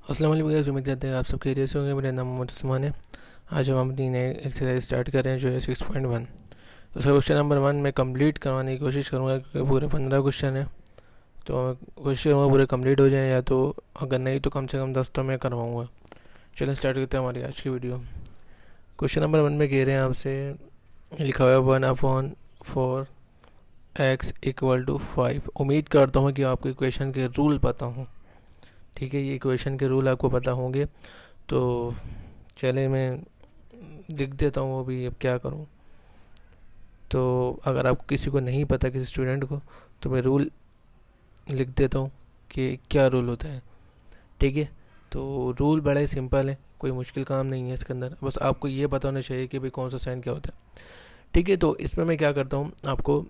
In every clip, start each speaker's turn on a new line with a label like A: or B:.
A: अस्सलाम वालेकुम गाइस, उम्मीद करते हैं आप सब खैरियत से होंगे। मेरा नाम मोहम्मद उस्मान है। आज हम अपनी नई एक्सरसाइज स्टार्ट कर रहे हैं जो है 6.1। उसका क्वेश्चन नंबर 1 मैं कंप्लीट करवाने की कोशिश करूँगा क्योंकि पूरे 15 क्वेश्चन है, तो कोशिश करूँगा पूरे कंप्लीट हो जाए, या तो अगर नहीं तो कम से कम 10 तो मैं करवाऊँगा। चलिए स्टार्ट करते हैं हमारी आज की वीडियो। क्वेश्चन नंबर 1 में कह रहे हैं आपसे, लिखा हुआ है 1/4x=5। उम्मीद करता हूँ कि आपको इक्वेशन के रूल पता हों। ठीक है, ये इक्वेशन के रूल आपको पता होंगे। तो चले मैं लिख देता हूँ अभी, अब क्या करूँ। तो अगर आपको किसी को नहीं पता, किसी स्टूडेंट को, तो मैं रूल लिख देता हूँ कि क्या रूल होता है। ठीक है, तो रूल बड़ा ही सिंपल है, कोई मुश्किल काम नहीं है इसके अंदर। बस आपको ये पता होना चाहिए कि भाई कौन सा साइन क्या होता है। ठीक है, तो इसमें मैं क्या करता हूँ, आपको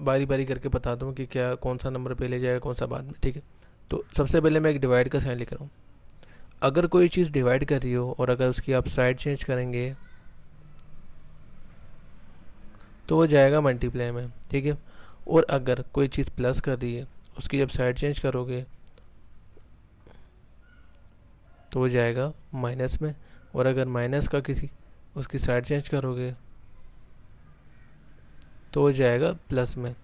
A: बारी बारी करके बताता हूँ कि क्या कौन सा नंबर पहले जाएगा, कौन सा बाद में। ठीक है, तो सबसे पहले मैं एक डिवाइड का साइन लिख रहा हूँ। अगर कोई चीज़ डिवाइड कर रही हो और अगर उसकी आप साइड चेंज करेंगे तो वो जाएगा मल्टीप्लाई में। ठीक है, और अगर कोई चीज़ प्लस कर रही है, उसकी जब साइड चेंज करोगे तो वो जाएगा माइनस में, और अगर माइनस का किसी उसकी साइड चेंज करोगे तो वो जाएगा प्लस में,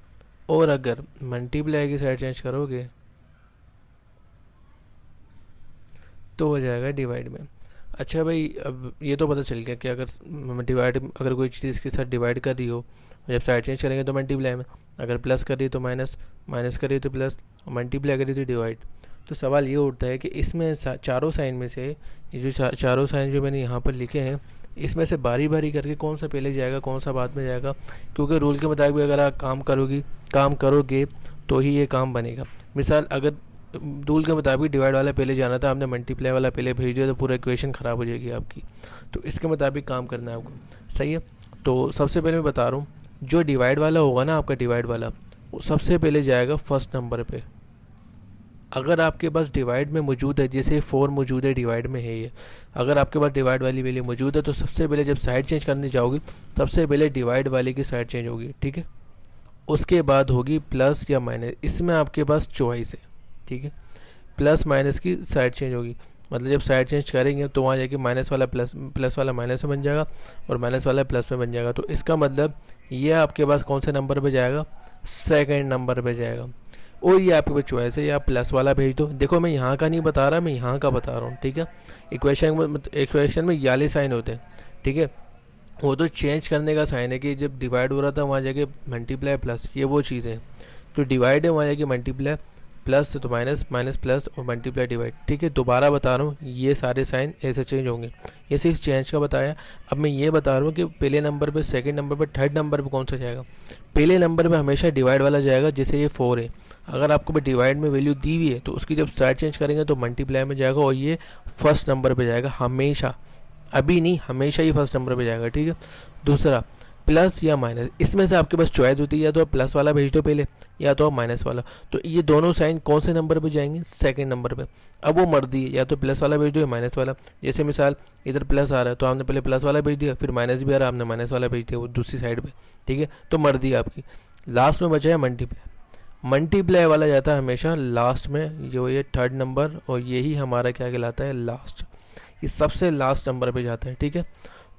A: और अगर मल्टीप्लाई की साइड चेंज करोगे तो हो जाएगा डिवाइड में। अच्छा भाई, अब ये तो पता चल गया कि अगर कोई चीज़ इसके साथ डिवाइड कर रही हो, जब साइड चेंज करेंगे तो मल्टीप्लाई में, अगर प्लस कर रही है तो माइनस, माइनस कर रही है तो प्लस, और मल्टीप्लाई कर रही है तो डिवाइड। तो सवाल ये उठता है कि इसमें चारों साइन में से, ये जो चारों साइन जो मैंने यहाँ पर लिखे हैं, इसमें से बारी बारी करके कौन सा पहले जाएगा, कौन सा बाद में जाएगा। क्योंकि रूल के मुताबिक अगर आप काम करोगे तो ही ये काम बनेगा। मिसाल, अगर रूल के मुताबिक डिवाइड वाला पहले जाना था, आपने मल्टीप्लाई वाला पहले भेज दिया, तो पूरा इक्वेशन ख़राब हो जाएगी आपकी। तो इसके मुताबिक काम करना है आपको, सही है। तो सबसे पहले मैं बता रहा हूँ, जो डिवाइड वाला होगा ना आपका, डिवाइड वाला वो सबसे पहले जाएगा फर्स्ट नंबर पे। अगर आपके पास डिवाइड में मौजूद है, जैसे 4 मौजूद है डिवाइड में है ये, अगर आपके पास डिवाइड वाली वैल्यू मौजूद है तो सबसे पहले जब साइड चेंज करने जाओगी, सबसे पहले डिवाइड वाले की साइड चेंज होगी। ठीक है, उसके बाद होगी प्लस या माइनस, इसमें आपके पास चॉइस है। ठीक है, प्लस माइनस की साइड चेंज होगी, मतलब जब साइड चेंज करेंगे तो वहाँ जाके माइनस वाला प्लस वाला माइनस में बन जाएगा, और माइनस वाला प्लस में बन जाएगा। तो इसका मतलब ये आपके पास कौन से नंबर पे जाएगा, सेकंड नंबर पे जाएगा। और ये आपके पास चॉइस है, या प्लस वाला भेज दो। देखो मैं यहाँ का नहीं बता रहा, मैं यहाँ का बता रहा हूँ। ठीक है, इक्वेशन में याले साइन होते हैं। ठीक है, वो तो चेंज करने का साइन है कि जब डिवाइड हो रहा था वहाँ जाके मल्टीप्लाई प्लस, ये वो चीज़ है। तो डिवाइड है, वहाँ जाके मल्टीप्लाई प्लस, तो माइनस माइनस प्लस और मल्टीप्लाई डिवाइड। ठीक है, दोबारा बता रहा हूँ, ये सारे साइन ऐसे चेंज होंगे। ये सिर्फ चेंज का बताया। अब मैं ये बता रहा हूँ कि पहले नंबर पे, सेकंड नंबर पे, थर्ड नंबर पे कौन सा जाएगा। पहले नंबर पे हमेशा डिवाइड वाला जाएगा, जैसे ये 4 है, अगर आपको डिवाइड में वैल्यू दी हुई है तो उसकी जब साइड चेंज करेंगे तो मल्टीप्लाई में जाएगा, और ये फर्स्ट नंबर पर जाएगा हमेशा, अभी नहीं, हमेशा ही फर्स्ट नंबर पे जाएगा। ठीक है, दूसरा प्लस या माइनस, इसमें से आपके पास चॉइस होती है, या तो आप प्लस वाला भेज दो पहले, या तो आप माइनस वाला। तो ये दोनों साइन कौन से नंबर पे जाएंगे, सेकंड नंबर पे। अब वो मर्जी है, या तो प्लस वाला भेज दो या माइनस वाला। जैसे मिसाल, इधर प्लस आ रहा है तो आपने पहले प्लस वाला भेज दिया, फिर माइनस भी आ रहा है, आपने माइनस वाला भेज दिया वो दूसरी साइड पर। ठीक है, तो मर्जी आपकी। लास्ट में बचा है मल्टीप्लाई। मल्टीप्लाई वाला जाता है हमेशा लास्ट में, जो ये थर्ड नंबर, और यही हमारा क्या कहलाता है, लास्ट। ये सबसे लास्ट नंबर पे जाता है। ठीक है,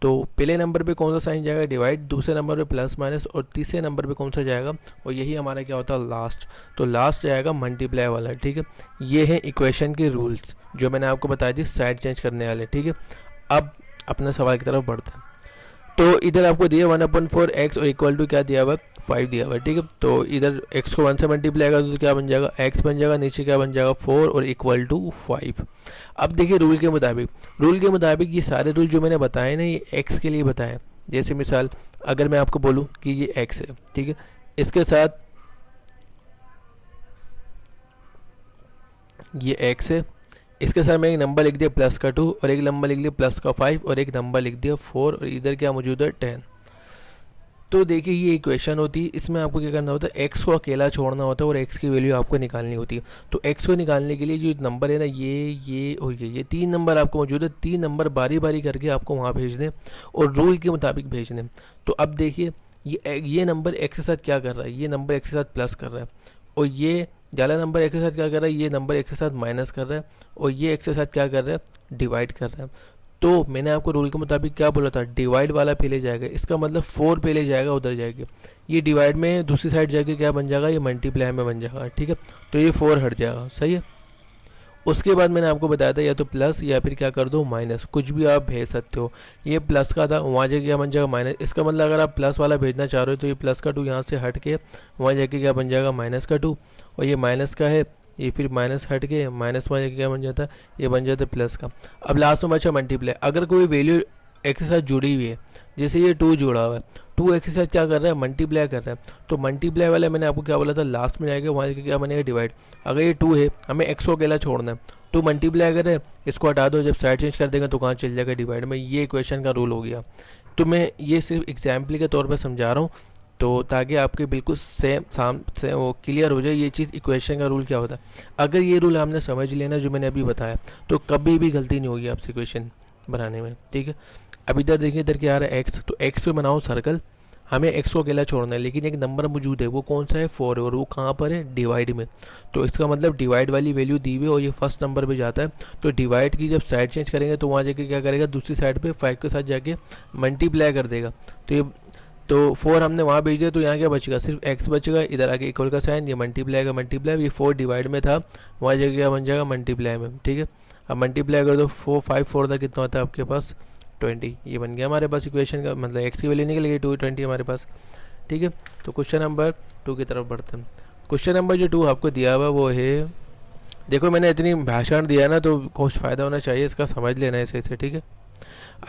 A: तो पहले नंबर पे कौन सा साइन जाएगा, डिवाइड, दूसरे नंबर पे प्लस माइनस, और तीसरे नंबर पे कौन सा जाएगा, और यही हमारा क्या होता है, लास्ट। तो लास्ट जाएगा मल्टीप्लाई वाला। ठीक है, ये है इक्वेशन के रूल्स जो मैंने आपको बताया थी, साइड चेंज करने वाले। ठीक है, अब अपने सवाल की तरफ बढ़ते हैं। तो इधर आपको दिया 1/4x और इक्वल टू क्या दिया हुआ, 5 दिया हुआ है। ठीक है, तो इधर x को 1 से मल्टीप्लाई कर दो तो क्या बन जाएगा, x बन जाएगा, नीचे क्या बन जाएगा, 4 और इक्वल टू 5। अब देखिए रूल के मुताबिक ये सारे रूल जो मैंने बताए ना, ये x के लिए बताए। जैसे मिसाल, अगर मैं आपको बोलूँ कि ये x है, ठीक है, इसके साथ ये x है, इसके साथ मैं एक नंबर लिख दिया प्लस का 2, और एक नंबर लिख दिया प्लस का 5, और एक नंबर लिख दिया 4, और इधर क्या मौजूद है, 10। तो देखिए ये इक्वेशन होती है, इसमें आपको क्या करना होता है, x को अकेला छोड़ना होता है और x की वैल्यू आपको निकालनी होती है। तो x को निकालने के लिए जो नंबर है ना, ये और ये 3 नंबर आपको मौजूद है। 3 नंबर बारी बारी करके आपको वहाँ भेज दें, और रूल के मुताबिक भेज दें। तो अब देखिए ये नंबर x के साथ क्या कर रहा है, ये नंबर x के साथ प्लस कर रहा है, और ये वाला नंबर एक्स के साथ क्या कर रहा है, ये नंबर एक्स के साथ माइनस कर रहा है और ये एक्स के साथ क्या कर रहा है, डिवाइड कर रहा है। तो मैंने आपको रूल के मुताबिक क्या बोला था, डिवाइड वाला पहले जाएगा, इसका मतलब 4 पहले जाएगा, उधर जाएगी। ये डिवाइड में दूसरी साइड जाके क्या बन जाएगा, ये मल्टीप्लाई में बन जाएगा, ठीक है। तो ये 4 हट जाएगा, सही है। उसके बाद मैंने आपको बताया था या तो प्लस या फिर क्या कर दो माइनस, कुछ भी आप भेज सकते हो। ये प्लस का था, वहाँ जाके क्या बन जाएगा माइनस। इसका मतलब अगर आप प्लस वाला भेजना चाह रहे हो तो ये प्लस का 2 यहाँ से हट के वहाँ जाके क्या बन जाएगा माइनस का 2, और ये माइनस का है, ये फिर माइनस हट के माइनस वहाँ जाके क्या बन जाता है, ये बन जाता है प्लस का। अब लास्ट में बचा मल्टीप्लाई। अगर कोई वैल्यू एक्स के साथ जुड़ी हुई है, जैसे ये 2 जुड़ा हुआ है, 2 एक्स के साथ क्या कर रहा है, मल्टीप्लाई कर रहा है, तो मल्टीप्लाई वाला मैंने आपको क्या बोला था, लास्ट में जाएगा, वहाँ जाके क्या बनेगा, डिवाइड। अगर ये 2 है, हमें एक्स को अकेला छोड़ना है, 2 मल्टीप्लाई कर रहे हैं, इसको हटा दो, जब साइड चेंज कर देंगे तो कहाँ चल जाएगा, डिवाइड में। ये इक्वेशन का रूल हो गया। तो मैं ये सिर्फ एग्जाम्पल के तौर पर समझा रहा हूँ, तो ताकि आपके बिल्कुल सेम वो क्लियर हो जाए ये चीज़, इक्वेशन का रूल क्या होता है। अगर ये रूल आपने समझ लेना जो मैंने अभी बताया, तो कभी भी गलती नहीं होगी आपसे इक्वेशन बनाने में, ठीक है। अब इधर देखिए, इधर क्या आ रहा है एक्स, तो एक्स पे बनाओ सर्कल, हमें एक्स को अकेला छोड़ना है, लेकिन एक नंबर मौजूद है, वो कौन सा है, 4 है, और वो कहाँ पर है, डिवाइड में। तो इसका मतलब डिवाइड वाली वैल्यू दी हुई है और ये फर्स्ट नंबर पे जाता है, तो डिवाइड की जब साइड चेंज करेंगे तो वहाँ जाके क्या करेगा, दूसरी साइड पे 5 के साथ जाके मल्टीप्लाई कर देगा। तो ये तो 4 हमने वहाँ भेज दिया, तो यहाँ क्या बचेगा, सिर्फ एक्स बचेगा, इधर आके इक्वल का साइन, ये मल्टीप्लाई का मल्टीप्लाई, ये 4 डिवाइड में था, वहाँ जाके क्या बन जाएगा, मल्टीप्लाई में, ठीक है। अब मल्टीप्लाई कर दो, 4 5 4 था, कितना होता है आपके पास, 20। ये बन गया हमारे पास इक्वेशन का मतलब, एक्स की वैल्यू निकल गई 220 हमारे पास, ठीक है। तो क्वेश्चन नंबर 2 की तरफ बढ़ते हैं। क्वेश्चन नंबर जो 2 आपको दिया हुआ वो है, देखो मैंने इतनी भाषण दिया ना, तो कुछ फ़ायदा होना चाहिए, इसका समझ लेना है सही से, ठीक है।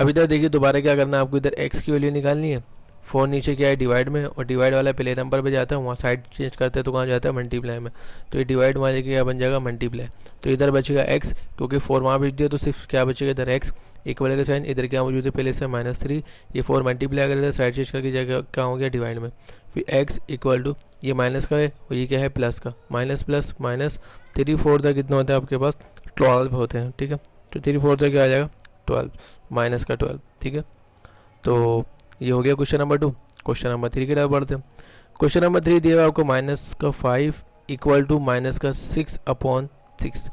A: अब इधर देखिए, दोबारा क्या करना है आपको, इधर एक्स की वैल्यू निकालनी है, 4 नीचे क्या है, डिवाइड में, और डिवाइड वाला पहले नंबर पे जाता है, वहाँ साइड चेंज करते हैं तो कहाँ जाता है, मल्टीप्लाई में। तो ये डिवाइड वहाँ जाके क्या बन जाएगा, मल्टीप्लाई। तो इधर बचेगा एक्स, क्योंकि 4 वहाँ भेज दिया, तो सिर्फ क्या बचेगा इधर एक्स, इक्वल का साइन, इधर क्या मौजूद है पहले से -3, ये 4 मल्टीप्लाई कर, इधर साइड चेंज करके जाएगा क्या हो गया, डिवाइड में। फिर एक्स इक्वल टू, ये माइनस का है और ये क्या है, प्लस का, माइनस प्लस माइनस, 3 4 था, कितना होता है आपके पास, 12 होते हैं, ठीक है। तो 3 4 था क्या आ जाएगा, 12, माइनस का 12, ठीक है। तो ये हो गया क्वेश्चन नंबर 2। क्वेश्चन नंबर 3 की तरफ बढ़ते हैं। क्वेश्चन नंबर 3 दिया हुआ आपको -5 इक्वल टू -6/6।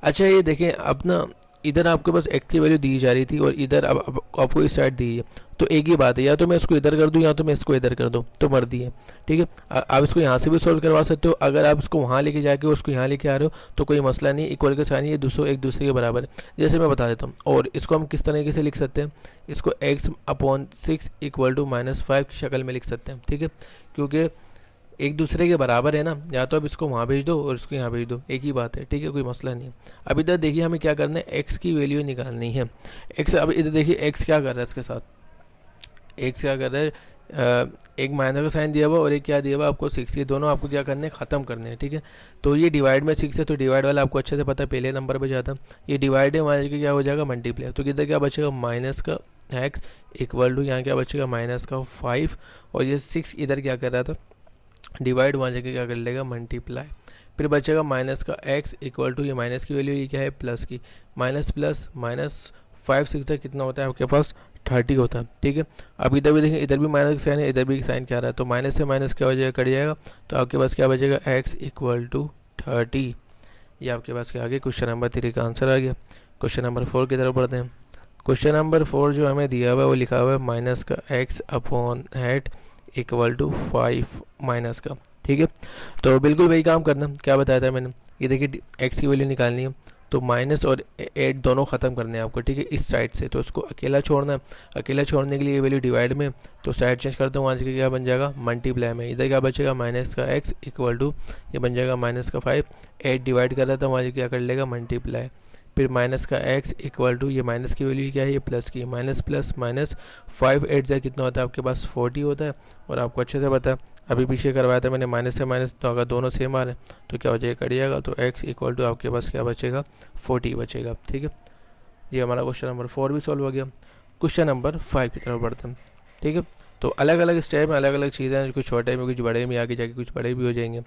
A: अच्छा ये देखें, अब ना इधर आपके पास एक्स की वैल्यू दी जा रही थी और इधर अब आपको इस साइड दी है, तो एक ही बात है, या तो मैं इसको इधर कर दूं या तो मैं इसको इधर कर दूं, तो मर्जी है, ठीक है। आप इसको यहाँ से भी सॉल्व करवा सकते हो, अगर आप इसको वहाँ लेके जाके उसको यहाँ लेके आ रहे हो तो कोई मसला नहीं, इक्वल के साइन ये दूसरों एक दूसरे के बराबर है, जैसे मैं बता देता हूँ। और इसको हम किस तरीके से लिख सकते हैं, इसको x/6 इक्वल टू -5 की शक्ल में लिख सकते हैं, ठीक है, क्योंकि एक दूसरे के बराबर है ना, या तो अब इसको वहाँ भेज दो और इसको यहाँ भेज दो, एक ही बात है, ठीक है, कोई मसला नहीं। अब इधर देखिए हमें क्या करना है, x की वैल्यू निकालनी है। x, अब इधर देखिए x क्या कर रहा है, इसके साथ x क्या कर रहा है, एक माइनस का साइन दिया हुआ और एक क्या दिया हुआ आपको 6, ये दोनों आपको क्या करने हैं, ख़त्म करने हैं, ठीक है। तो ये डिवाइड में 6 है, तो डिवाइड वाला आपको अच्छे से पता है, पहले नंबर पर जाता, ये डिवाइड है, वहाँ जाके क्या हो जाएगा, मल्टीप्लाई। तो किधर क्या बचेगा, माइनस का x इक्वल टू, यहाँ क्या बचेगा, -5, और ये 6 इधर क्या कर रहा था, डिवाइड, वहाँ जाके क्या कर लेगा, मल्टीप्लाई। फिर बचेगा माइनस का x इक्वल टू, ये माइनस की वैल्यू ये क्या है, प्लस की, माइनस प्लस -5 6 से कितना होता है आपके पास, 30 होता है, ठीक है। अब इधर भी देखें, इधर भी माइनस का साइन है, इधर भी साइन क्या आ रहा है, तो माइनस से माइनस क्या हो जाएगा, कट जाएगा, तो आपके पास क्या बचेगा, x इक्वल टू 30। ये आपके पास क्या आ गया, क्वेश्चन नंबर 3 का आंसर आ गया। क्वेश्चन नंबर 4 की तरफ बढ़ते हैं। क्वेश्चन नंबर 4 जो हमें दिया हुआ है वो लिखा हुआ है माइनस का x/8 इक्वल टू 5 माइनस का, ठीक है। तो बिल्कुल वही काम करना, क्या बताया था मैंने, ये देखिए x की वैल्यू निकालनी है, तो माइनस और 8 दोनों ख़त्म करने हैं आपको, ठीक है, इस साइड से, तो उसको अकेला छोड़ना है। अकेला छोड़ने के लिए ये वैल्यू डिवाइड में, तो साइड चेंज करते हैं, वहाँ से क्या बन जाएगा, मल्टीप्लाई में। इधर क्या बचेगा, माइनस का x इक्वल टू, ये बन जाएगा माइनस का 5, 8 डिवाइड कर रहा था, वहाँ से क्या कर लेगा, मल्टीप्लाई। फिर माइनस का x इक्वल टू, ये माइनस की वैल्यू क्या है, ये प्लस की, माइनस प्लस माइनस 5 8 जाए कितना होता है आपके पास, 40 होता है। और आपको अच्छे से पता है, अभी पीछे करवाया था मैंने, माइनस से माइनस, तो अगर दोनों सेम आ रहे हैं तो क्या हो जाएगा, कट जाएगा, तो x इक्वल टू आपके पास क्या बचेगा, 40 बचेगा, ठीक है। ये हमारा क्वेश्चन नंबर 4 भी सॉल्व हो गया। क्वेश्चन नंबर 5 की तरफ बढ़ते हैं, ठीक है। तो अलग अलग स्टेप में अलग अलग चीज़ें हैं, कुछ छोटे में कुछ बड़े में, आगे जाके कुछ बड़े भी हो जाएंगे।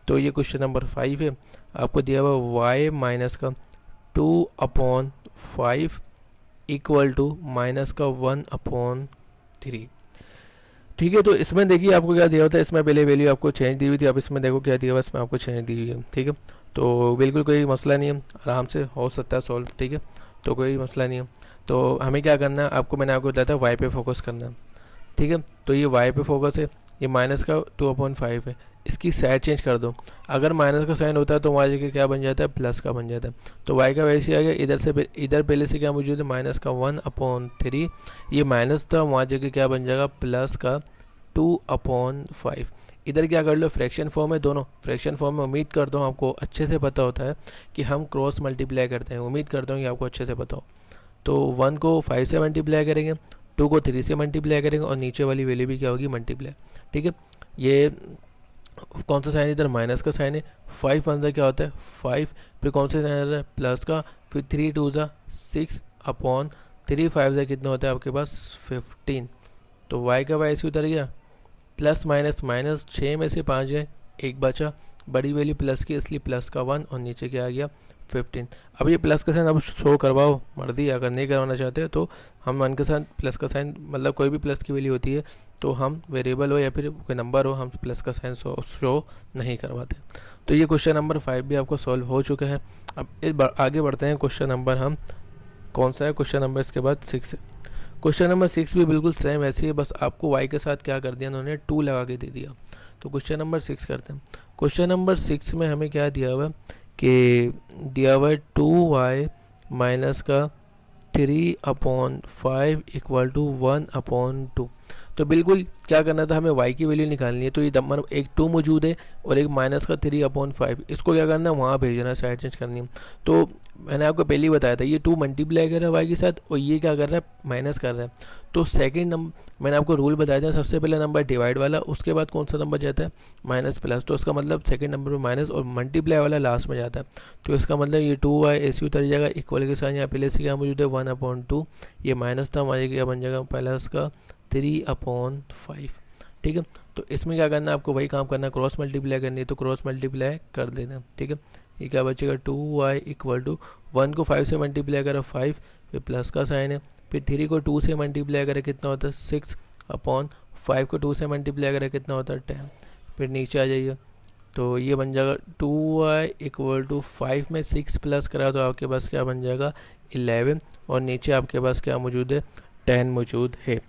A: तो ये क्वेश्चन नंबर 5 है, आपको दिया हुआ y माइनस का 2/5 इक्वल टू -1/3। ठीक है। तो इसमें देखिए आपको क्या दिया होता है, इसमें पहले वैल्यू आपको चेंज दी हुई थी, अब इसमें देखो क्या दिया हुआ है, इसमें आपको चेंज दी हुई है। ठीक है, तो बिल्कुल कोई मसला नहीं है, आराम से हो सकता है सॉल्व। ठीक है, तो कोई मसला नहीं है। तो हमें क्या करना है, मैंने आपको बताया था वाई पे फोकस करना है। ठीक है, तो ये वाई पे फोकस है, ये माइनस का 2/5 है, इसकी साइड चेंज कर दो। अगर माइनस का साइन होता है तो वहाँ जगह क्या बन जाता है, प्लस का बन जाता है। तो वाई का वैसे आ गया, इधर पहले से क्या मौजूद है, माइनस का 1/3, ये माइनस था, वहाँ जगह क्या बन जाएगा, प्लस का 2/5। इधर क्या कर लो, फ्रैक्शन फॉर्म है, दोनों फ्रैक्शन फॉर्म में। उम्मीद करता हूँ आपको अच्छे से पता होता है कि हम क्रॉस मल्टीप्लाई करते हैं, उम्मीद करता हूँ कि आपको अच्छे से पता हो। तो 1 को 5 से मल्टीप्लाई करेंगे, 2 को 3 से मल्टीप्लाई करेंगे, और नीचे वाली वैल्यू भी क्या होगी, मल्टीप्लाई। ठीक है, ये कौन सा साइन है, इधर माइनस का साइन है, 5 अंदर क्या होता है 5, फिर कौन सा साइन आता है, प्लस का, फिर 3 2 6/3, 5 से कितना होता है आपके पास 15। तो y का y ऐसे उतर गया, प्लस माइनस माइनस, 6 में से 5 है, एक बचा, बड़ी वैल्यू प्लस की इसलिए प्लस का 1, और नीचे क्या आ गया 15। अब ये प्लस का साइन अब शो करवाओ मर्दी, अगर नहीं करवाना चाहते तो हम 1 के साथ प्लस का साइन, मतलब कोई भी प्लस की वैल्यू होती है तो हम वेरिएबल हो या फिर कोई नंबर हो, हम प्लस का साइन शो नहीं करवाते। तो ये क्वेश्चन नंबर 5 भी आपको सॉल्व हो चुका है। अब आगे बढ़ते हैं, क्वेश्चन नंबर हम कौन सा है, क्वेश्चन नंबर इसके बाद 6 है। क्वेश्चन नंबर 6 भी बिल्कुल सेम ऐसी है, बस आपको y के साथ क्या कर दिया उन्होंने, 2 लगा के दे दिया। तो क्वेश्चन नंबर 6 करते हैं। क्वेश्चन नंबर 6 में हमें क्या दिया हुआ है कि दिया हुआ है 2y माइनस का 3/5 इक्वल टू 1/2। तो बिल्कुल क्या करना था, हमें y की वैल्यू निकालनी है। तो ये नंबर एक 2 मौजूद है और एक माइनस का 3/5, इसको क्या करना है, वहाँ भेजना है, साइड चेंज करनी है। तो मैंने आपको पहले ही बताया था, ये 2 मल्टीप्लाई कर रहा है y के साथ, और ये क्या कर रहा है, माइनस कर रहा है। तो सेकंड नंबर मैंने आपको रूल बताया था, सबसे पहले नंबर डिवाइड वाला, उसके बाद कौन सा नंबर जाता है, माइनस प्लस। तो इसका मतलब सेकंड नंबर में माइनस और मल्टीप्लाई वाला लास्ट में जाता है। तो इसका मतलब ये 2y ऐसे उतर जाएगा, इक्वल के साथ यहाँ पहले से क्या मौजूद है 1/2, ये माइनस था, हमारे क्या बन जाएगा, प्लस का 3/5। ठीक है, तो इसमें क्या करना है, आपको वही काम करना है, क्रॉस मल्टीप्लाई करनी है, तो क्रॉस मल्टीप्लाई कर देना। ठीक है, ये क्या बचेगा, 2y इक्वल टू 1 को 5 से मल्टीप्लाई करा 5, फिर प्लस का साइन है, फिर 3 को 2 से मल्टीप्लाई करें कितना होता है 6/5 को 2 से मल्टीप्लाई करें कितना होता है 10। फिर नीचे आ जाइए, तो ये बन जाएगा 2y इक्वल टू 5 में 6 प्लस करा तो आपके पास क्या बन जाएगा 11, और नीचे आपके पास क्या मौजूद है 10 मौजूद है।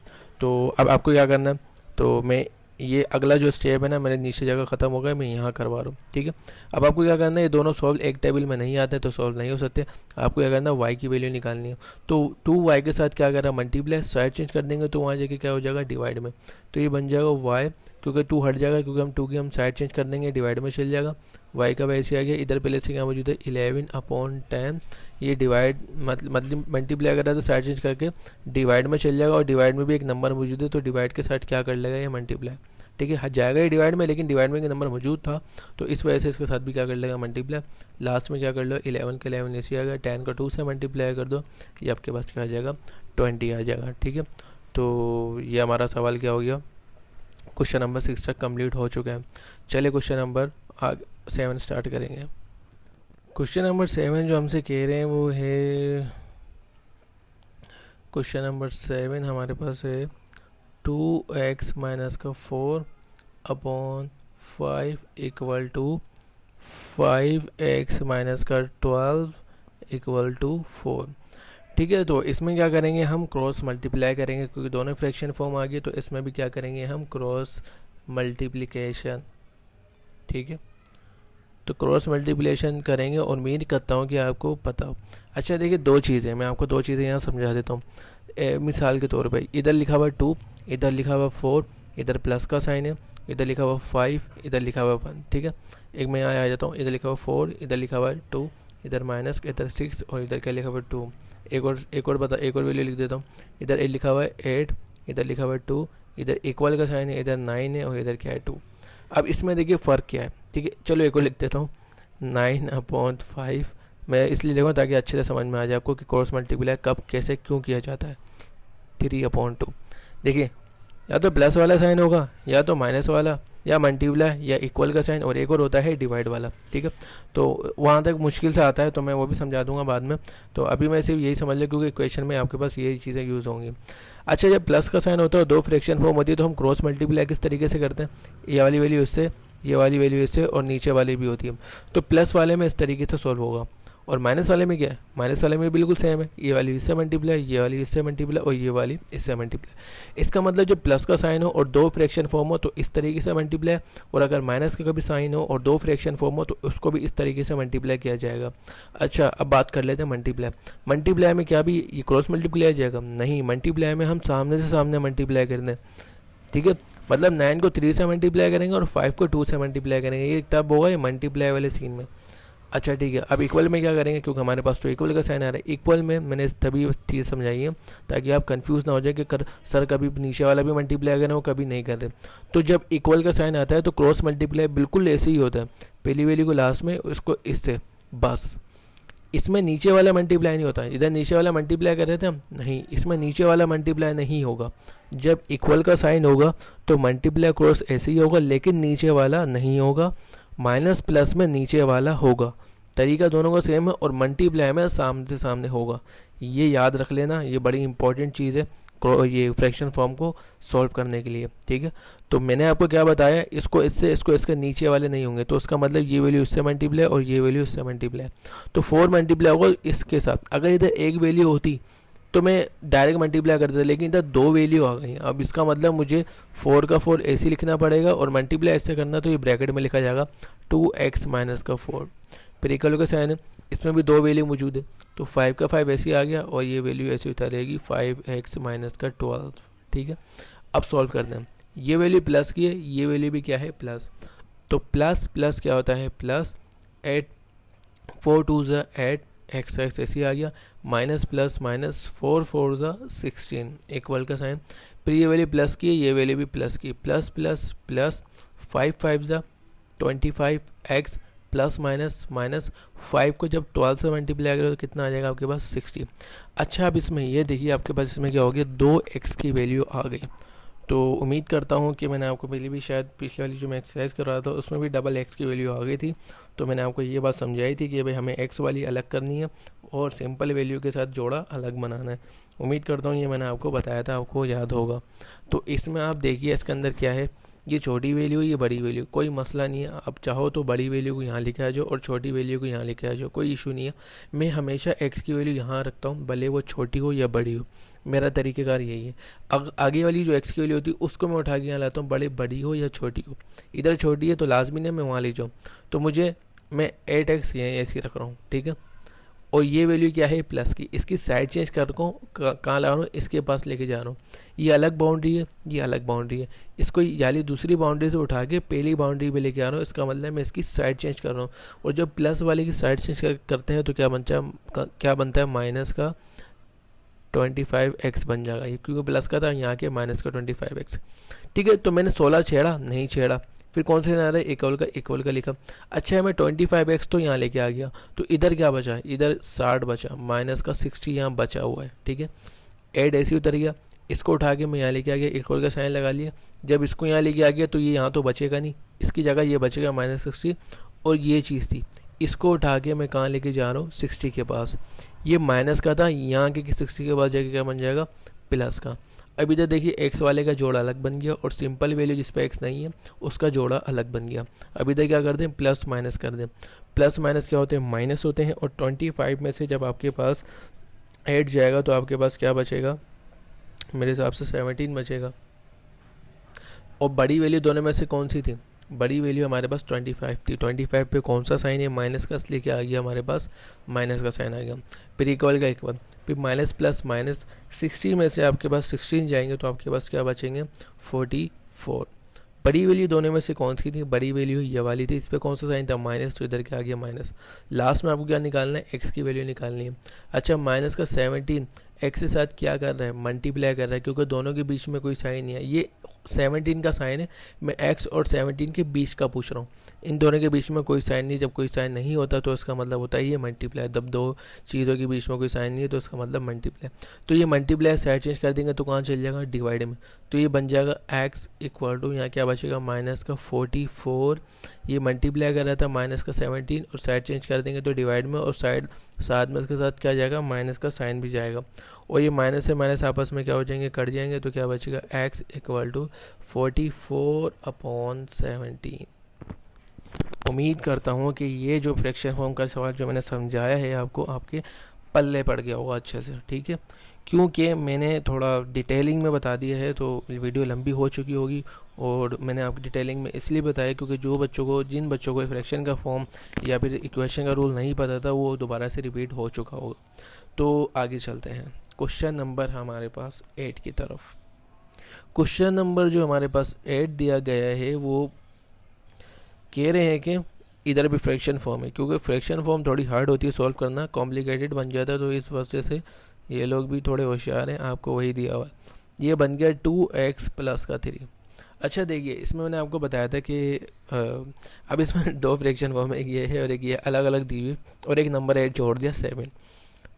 A: तो अब आपको क्या करना है, तो मैं ये अगला जो स्टेप है ना, मेरे नीचे जगह ख़त्म हो गया, मैं यहाँ करवा रहा हूँ। ठीक है, अब आपको क्या करना है, ये दोनों सॉल्व एक टेबल में नहीं आते तो सॉल्व नहीं हो सकते। आपको क्या करना है, y की वैल्यू निकालनी है। तो 2y के साथ क्या कर रहा है, मल्टीप्लाई, साइड चेंज कर देंगे तो वहाँ जाके क्या हो जाएगा, डिवाइड में। तो ये बन जाएगा y, क्योंकि 2 हट जाएगा, क्योंकि हम 2 की हम साइड चेंज कर देंगे, डिवाइड में चल जाएगा। y का वैसे आ गया, इधर पहले से क्या मौजूद है 11/10, ये डिवाइड मतलब मल्टीप्लाई कर रहा है तो साइड चेंज करके डिवाइड में चल जाएगा, और डिवाइड में भी एक नंबर मौजूद है तो डिवाइड के साथ क्या कर लेगा, ये मल्टीप्लाई। ठीक है, हट जाएगा ये डिवाइड में, लेकिन डिवाइड में एक नंबर मौजूद था तो इस वजह से इसके साथ भी क्या कर लेगा, मल्टीप्लाई। लास्ट में क्या कर लो, 11 के 11 ऐसे आ गया, 10 का 2 से मल्टीप्लाई कर दो, ये आपके पास क्या आ जाएगा 20 आ जाएगा। ठीक है, तो ये हमारा सवाल क्या हो गया, क्वेश्चन नंबर 6 तक कंप्लीट हो चुका है। चलिए क्वेश्चन नंबर 7 स्टार्ट करेंगे। क्वेश्चन नंबर 7 जो हमसे कह रहे हैं वो है, क्वेश्चन नंबर 7 हमारे पास है 2x माइनस का 4/5 इक्वल टू 5x माइनस का 12 इक्वल टू 4। ठीक है, तो इसमें क्या करेंगे, हम क्रॉस मल्टीप्लाई करेंगे, क्योंकि दोनों फ्रैक्शन फॉर्म आ गए, तो इसमें भी क्या करेंगे, हम क्रॉस मल्टीप्लिकेशन। ठीक है, तो क्रॉस मल्टीप्लिकेशन करेंगे और उम्मीद करता हूँ कि आपको पता हो। अच्छा देखिए, दो चीज़ें मैं आपको दो चीज़ें यहाँ समझा देता हूँ। मिसाल के तौर पे इधर लिखा हुआ 2, इधर लिखा हुआ 4, इधर प्लस का साइन है, इधर लिखा हुआ 5, इधर लिखा हुआ 1। ठीक है, एक मैं यहाँ आ जाता हूँ, इधर लिखा हुआ 4, इधर लिखा हुआ 2, इधर माइनस, इधर 6, और इधर क्या लिखा हुआ 2। एक और वैल्यू लिख देता हूँ, इधर लिखा हुआ है 8, इधर लिखा हुआ है 2, इधर इक्वल का साइन है, इधर 9 है, और इधर क्या है 2। अब इसमें देखिए फ़र्क क्या है। ठीक है, चलो एक और लिख देता हूँ, 9/5। मैं इसलिए लिखूँ ताकि अच्छे से समझ में आ जाए आपको कि क्रॉस मल्टीप्लाई कब कैसे क्यों किया जाता है। 3/2 देखिए, या तो प्लस वाला साइन होगा या तो माइनस वाला, या मल्टीप्लाई या इक्वल का साइन, और एक और होता है डिवाइड वाला, ठीक है। तो वहाँ तक मुश्किल से आता है, तो मैं वो भी समझा दूंगा बाद में। तो अभी मैं सिर्फ यही समझ लिया क्योंकि क्वेश्चन में आपके पास यही चीज़ें यूज़ होंगी। अच्छा, जब प्लस का साइन होता है, दो फ्रैक्शन फॉर्म होती है, तो हम क्रॉस मल्टीप्लाई किस तरीके से करते हैं, ये वाली वैल्यू इससे, ये वाली वैल्यू इससे, और नीचे वाली भी होती है। तो प्लस वाले में इस तरीके से सॉल्व होगा, और माइनस वाले में क्या है, माइनस वाले में बिल्कुल सेम है, ये वाली इससे मल्टीप्लाई, ये वाली इससे मल्टीप्लाई, और ये वाली इससे मल्टीप्लाई। इसका मतलब जब प्लस का साइन हो और दो फ्रैक्शन फॉर्म हो तो इस तरीके से मल्टीप्लाई, और अगर माइनस का कभी साइन हो और दो फ्रैक्शन फॉर्म हो तो उसको भी इस तरीके से मल्टीप्लाई किया जाएगा। अच्छा, अब बात कर लेते हैं मल्टीप्लाई। मल्टीप्लाई में क्या भी ये क्रॉस मल्टीप्लाई आ जाएगा, नहीं, मल्टीप्लाई में हम सामने से सामने मल्टीप्लाई कर दें, ठीक है। मतलब 9 को 3 से मल्टीप्लाई करेंगे और 5 को 2 से मल्टीप्लाई करेंगे, ये तब होगा ये मल्टीप्लाई वाले सीन में। अच्छा ठीक है, अब इक्वल में क्या करेंगे, क्योंकि हमारे पास तो इक्वल का साइन आ रहा है। इक्वल में मैंने तभी चीज़ समझाई है ताकि आप कंफ्यूज ना हो जाए कि सर कभी नीचे वाला भी मल्टीप्लाई कर रहे हो, कभी नहीं कर रहे। तो जब इक्वल का साइन आता है तो क्रॉस मल्टीप्लाई बिल्कुल ऐसे ही होता है, पहली वैल्यू को लास्ट में, उसको इससे, बस। इसमें नीचे वाला मल्टीप्लाई नहीं होता, इधर नीचे वाला मल्टीप्लाई कर रहे थे हम, नहीं, इसमें नीचे वाला मल्टीप्लाई नहीं होगा। जब इक्वल का साइन होगा तो मल्टीप्लाई क्रॉस ऐसे ही होगा, लेकिन नीचे वाला नहीं होगा, माइनस प्लस में नीचे वाला होगा। तरीका दोनों का सेम है, और मल्टीप्लाई में सामने से सामने होगा। ये याद रख लेना, ये बड़ी इंपॉर्टेंट चीज़ है ये फ्रैक्शन फॉर्म को सॉल्व करने के लिए, ठीक है। तो मैंने आपको क्या बताया, इसको इससे, इसको इसके नीचे वाले नहीं होंगे, तो उसका मतलब ये वैल्यू इससे मल्टीप्लाई और ये वैल्यू इससे मल्टीप्लाई, तो 4 मल्टीप्लाई होगा इसके साथ। अगर इधर एक वैल्यू होती तो मैं डायरेक्ट मल्टीप्लाई कर देता, लेकिन इधर दो वैल्यू आ गई। अब इसका मतलब मुझे 4 का 4 ऐसे लिखना पड़ेगा, और मल्टीप्लाई ऐसे करना तो ये ब्रैकेट में लिखा जाएगा 2x माइनस का 4। फिर इक्वल का साइन है, इसमें भी दो वैल्यू मौजूद है, तो 5 का 5 ऐसे आ गया, और ये वैल्यू ऐसे उतारेगी 5x माइनस का 12, ठीक है। अब सॉल्व करते हैं, ये वैल्यू प्लस की है, ये वैल्यू भी क्या है, प्लस। तो प्लस प्लस क्या होता है, प्लस 8, 4 2 ज़ा 8, एक्स एक्स ऐसे आ गया, माइनस प्लस माइनस 4 4 ज़ा 16, इक्वल का साइन। फिर ये वैल्यू प्लस की है, ये वैल्यू भी प्लस की, प्लस प्लस प्लस 5 5 ज़ा 25, एक्स प्लस माइनस माइनस 5 को जब 12 से मल्टीप्लाई करें तो कितना आ जाएगा आपके पास, 60। अच्छा, अब इसमें ये देखिए आपके पास इसमें क्या हो गया, 2x की वैल्यू आ गई। तो उम्मीद करता हूँ कि मैंने आपको पहले भी, शायद पिछले वाली जो मैं एक्सरसाइज कर रहा था उसमें भी डबल एक्स की वैल्यू आ गई थी। तो मैंने आपको ये बात समझाई थी कि भाई हमें एक्स वाली अलग करनी है और सिंपल वैल्यू के साथ जोड़ा अलग बनाना है। उम्मीद करता हूँ ये मैंने आपको बताया था, आपको याद होगा। तो इसमें आप देखिए इसके अंदर क्या है, ये छोटी वैल्यू, ये बड़ी वैल्यू, कोई मसला नहीं है। आप चाहो तो बड़ी वैल्यू को यहाँ लेके आ जाओ और छोटी वैल्यू को यहाँ लेके आ जाओ, कोई इशू नहीं है। मैं हमेशा x की वैल्यू यहाँ रखता हूँ, भले वो छोटी हो या बड़ी हो, मेरा तरीक़ेकार यही है। आगे वाली जो x की वैल्यू होती है उसको मैं उठा के यहाँ लाता हूँ, बड़ी हो या छोटी हो। इधर छोटी है तो लाजमी नहीं मैं वहाँ ले जाऊँ, तो मैं 8x यहाँ ऐसे रख रहा हूँ, ठीक है। और ये वैल्यू क्या है, प्लस की, इसकी साइड चेंज कर रहा हूँ, कहाँ ला रहा हूँ, इसके पास लेके जा रहा हूँ। ये अलग बाउंड्री है, ये अलग बाउंड्री है, इसको यानी दूसरी बाउंड्री से उठा के पहली बाउंड्री पे लेके आ रहा हूँ। इसका मतलब मैं इसकी साइड चेंज कर रहा हूँ। और जब प्लस वाले की साइड चेंज करते हैं तो क्या बनता है माइनस का 25x बन जाएगा, ये क्योंकि प्लस का था, यहाँ के माइनस का 25x, ठीक है। तो मैंने 16 छेड़ा नहीं छेड़ा, फिर कौन से आ रहा है, इक्वल का लिखा। अच्छा है, मैं 25x तो यहाँ लेके आ गया, तो इधर क्या बचा है, इधर 60 बचा, माइनस का 60 यहाँ बचा हुआ है, ठीक है। ऐड ऐसे उतर गया, इसको उठा के मैं यहाँ लेके आ गया, इक्वल का साइन लगा लिया। जब इसको यहाँ लेके आ गया तो ये यहाँ तो बचेगा नहीं, इसकी जगह ये बचेगा माइनस 60, और ये चीज़ थी, इसको उठा के मैं कहाँ लेके जा रहा हूँ, 60 के पास। ये माइनस का था, यहाँ के 60 के पास जाके क्या बन जाएगा, प्लस का। अब इधर देखिए एक्स वाले का जोड़ा अलग बन गया, और सिंपल वैल्यू जिस पे एक्स नहीं है उसका जोड़ा अलग बन गया। अब इधर क्या कर दें, प्लस माइनस कर दें। प्लस माइनस क्या होते हैं, माइनस होते हैं। और 25 में से जब आपके पास 8 जाएगा तो आपके पास क्या बचेगा, मेरे हिसाब से 17 बचेगा। और बड़ी वैल्यू दोनों में से कौन सी थी, बड़ी वैल्यू हमारे पास 25 थी। 25 पे कौन सा साइन है, माइनस का, इसलिए क्या आ गया हमारे पास, माइनस का साइन आ गया। फिर इक्वल का इक्वल, फिर माइनस प्लस माइनस, 60 में से आपके पास 16 जाएंगे तो आपके पास क्या बचेंगे, 44। बड़ी वैल्यू दोनों में से कौन सी थी, बड़ी वैल्यू ये वाली थी, इस पर कौन सा साइन था, माइनस, तो इधर क्या आ गया माइनस। लास्ट में आपको क्या निकालना है, एक्स की वैल्यू निकालनी है। अच्छा, माइनस का 17 एक्स के साथ क्या कर रहा है, मल्टीप्लाई कर रहा है, क्योंकि दोनों के बीच में कोई साइन नहीं है। ये 17 का साइन है, मैं x और 17 के बीच का पूछ रहा हूँ। इन दोनों के बीच में कोई साइन नहीं, जब कोई साइन नहीं होता तो इसका मतलब होता है ये मल्टीप्लाई। जब दो चीज़ों के बीच में कोई साइन नहीं है तो इसका मतलब मल्टीप्लाई। तो ये मल्टीप्लाई साइड चेंज कर देंगे तो कहाँ चल जाएगा, डिवाइड में। तो ये बन जाएगा x इक्वल टू, यहाँ क्या बचेगा, माइनस का 44, ये मल्टीप्लाई कर रहा था माइनस का 17, और साइड चेंज कर देंगे तो डिवाइड में, और साइड साथ में इसके साथ क्या जाएगा, माइनस का साइन भी जाएगा, और ये माइनस से माइनस आपस में क्या हो जाएंगे, कट जाएंगे। तो क्या बचेगा, x इक्वल टू 44/17। उम्मीद करता हूँ कि ये जो फ्रैक्शन फॉर्म का सवाल जो मैंने समझाया है आपको, आपके पल्ले पड़ गया होगा अच्छे से, ठीक है। क्योंकि मैंने थोड़ा डिटेलिंग में बता दिया है तो वीडियो लंबी हो चुकी होगी, और मैंने आपको डिटेलिंग में इसलिए बताया क्योंकि जिन बच्चों को फ्रैक्शन का फॉर्म या फिर इक्वेशन का रूल नहीं पता था वो दोबारा से रिपीट हो चुका होगा। तो आगे चलते हैं क्वेश्चन नंबर हमारे पास 8 की तरफ। क्वेश्चन नंबर जो हमारे पास 8 दिया गया है वो कह रहे हैं कि इधर भी फ्रैक्शन फॉर्म है, क्योंकि फ्रैक्शन फॉर्म थोड़ी हार्ड होती है सॉल्व करना, कॉम्प्लिकेटेड बन जाता है, तो इस वजह से ये लोग भी थोड़े होशियार हैं, आपको वही दिया हुआ है। ये बन गया 2x प्लस का 3। अच्छा देखिए, इसमें मैंने आपको बताया था कि अब इसमें दो फ्रैक्शन फॉर्म है, एक ये है और एक ये, अलग अलग दी हुई, और एक नंबर 8 जोड़ दिया 7।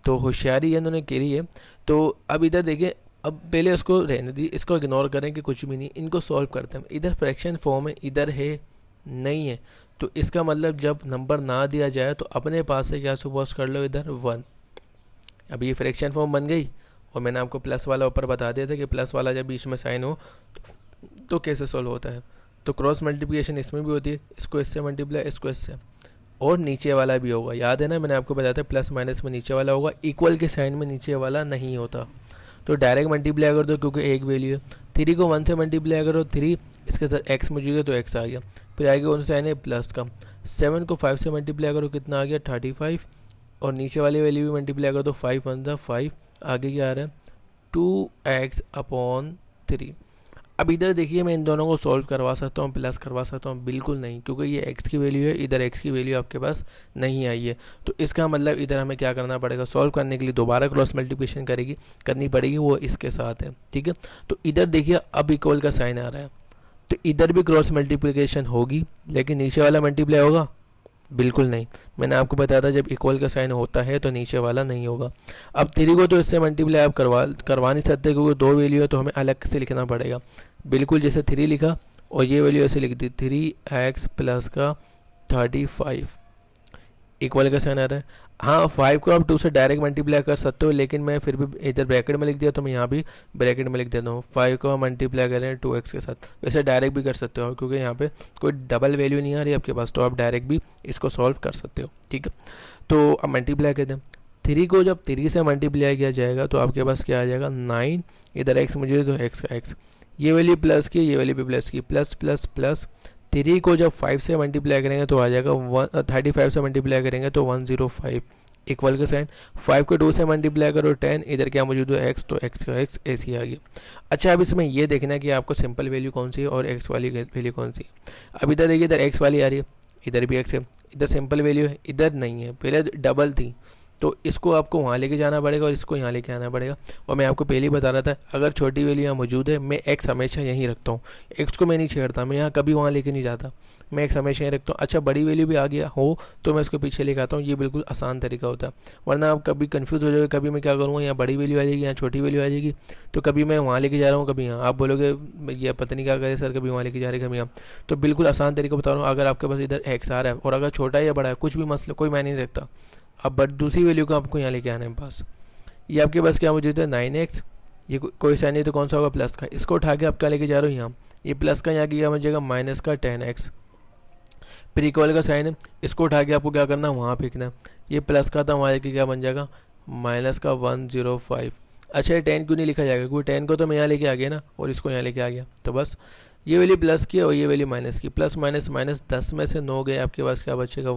A: तो होशियारी इन्होंने करी है। तो अब इधर देखिए, अब पहले इसको रहने दी, इसको इग्नोर करें कि कुछ भी नहीं, इनको सॉल्व करते हैं। इधर फ्रैक्शन फॉर्म है, इधर है नहीं है, तो इसका मतलब जब नंबर ना दिया जाए तो अपने पास से क्या सपोज कर लो, इधर 1। अब ये फ्रैक्शन फॉर्म बन गई, और मैंने आपको प्लस वाला ऊपर बता दिया था कि प्लस वाला जब बीच में साइन हो तो कैसे सॉल्व होता है। तो क्रॉस मल्टीप्लिकेशन इसमें भी होती है, इसको इससे मल्टीप्लाई, इसको इससे, और नीचे वाला भी होगा। याद है ना, मैंने आपको बताया था प्लस माइनस में नीचे वाला होगा, इक्वल के साइन में नीचे वाला नहीं होता। तो डायरेक्ट मल्टीप्लाई कर दो क्योंकि एक वैल्यू है। 3 को 1 से मल्टीप्लाई करो, 3 इसके साथ x मौजूद तो x आ गया, फिर आगे कौन सा साइन है, प्लस का। 7 को 5 से मल्टीप्लाई करो, कितना आ गया, 35, और नीचे वाली वैल्यू भी मल्टीप्लाई करो तो 5 1 जा 5, आगे क्या आ रहा है, 2x/3। अब इधर देखिए, मैं इन दोनों को सॉल्व करवा सकता हूँ, प्लस करवा सकता हूँ, बिल्कुल नहीं, क्योंकि ये x की वैल्यू है, इधर x की वैल्यू आपके पास नहीं आई है। तो इसका मतलब इधर हमें क्या करना पड़ेगा, सॉल्व करने के लिए दोबारा क्रॉस मल्टीप्लिकेशन करनी पड़ेगी, वो इसके साथ है, ठीक है। तो इधर देखिए, अब इक्वल का साइन आ रहा है, तो इधर भी क्रॉस मल्टीप्लिकेशन होगी, लेकिन नीचे वाला मल्टीप्लाई होगा, बिल्कुल नहीं। मैंने आपको बताया था जब इक्वल का साइन होता है तो नीचे वाला नहीं होगा। अब 3 को तो इससे मल्टीप्लाई आप करवा नहीं सकते, क्योंकि दो वैल्यू है, तो हमें अलग से लिखना पड़ेगा। बिल्कुल जैसे 3 लिखा और ये वैल्यू ऐसे लिख दी, 3x प्लस का 35, इक्वल का साइन आ रहा है। हाँ, 5 को आप 2 से डायरेक्ट मल्टीप्लाई कर सकते हो, लेकिन मैं फिर भी इधर ब्रैकेट में लिख दिया, तो मैं यहाँ भी ब्रैकेट में लिख देता हूँ। 5 को मल्टीप्लाई करें 2x के साथ, वैसे डायरेक्ट भी कर सकते हो क्योंकि यहाँ पे कोई डबल वैल्यू नहीं आ रही आपके पास, तो आप डायरेक्ट भी इसको सॉल्व कर सकते हो, ठीक है। तो अब मल्टीप्लाई कर दें, 3 को जब 3 से मल्टीप्लाई किया जाएगा तो आपके पास क्या आ जाएगा, 9, इधर x मुझे तो x का x, ये वैल्यू प्लस की, ये वैल्यू भी प्लस की, प्लस प्लस प्लस। 3 को जब 5 से मल्टीप्लाई करेंगे तो आ जाएगा 35 से मल्टीप्लाई करेंगे तो 105, इक्वल का साइन। 5 को 2 से मल्टीप्लाई करो 10, इधर क्या मौजूद है x, तो x का x ऐसे आ गया। अच्छा, अब इसमें ये देखना है कि आपको सिंपल वैल्यू कौन सी है और x वाली वैल्यू कौन सी है। अब इधर देखिए, इधर x वाली आ रही है, इधर भी x है, इधर सिंपल वैल्यू है, इधर नहीं है, पहले डबल थी, तो इसको आपको वहाँ लेके जाना पड़ेगा और इसको यहाँ लेके आना पड़ेगा। और मैं आपको पहले ही बता रहा था, अगर छोटी वैल्यू यहाँ मौजूद है, मैं x हमेशा यहीं रखता हूँ, x को मैं नहीं छेड़ता, मैं यहाँ कभी वहाँ लेके नहीं जाता, मैं x हमेशा यहीं रखता हूँ। अच्छा, बड़ी वैल्यू भी आ गया हो तो मैं इसको पीछे लेके आता हूँ, ये बिल्कुल आसान तरीका होता है, वरना आप कभी कन्फ्यूज़ हो जाओगे, कभी मैं क्या करूँगा, यहाँ बड़ी वैल्यू आ जाएगी, यहाँ छोटी वैल्यू आ जाएगी, तो कभी मैं वहाँ लेके जा रहा हूँ, कभी यहाँ, आप बोलोगे ये पता नहीं क्या करे सर, कभी वहाँ लेके जा रहे कभी यहाँ। तो बिल्कुल आसान तरीका बता रहा हूँ, अगर आपके पास इधर x आ रहा है और अगर छोटा या बड़ा है, कुछ भी मसला कोई मायने नहीं रखता, अब बट दूसरी वैल्यू को आपको यहाँ लेके आना है पास। ये आपके पास क्या मौजूद है, 9x, ये कोई साइन नहीं तो कौन सा होगा, प्लस का, इसको उठा के आप क्या लेके जा रहे हो यहाँ, ये प्लस का यहाँ क्या बन जाएगा, माइनस का 10x, फिर इक्वल का साइन है, इसको उठा के आपको क्या करना है, वहाँ फेंकना है, ये प्लस का था, वहाँ लेके क्या बन जाएगा, माइनस का 105। अच्छा, ये 10 क्यों नहीं लिखा जाएगा, क्योंकि 10 को तो मैं यहाँ लेके आ गया ना, और इसको यहाँ लेके आ गया, तो बस ये वैल्यू प्लस की और ये वैल्यू माइनस की, प्लस माइनस माइनस, 10 में से 9 गए, आपके पास क्या बचेगा,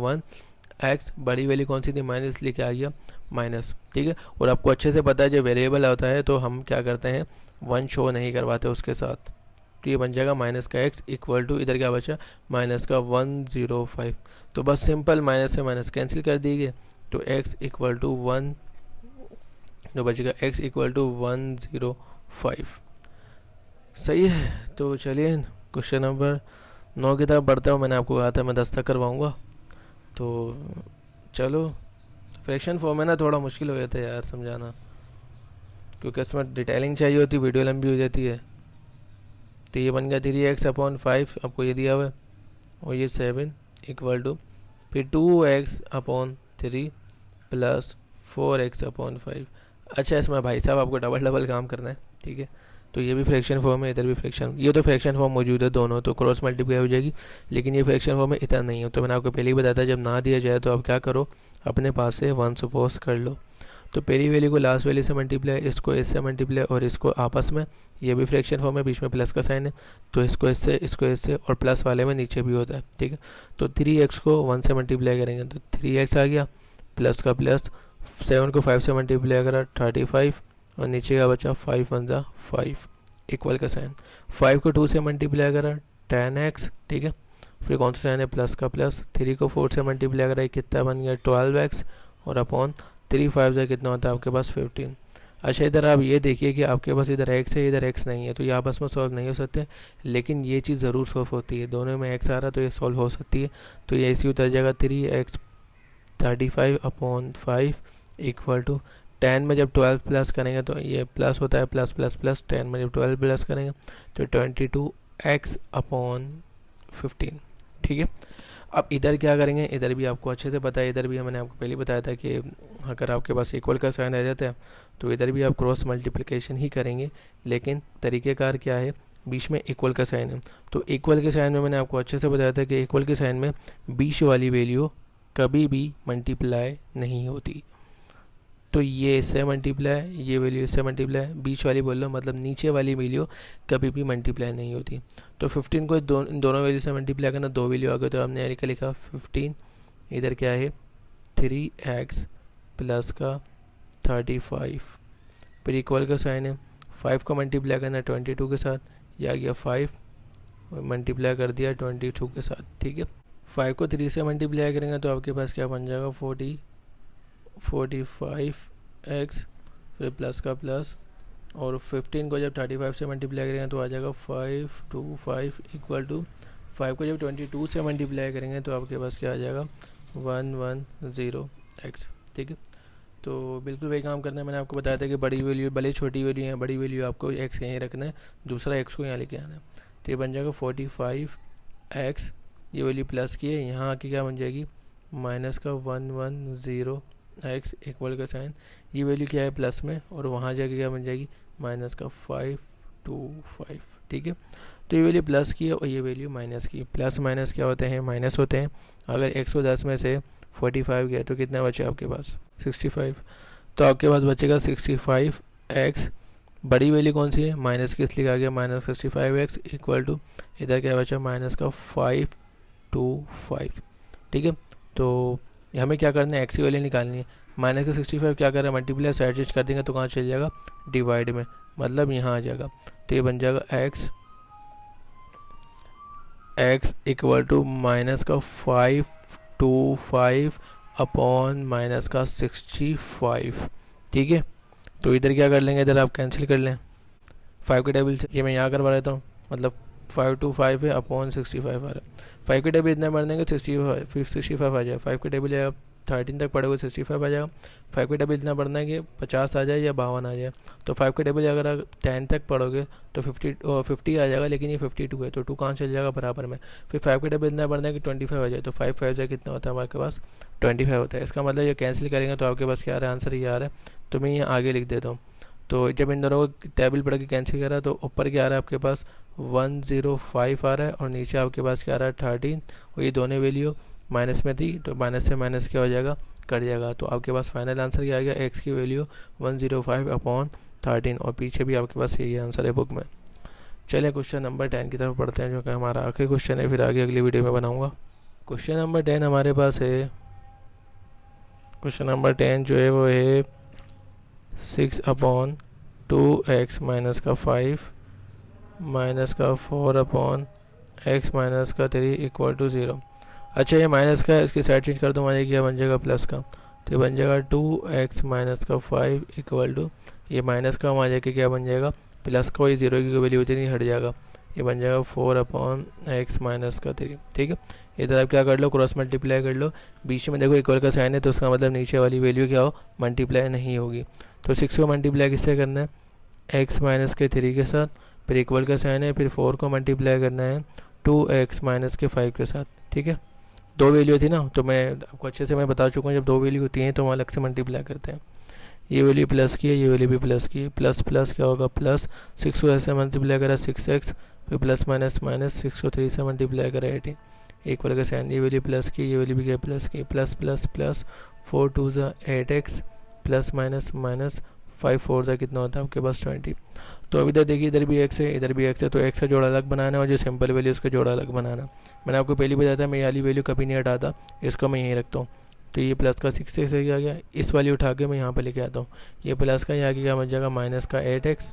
A: 1x, बड़ी वैल्यू कौन सी थी, माइनस, लेके आ गया माइनस, ठीक है। और आपको अच्छे से पता है जब वेरिएबल होता है तो हम क्या करते हैं, 1 शो नहीं करवाते उसके साथ, तो ये बन जाएगा माइनस का x इक्वल टू, इधर क्या बचा, माइनस का 105। तो बस सिंपल माइनस से माइनस कैंसिल कर दीजिए, तो x इक्वल टू 1, जो बचेगा x इक्वल टू 105। सही है। तो चलिए क्वेश्चन नंबर 9 की तरफ बढ़ते हो। मैंने आपको कहा था मैं 10 तक करवाऊँगा, तो चलो। फ्रैक्शन फॉर्म में ना थोड़ा मुश्किल हो जाता है यार समझाना, क्योंकि इसमें डिटेलिंग चाहिए होती, वीडियो लंबी हो जाती है। तो ये बन गया 3x/5, आपको ये दिया हुआ है, और ये 7 इक्वल टू फिर 2x/3 प्लस 4x/5। अच्छा, इसमें भाई साहब आपको डबल डबल काम करना है, ठीक है। तो ये भी फ्रैक्शन फॉर्म है, इधर भी फ्रैक्शन, ये तो फ्रैक्शन फॉर्म मौजूद है दोनों, तो क्रॉस मल्टीप्लाई हो जाएगी। लेकिन ये फ्रैक्शन फॉर्म में इतना नहीं है, तो मैंने आपको पहले ही बताया था जब ना दिया जाए तो आप क्या करो, अपने पास से 1 सपोज कर लो। तो पहली वैल्यू को लास्ट वैल्यू से मल्टीप्लाई, इसको इससे मल्टीप्लाई और इसको आपस में, ये भी फ्रैक्शन फॉर्म है, बीच में प्लस का साइन है, तो इसको इससे और प्लस वाले में नीचे भी होता है, ठीक है। तो 3x को 1 से मल्टीप्लाई करेंगे तो 3x आ गया, प्लस का प्लस, 7 को 5 से मल्टीप्लाई करा 35, और नीचे का बचा 5 1 जा 5 इक्वल का साइन। 5 को 2 से मल्टीप्लाई करा 10x, ठीक है। फिर कौन सा साइन है, प्लस का प्लस। 3 को 4 से मल्टीप्लाई करा, कितना बन गया 12x, और अपॉन 3 5 से कितना होता है आपके पास 15। अच्छा, इधर आप ये देखिए कि आपके पास इधर x है, इधर x नहीं है, तो ये आपस में सॉल्व नहीं हो सकते, लेकिन ये चीज़ ज़रूर सॉल्व होती है, दोनों में x आ रहा है तो ये सॉल्व हो सकती है। तो ये इसी उतर जाएगा 3x 35/5 इक्वल टू 10 में जब 12 प्लस करेंगे तो ये प्लस होता है, प्लस प्लस प्लस, 10 में जब 12 प्लस करेंगे तो 22x/15, ठीक है। अब इधर क्या करेंगे, इधर भी आपको अच्छे से पता है, इधर भी मैंने आपको पहले बताया था कि अगर आपके पास इक्वल का साइन आ जाता है तो इधर भी आप क्रॉस मल्टीप्लिकेशन ही करेंगे, लेकिन तरीक़ेकार क्या है, बीच में इक्वल का साइन है। तो इक्वल के साइन में मैंने आपको अच्छे से बताया था कि इक्वल के साइन में बीच वाली वैल्यू कभी भी मल्टीप्लाई नहीं होती। तो ये इससे मल्टीप्लाई, ये वैल्यू इससे मल्टीप्लाई, बीच वाली बोल लो मतलब नीचे वाली वैल्यू कभी भी मल्टीप्लाई नहीं होती। तो 15 को इन दोनों वैल्यू से मल्टीप्लाई करना, 2 वैल्यू आ गए तो हमने लिखा 15, इधर क्या है 3x प्लस का 35, फिर इक्वल का साइन है। 5 को मल्टीप्लाई करना 22 के साथ, यह आ गया 5 मल्टीप्लाई कर दिया 22 के साथ, ठीक है। 5 को 3 से मल्टीप्लाई करेंगे तो आपके पास क्या बन जाएगा 45x, फिर प्लस का प्लस, और 15 को जब 35 से मल्टीप्लाई करेंगे तो आ जाएगा 525 इक्वल टू 5 को जब 22 से मल्टीप्लाई करेंगे तो आपके पास क्या आ जाएगा 110x, ठीक है। तो बिल्कुल वही काम करना है, मैंने आपको बताया था कि बड़ी वैल्यू भले छोटी वैल्यू है, बड़ी वैल्यू आपको x यहीं रखना है, दूसरा x को यहाँ लेके आना है। तो ये बन जाएगा 45x, ये वैल्यू प्लस की है, यहाँ आके क्या बन जाएगी माइनस का 110x इक्वल का साइन, ये वैल्यू क्या है प्लस में, और वहाँ जाके क्या बन जाएगी माइनस का 525, ठीक है। तो ये वैल्यू प्लस की है और ये वैल्यू माइनस की। प्लस माइनस क्या होते हैं, माइनस होते हैं। अगर x को 10 में से 45 गया तो कितना बचे आपके पास 65, तो आपके पास बचेगा 65x। बड़ी वैल्यू कौन सी है, माइनस की, इसलिए आ गया माइनस 65x इक्वल टू, इधर क्या बचा माइनस का 525, ठीक है। तो हमें क्या करना है, एक्स की वैल्यू निकालनी है। माइनस का 65 क्या कर रहा है, मल्टीप्लाई साइड चेंज कर देंगे तो कहाँ चल जाएगा डिवाइड में, मतलब यहाँ आ जाएगा। तो ये बन जाएगा x इक्वल टू माइनस का 525 अपॉन माइनस का 65, ठीक है। तो इधर क्या कर लेंगे, इधर आप कैंसिल कर लें 5 के टेबल से, ये मैं यहाँ करवा लेता हूँ, मतलब 525 है अपॉन 65 आ रहा है। 5 के टेबल इतना पढ़ देंगे 65 आ जाए। 5 के टेबल आप 13 तक पढ़ोगे 65 आ जाएगा। 5 के टेबल इतना पढ़ना है कि 50 आ जाए या 52 आ जाए। तो 5 के टेबल अगर आप 10 तक पढ़ोगे तो 50 आ जाएगा, लेकिन ये 52 है तो 2 कहाँ चल जाएगा बराबर में। फिर 5 के टेबल इतना पढ़ना है कि 25 आ जाए, तो 5 5 जाए कितना होता है आपके पास 25 होता है। इसका मतलब ये कैंसिल करेंगे तो आपके पास क्या आ रहा है, आंसर ये आ रहा है। तो मैं ये आगे लिख देता हूँ। तो जब इन दोनों को टेबल पढ़ के कैंसिल करा तो ऊपर क्या आ रहा है आपके पास 105 आ रहा है, और नीचे आपके पास क्या आ रहा है 13, और ये दोनों वैल्यू माइनस में थी तो माइनस से माइनस क्या हो जाएगा कट जाएगा। तो आपके पास फाइनल आंसर क्या आ गया, एक्स की वैल्यू 105 अपॉन 13, और पीछे भी आपके पास यही आंसर है बुक में। चलिए क्वेश्चन नंबर 10 की तरफ पढ़ते हैं, जो कि हमारा आखिरी क्वेश्चन है, फिर आगे अगली वीडियो में बनाऊँगा। क्वेश्चन नंबर 10 हमारे पास है, क्वेश्चन नंबर 10 जो है वो है 6 अपॉन 2x माइनस का 5 माइनस का 4 अपॉन x माइनस का 3 इक्वल टू 0। अच्छा, ये माइनस का है, इसकी साइड चेंज कर दो, मुझे क्या बन जाएगा प्लस का, तो ये बन जाएगा 2x माइनस का 5 इक्वल टू, ये माइनस का वहाँ जाके क्या बन जाएगा प्लस का वही 0 की वैल्यू उतनी हट जाएगा, ये बन जाएगा 4/x माइनस का 3। ठीक है, इधर आप क्या कर लो, क्रॉस मल्टीप्लाई कर लो, बीच में देखो इक्वल का साइन है तो उसका मतलब नीचे वाली वैल्यू क्या हो, मल्टीप्लाई नहीं होगी। तो 6 को मल्टीप्लाई किससे करना है, x माइनस के 3 के साथ, फिर इक्वल का साइन है, फिर 4 को मल्टीप्लाई करना है 2x माइनस के 5 के साथ। ठीक है, दो वैल्यू थी ना, तो मैं आपको अच्छे से मैं बता चुका हूँ, जब दो वैल्यू होती हैं तो हम अलग से मल्टीप्लाई करते हैं। ये वैल्यू प्लस की है, ये वैल्यू भी प्लस की है, प्लस प्लस क्या होगा प्लस, 6 को ऐसे मल्टीप्लाई करा 6x, फिर प्लस माइनस माइनस, 6 को 3 से मल्टीप्लाई करा 18, इक्वल का साइन, ये वैल्यू प्लस की, ये वैल्यू भी क्या प्लस की, प्लस प्लस प्लस 4 2 ज़ा 8x, प्लस माइनस माइनस 5 4 ज़ा कितना होता है आपके पास 20। तो अभी इधर देखिए, इधर भी x है, इधर भी x है, तो x का जोड़ा अलग बनाना है और जो सिंपल वैल्यू उसका जोड़ा अलग बनाना। मैंने आपको पहले बताया था मैं ये वाली वैल्यू कभी नहीं हटाता, इसको मैं यहीं रखता हूँ। तो ये प्लस का 6 से क्या गया, इस वाली उठा के मैं यहाँ पर लेके आता हूँ, ये प्लस का यहाँ क्या बच जाएगा माइनस का 8x,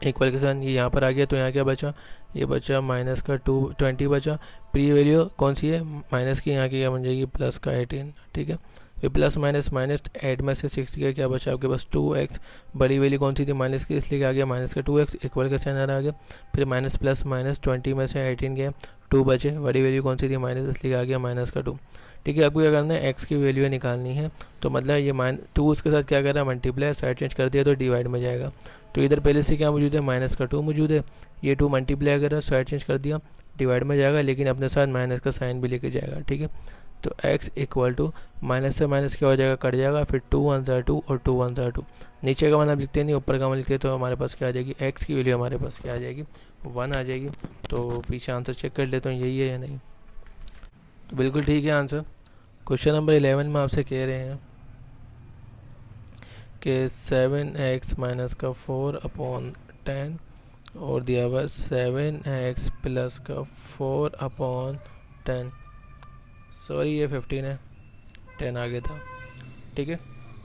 A: इक्वल के साथ ये यहाँ पर आ गया, तो यहाँ क्या बचा, ये बचा माइनस का 20 बचा। प्री वैल्यू कौन सी है माइनस की, यहाँ की क्या बन जाएगी प्लस का 18। ठीक है, फिर प्लस माइनस माइनस 8 में से 6 का क्या बचा आपके पास 2x, बड़ी वैल्यू कौन सी थी माइनस की, इसलिए क्या आ गया माइनस का 2x, इक्वल का साइन आ गया, फिर माइनस प्लस माइनस 20 में से 18 गया 2 बचे, बड़ी वैल्यू कौन सी थी माइनस, इसलिए आ गया माइनस का 2। ठीक है, आपको क्या करना है, x की वैल्यू निकालनी है, तो मतलब ये -2 उसके साथ क्या कर रहा है मल्टीप्लाई, साइड चेंज कर दिया तो डिवाइड में जाएगा। तो इधर पहले से क्या मौजूद है माइनस का 2 मौजूद है, ये 2 मल्टीप्लाई कर रहा है, साइड चेंज कर दिया डिवाइड में जाएगा, लेकिन अपने साथ माइनस का साइन भी लेके जाएगा। ठीक है, तो x इक्वल टू माइनस से माइनस क्या हो जाएगा कट जाएगा, फिर 2 1 ज़ा 2 और 2 1 ज़ा 2, नीचे का मान आप लिखते नहीं ऊपर का मान लिखते, तो हमारे पास क्या आ जाएगी x की वैल्यू हमारे पास क्या आ जाएगी 1 आ जाएगी। तो पीछे आंसर चेक कर लेते हैं यही है या नहीं, तो बिल्कुल ठीक है आंसर। क्वेश्चन नंबर 11 में आपसे कह रहे हैं कि 7x माइनस का 4/10 और दिया हुआ 7x प्लस का 4/10, सॉरी ये 15 है, 10 आगे था। ठीक है,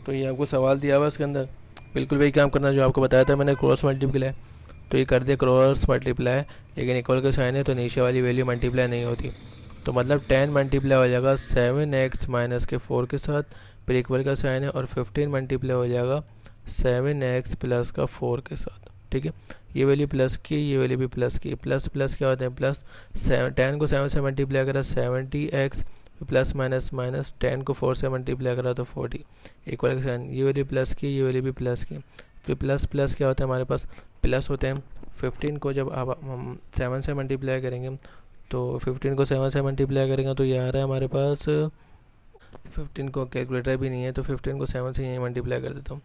A: तो ये आपको सवाल दिया हुआ इसके अंदर, बिल्कुल वही काम करना जो आपको बताया था मैंने, क्रॉस मल्टीप्लाई, तो ये कर दिया क्रॉस मल्टीप्लाई, लेकिन इक्वल का साइन है तो नीचे वाली वैल्यू मल्टीप्लाई नहीं होती, तो मतलब 10 मल्टीप्लाई हो जाएगा 7x माइनस के 4 के साथ, फिर इक्वल का साइन है, और 15 मल्टीप्लाई हो जाएगा 7x प्लस का 4 के साथ। ठीक है, ये वैल्यू प्लस की, ये वैल्यू भी प्लस की, प्लस प्लस क्या होता है प्लस, 10 को 7 से मल्टीप्लाई करा 70x, प्लस माइनस माइनस 10 को 4 से मल्टीप्लाई करा तो 40, इक्वल का साइन, ये वैल्यू प्लस की, ये वैल्यू भी प्लस की, फिर प्लस प्लस क्या होता है हमारे पास प्लस होते हैं। 15 को जब आप हम 7 से मल्टीप्लाई करेंगे, तो 15 को 7 से मल्टीप्लाई करेंगे तो ये आ रहा है हमारे पास, 15 को कैलकुलेटर भी नहीं है तो 15 को 7 से यहीं मल्टीप्लाई कर देता हूँ,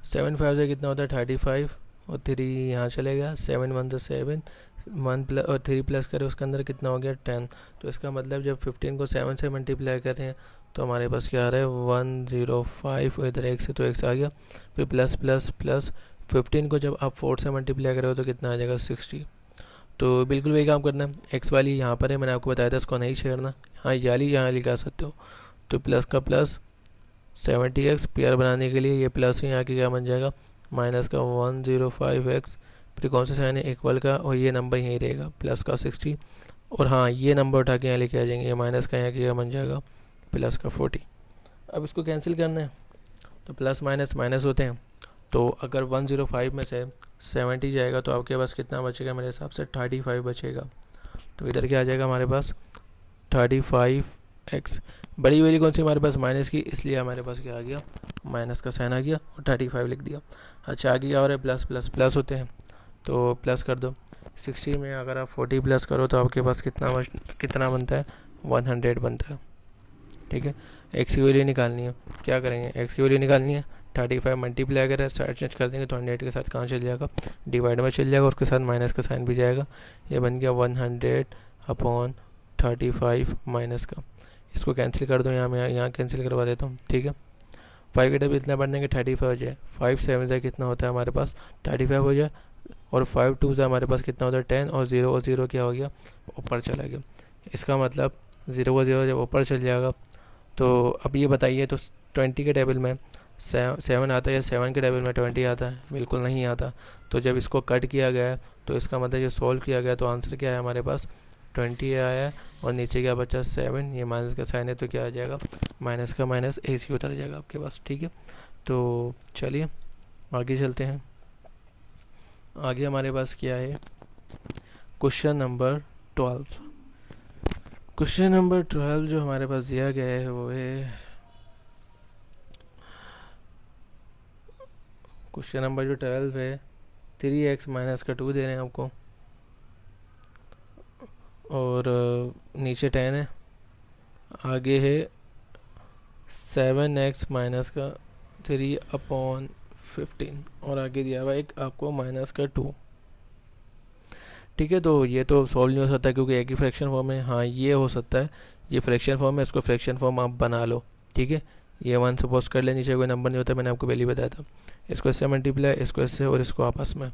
A: 7 5 से कितना होता है 35, और 3 यहाँ चलेगा, 7 1 7, 1 प्लस और 3 प्लस करें उसके अंदर कितना हो गया 10। तो इसका मतलब जब 15 को 7 से मल्टीप्लाई कर रहे हैं तो हमारे पास क्या आ रहा है 105, और इधर 1 से तो x आ गया, फिर प्लस प्लस प्लस 15 को जब आप 4 से मल्टीप्लाई करोगे तो कितना आ जाएगा 60। तो बिल्कुल वही काम करना है, एक्स वाली यहाँ पर है, मैंने आपको बताया था इसको नहीं छेड़ना, हाँ याली यहाँ लिखा सकते हो। तो प्लस का प्लस 70x पेयर बनाने के लिए ये प्लस यहाँ की क्या बन जाएगा माइनस का 105x, फिर कौन सा साइन है इक्वल का, और ये नंबर यहीं रहेगा प्लस का 60, और हाँ ये नंबर उठा के यहाँ लेके आ जाएंगे, ये माइनस का यहाँ की क्या बन जाएगा प्लस का 40। अब इसको कैंसिल करना है, तो प्लस माइनस माइनस होते हैं, तो अगर 105 में से 70 जाएगा तो आपके पास कितना बचेगा मेरे हिसाब से 35 बचेगा। तो इधर क्या आ जाएगा हमारे पास 35x, बड़ी वैल्यू कौन सी हमारे पास माइनस की, इसलिए हमारे पास क्या आ गया माइनस का साइन आ गया और 35 लिख दिया। अच्छा आगे क्या हो रहा है प्लस प्लस प्लस होते हैं, तो प्लस कर दो, 60 में अगर आप 40 प्लस करो तो आपके पास कितना बनता है 100 बनता है। ठीक है, एक्स की वैल्यू निकालनी है, क्या करेंगे एक्स की वैल्यू निकालनी है, 35 मल्टीप्लाई करें साइड चेंज कर देंगे तो 100 के साथ कहाँ चल जाएगा डिवाइड में चल जाएगा, उसके साथ माइनस का साइन भी जाएगा, ये बन गया 100/35 माइनस का, इसको कैंसिल कर दो, यहाँ कैंसिल करवा देता हूँ। ठीक है, 5 के डबल इतना बढ़ने के 35 हो जाए, 5 7 से कितना होता है हमारे पास 35 हो जाए, और 5 2 से हमारे पास कितना होता है 10, और 0 क्या हो गया ऊपर चला गया, इसका मतलब 0 जब ऊपर चल जाएगा तो अब ये बताइए तो 20 के टेबल में 7 आता है या 7 के टेबल में 20 आता है, बिल्कुल नहीं आता। तो जब इसको कट किया गया है तो इसका मतलब जो सॉल्व किया गया तो आंसर क्या है हमारे पास 20 आया है, और नीचे क्या बचा 7, ये माइनस का साइन है तो क्या आ जाएगा माइनस का माइनस AC उतर जाएगा आपके पास। ठीक है, तो चलिए आगे चलते हैं। आगे हमारे पास क्या है, क्वेश्चन नंबर 12। क्वेश्चन नंबर 12 जो हमारे पास दिया गया है वो है, क्वेश्चन नंबर जो 12 है 3x माइनस का 2 दे रहे हैं आपको, और नीचे 10 है, आगे है 7x माइनस का 3/15, और आगे दिया हुआ एक आपको माइनस का 2। ठीक है, तो ये तो सॉल्व नहीं हो सकता क्योंकि एक ही फ्रैक्शन फॉर्म है। हाँ ये हो सकता है, ये फ्रैक्शन फॉर्म है, इसको फ्रैक्शन फॉर्म आप बना लो। ठीक है, ये 1 सपोज कर ले, नीचे कोई नंबर नहीं होता, मैंने आपको पहले बताया था। इसको इससे मल्टीप्लाई, इसको इससे, और इसको आपस में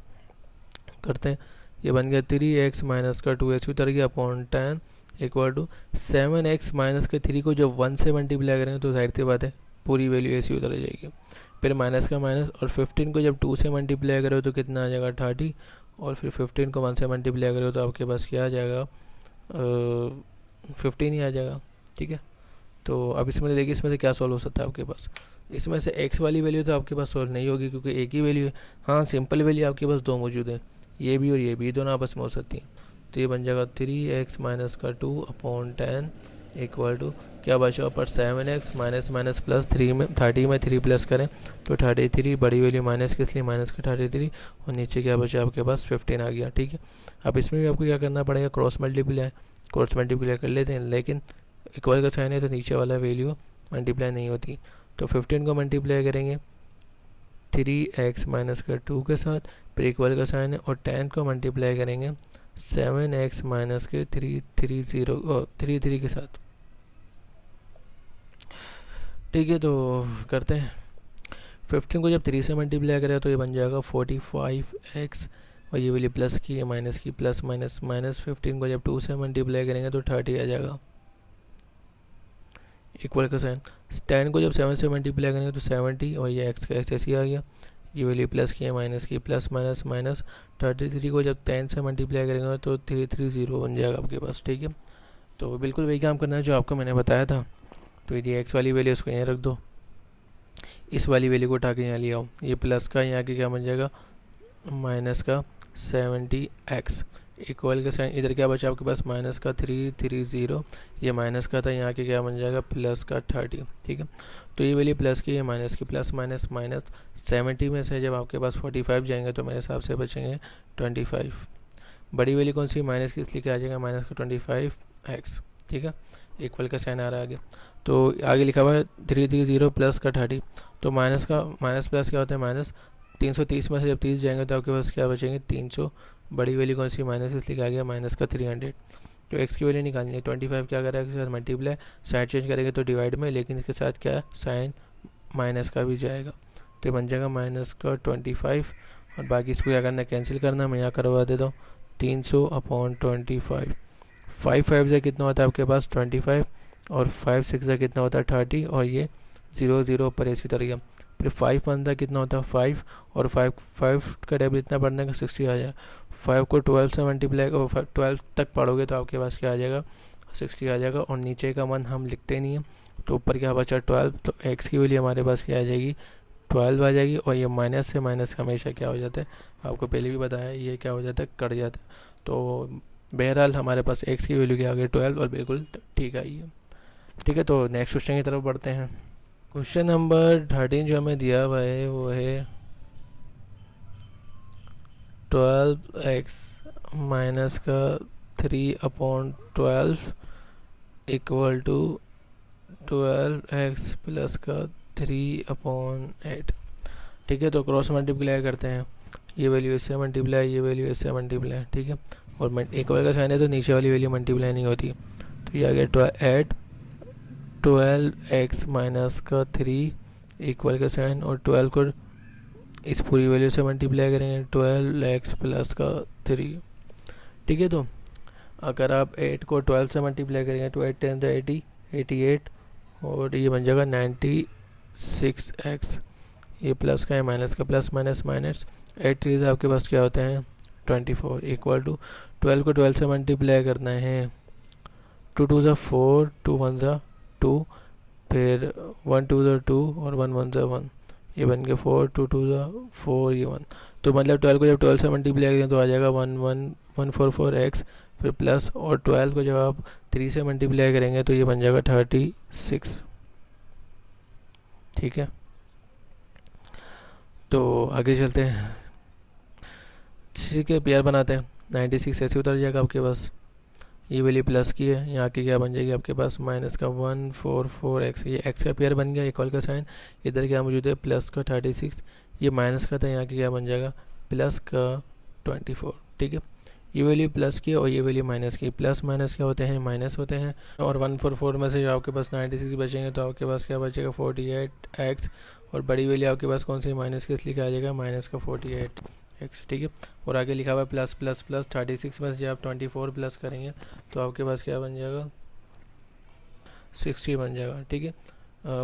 A: करते हैं। ये बन गया 3x माइनस का 2 उतर गया upon 10 equal to 7x minus के 3 को जब 1 से मल्टीप्लाई करेंगे तो जाहिर सी बात है पूरी वैल्यू ऐसी उतर जाएगी। फिर माइनस का माइनस, और 15 को जब 2 से मल्टीप्लाई करो तो कितना आ जाएगा 30, और फिर 15 को 1 से मल्टीप्लाई करो तो आपके पास क्या आ जाएगा 15 ही आ जाएगा। ठीक है, तो अब इसमें देखिए इसमें से क्या सॉल्व हो सकता है आपके पास। इसमें से x वाली वैल्यू तो आपके पास सॉल्व नहीं होगी क्योंकि एक ही वैल्यू है। हाँ सिंपल वैल्यू आपके पास दो मौजूद है, ये भी और ये भी, दोनों आपस में हो सकती हैं। तो ये बन जाएगा 3x माइनस का 2/10 इक्वल टू क्या बचा ऊपर 7x माइनस माइनस प्लस 3 में 30 में 3 प्लस करें तो 33, बड़ी वैल्यू माइनस की इसलिए माइनस का 33, और नीचे क्या बचा आपके पास 15 आ गया। ठीक है, अब इसमें भी आपको क्या करना पड़ेगा, क्रॉस मल्टीप्लाई कर लेते हैं, लेकिन इक्वल का साइन है तो नीचे वाला वैल्यू मल्टीप्लाई नहीं होती। तो 15 को मल्टीप्लाई करेंगे 3x माइनस का 2 के साथ, फिर इक्वल का साइन है, और 10 को मल्टीप्लाई करेंगे 7x माइनस के 3 के साथ। ठीक है, तो करते हैं। 15 को जब 3 से मल्टीप्लाई करें तो ये बन जाएगा 45x, और ये वैल्यू प्लस की है, माइनस की, प्लस माइनस माइनस। 15 को जब 2 से मल्टीप्लाई करेंगे तो 30 आ जाएगा, इक्वल का साइन। 10 को जब 7 से मल्टीप्लाई करेंगे तो 70, और ये x का x ऐसे ही आ गया, ये वैल्यू प्लस की है, माइनस की, प्लस माइनस माइनस। 33 को जब 10 से मल्टीप्लाई करेंगे तो 330 बन जाएगा आपके पास। ठीक है, तो बिल्कुल वही काम करना है जो आपको मैंने बताया था। तो ये x वाली वैल्यू इसको यहाँ रख दो, इस वाली वैल्यू को उठा के यहाँ ले आओ, ये प्लस का यहाँ के क्या बन जाएगा माइनस का 70x, इक्वल का साइन, इधर क्या बचा आपके पास माइनस का 330, ये माइनस का था, यहाँ के क्या बन जाएगा प्लस का 30। ठीक है, तो ये वैल्यू प्लस की है, माइनस की, प्लस माइनस माइनस। 70 में से जब आपके पास 45 जाएंगे तो मेरे हिसाब से बचेंगे 25। बड़ी वैल्यू कौन सी, माइनस की, इसलिए क्या आ जाएगा माइनस का 25x। ठीक है, इक्वल का साइन आ रहा है आगे। तो आगे लिखा हुआ है 330 प्लस का 30, तो माइनस का माइनस प्लस क्या होता है माइनस। 330 में से जब 30 जाएंगे तो आपके पास क्या बचेंगे 300। बड़ी वैल्यू कौन सी माइनस, इसलिए आ गया माइनस का 300। तो x की वैल्यू निकालनी है। 25 क्या करेगा इसके साथ मल्टीप्लाई, साइड चेंज करेंगे तो डिवाइड में, लेकिन इसके साथ क्या साइन माइनस का भी जाएगा, तो बन जाएगा माइनस का 25, और बाकी इसको क्या करना है कैंसिल करना। मैं यहाँ करवा देता हूँ 300/25। 5 5 से कितना होता है आपके पास 25, और 5 6 से कितना होता है 30, और ये 0 0 पर ऐसी तरह। फिर 5 1 था कितना होता है 5, और 5 का टेबल इतना पढ़ने का 60 आ जाएगा। 5 को 12 से मल्टीप्लाई 12 तक पढ़ोगे तो आपके पास क्या आ जाएगा 60 आ जाएगा, और नीचे का मान हम लिखते नहीं हैं तो ऊपर क्या बचा 12, तो x की वैल्यू हमारे पास क्या आ जाएगी 12 आ जाएगी। और ये माइनस से माइनस हमेशा क्या हो जाता है, आपको पहले भी बताया, ये क्या हो जाता है कट जाता है। तो बहरहाल हमारे पास x की वैल्यू क्या आ गई 12, और बिल्कुल ठीक आई है। ठीक है, तो नेक्स्ट क्वेश्चन की तरफ बढ़ते हैं। क्वेश्चन नंबर 13 जो हमें दिया हुआ है वो है 12x माइनस का 3/12 इक्वल टू 12x प्लस का 3/8। ठीक है, तो क्रॉस मल्टीप्लाई करते हैं, ये वैल्यू इससे मल्टीप्लाई, ये वैल्यू इससे मल्टीप्लाई। ठीक है, और इक्वल का साइन है तो नीचे वाली वैल्यू मल्टीप्लाई नहीं होती, तो ये आ गया 12x माइनस का 3 इक्वल का साइन, और 12 को इस पूरी वैल्यू से मल्टीप्लाई करेंगे 12x प्लस का 3। ठीक है, तो अगर आप 8 को 12 से मल्टीप्लाई करेंगे तो 8 10 80 88, और ये बन जाएगा 96x। ये प्लस का है, माइनस का, प्लस माइनस माइनस। 8 3 आपके पास क्या होते हैं 24 इक्वल टू 12 को 12 से मल्टीप्लाई करना है, 2 2 ज़ा 4, 2 1 ज़ा 2, फिर 1 2 ज़ा 2, और 1 1 ज़ा 1, ये बन गया 4, 2 2 4, ये 1। तो मतलब 12 को जब 12 से मल्टीप्लाई करें तो आ जाएगा 11144x, फिर प्लस, और 12 को जब आप 3 से मल्टीप्लाई करेंगे तो ये बन जाएगा 36। ठीक है, तो आगे चलते हैं, ठीक है, पेयर बनाते हैं। 96 ऐसे उतर जाएगा आपके पास, ये वैल्यू प्लस की है, यहाँ की क्या बन जाएगी आपके पास माइनस का 144x, ये x का पेयर बन गया, इक्वल का साइन, इधर क्या मौजूद है प्लस का 36, ये माइनस का था, यहाँ की क्या बन जाएगा प्लस का 24। ठीक है, ये वैल्यू प्लस की और ये वैल्यू माइनस की, प्लस माइनस क्या होते हैं माइनस होते हैं, और 144 में से जो आपके पास 96 बचेंगे तो आपके पास क्या बचेगा 48x, और बड़ी वैल्यू आपके पास कौन सी माइनस की, इसलिए क्या आ जाएगा माइनस का 48x। ठीक है, और आगे लिखा हुआ है प्लस प्लस प्लस 36 में से जब आप 24 प्लस करेंगे तो आपके पास क्या बन जाएगा 60 बन जाएगा। ठीक है,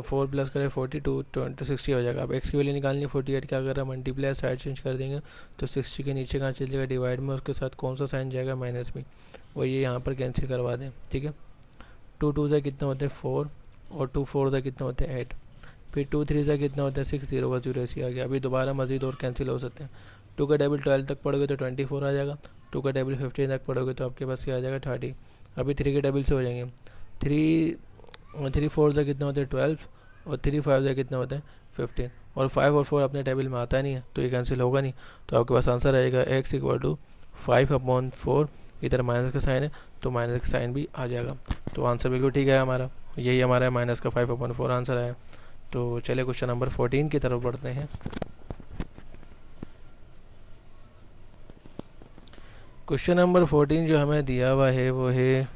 A: 4 प्लस करें 42, 60 हो जाएगा। अब x की वैल्यू निकालनी है, 48 क्या कर रहा है मल्टीप्लाई, साइड चेंज कर देंगे तो 60 के नीचे कहाँ चल जाएगा डिवाइड में, उसके साथ कौन सा साइन जाएगा माइनस में, और ये यहाँ पर कैंसिल करवा दें। ठीक है, 2 2 से कितने होते हैं 4, और 2 4 से कितने होते हैं 8, फिर 2 3 से कितने होते हैं 6, 0 का 0 ऐसे आ गया। अभी दोबारा मजीद और कैंसिल हो सकते हैं। 2 का टेबल 12 तक पढ़ोगे तो 24 आ जाएगा, 2 का टेबल 15 तक पढ़ोगे तो आपके पास क्या आ जाएगा 30। अभी 3 के टेबल से हो जाएंगे, 3 4 से कितने होते हैं 12, और 3 5 से कितने होते हैं 15, और 5 और 4 अपने टेबल में आता नहीं है तो ये कैंसिल होगा नहीं, तो आपके पास आंसर आएगा x = 5/4, इधर माइनस का साइन है तो माइनस का साइन भी आ जाएगा। तो आंसर बिल्कुल ठीक है हमारा, यही हमारा माइनस का 5/4 आंसर आया। तो चलिए क्वेश्चन नंबर 14 की तरफ बढ़ते हैं। क्वेश्चन नंबर 14 जो हमें दिया हुआ है वो है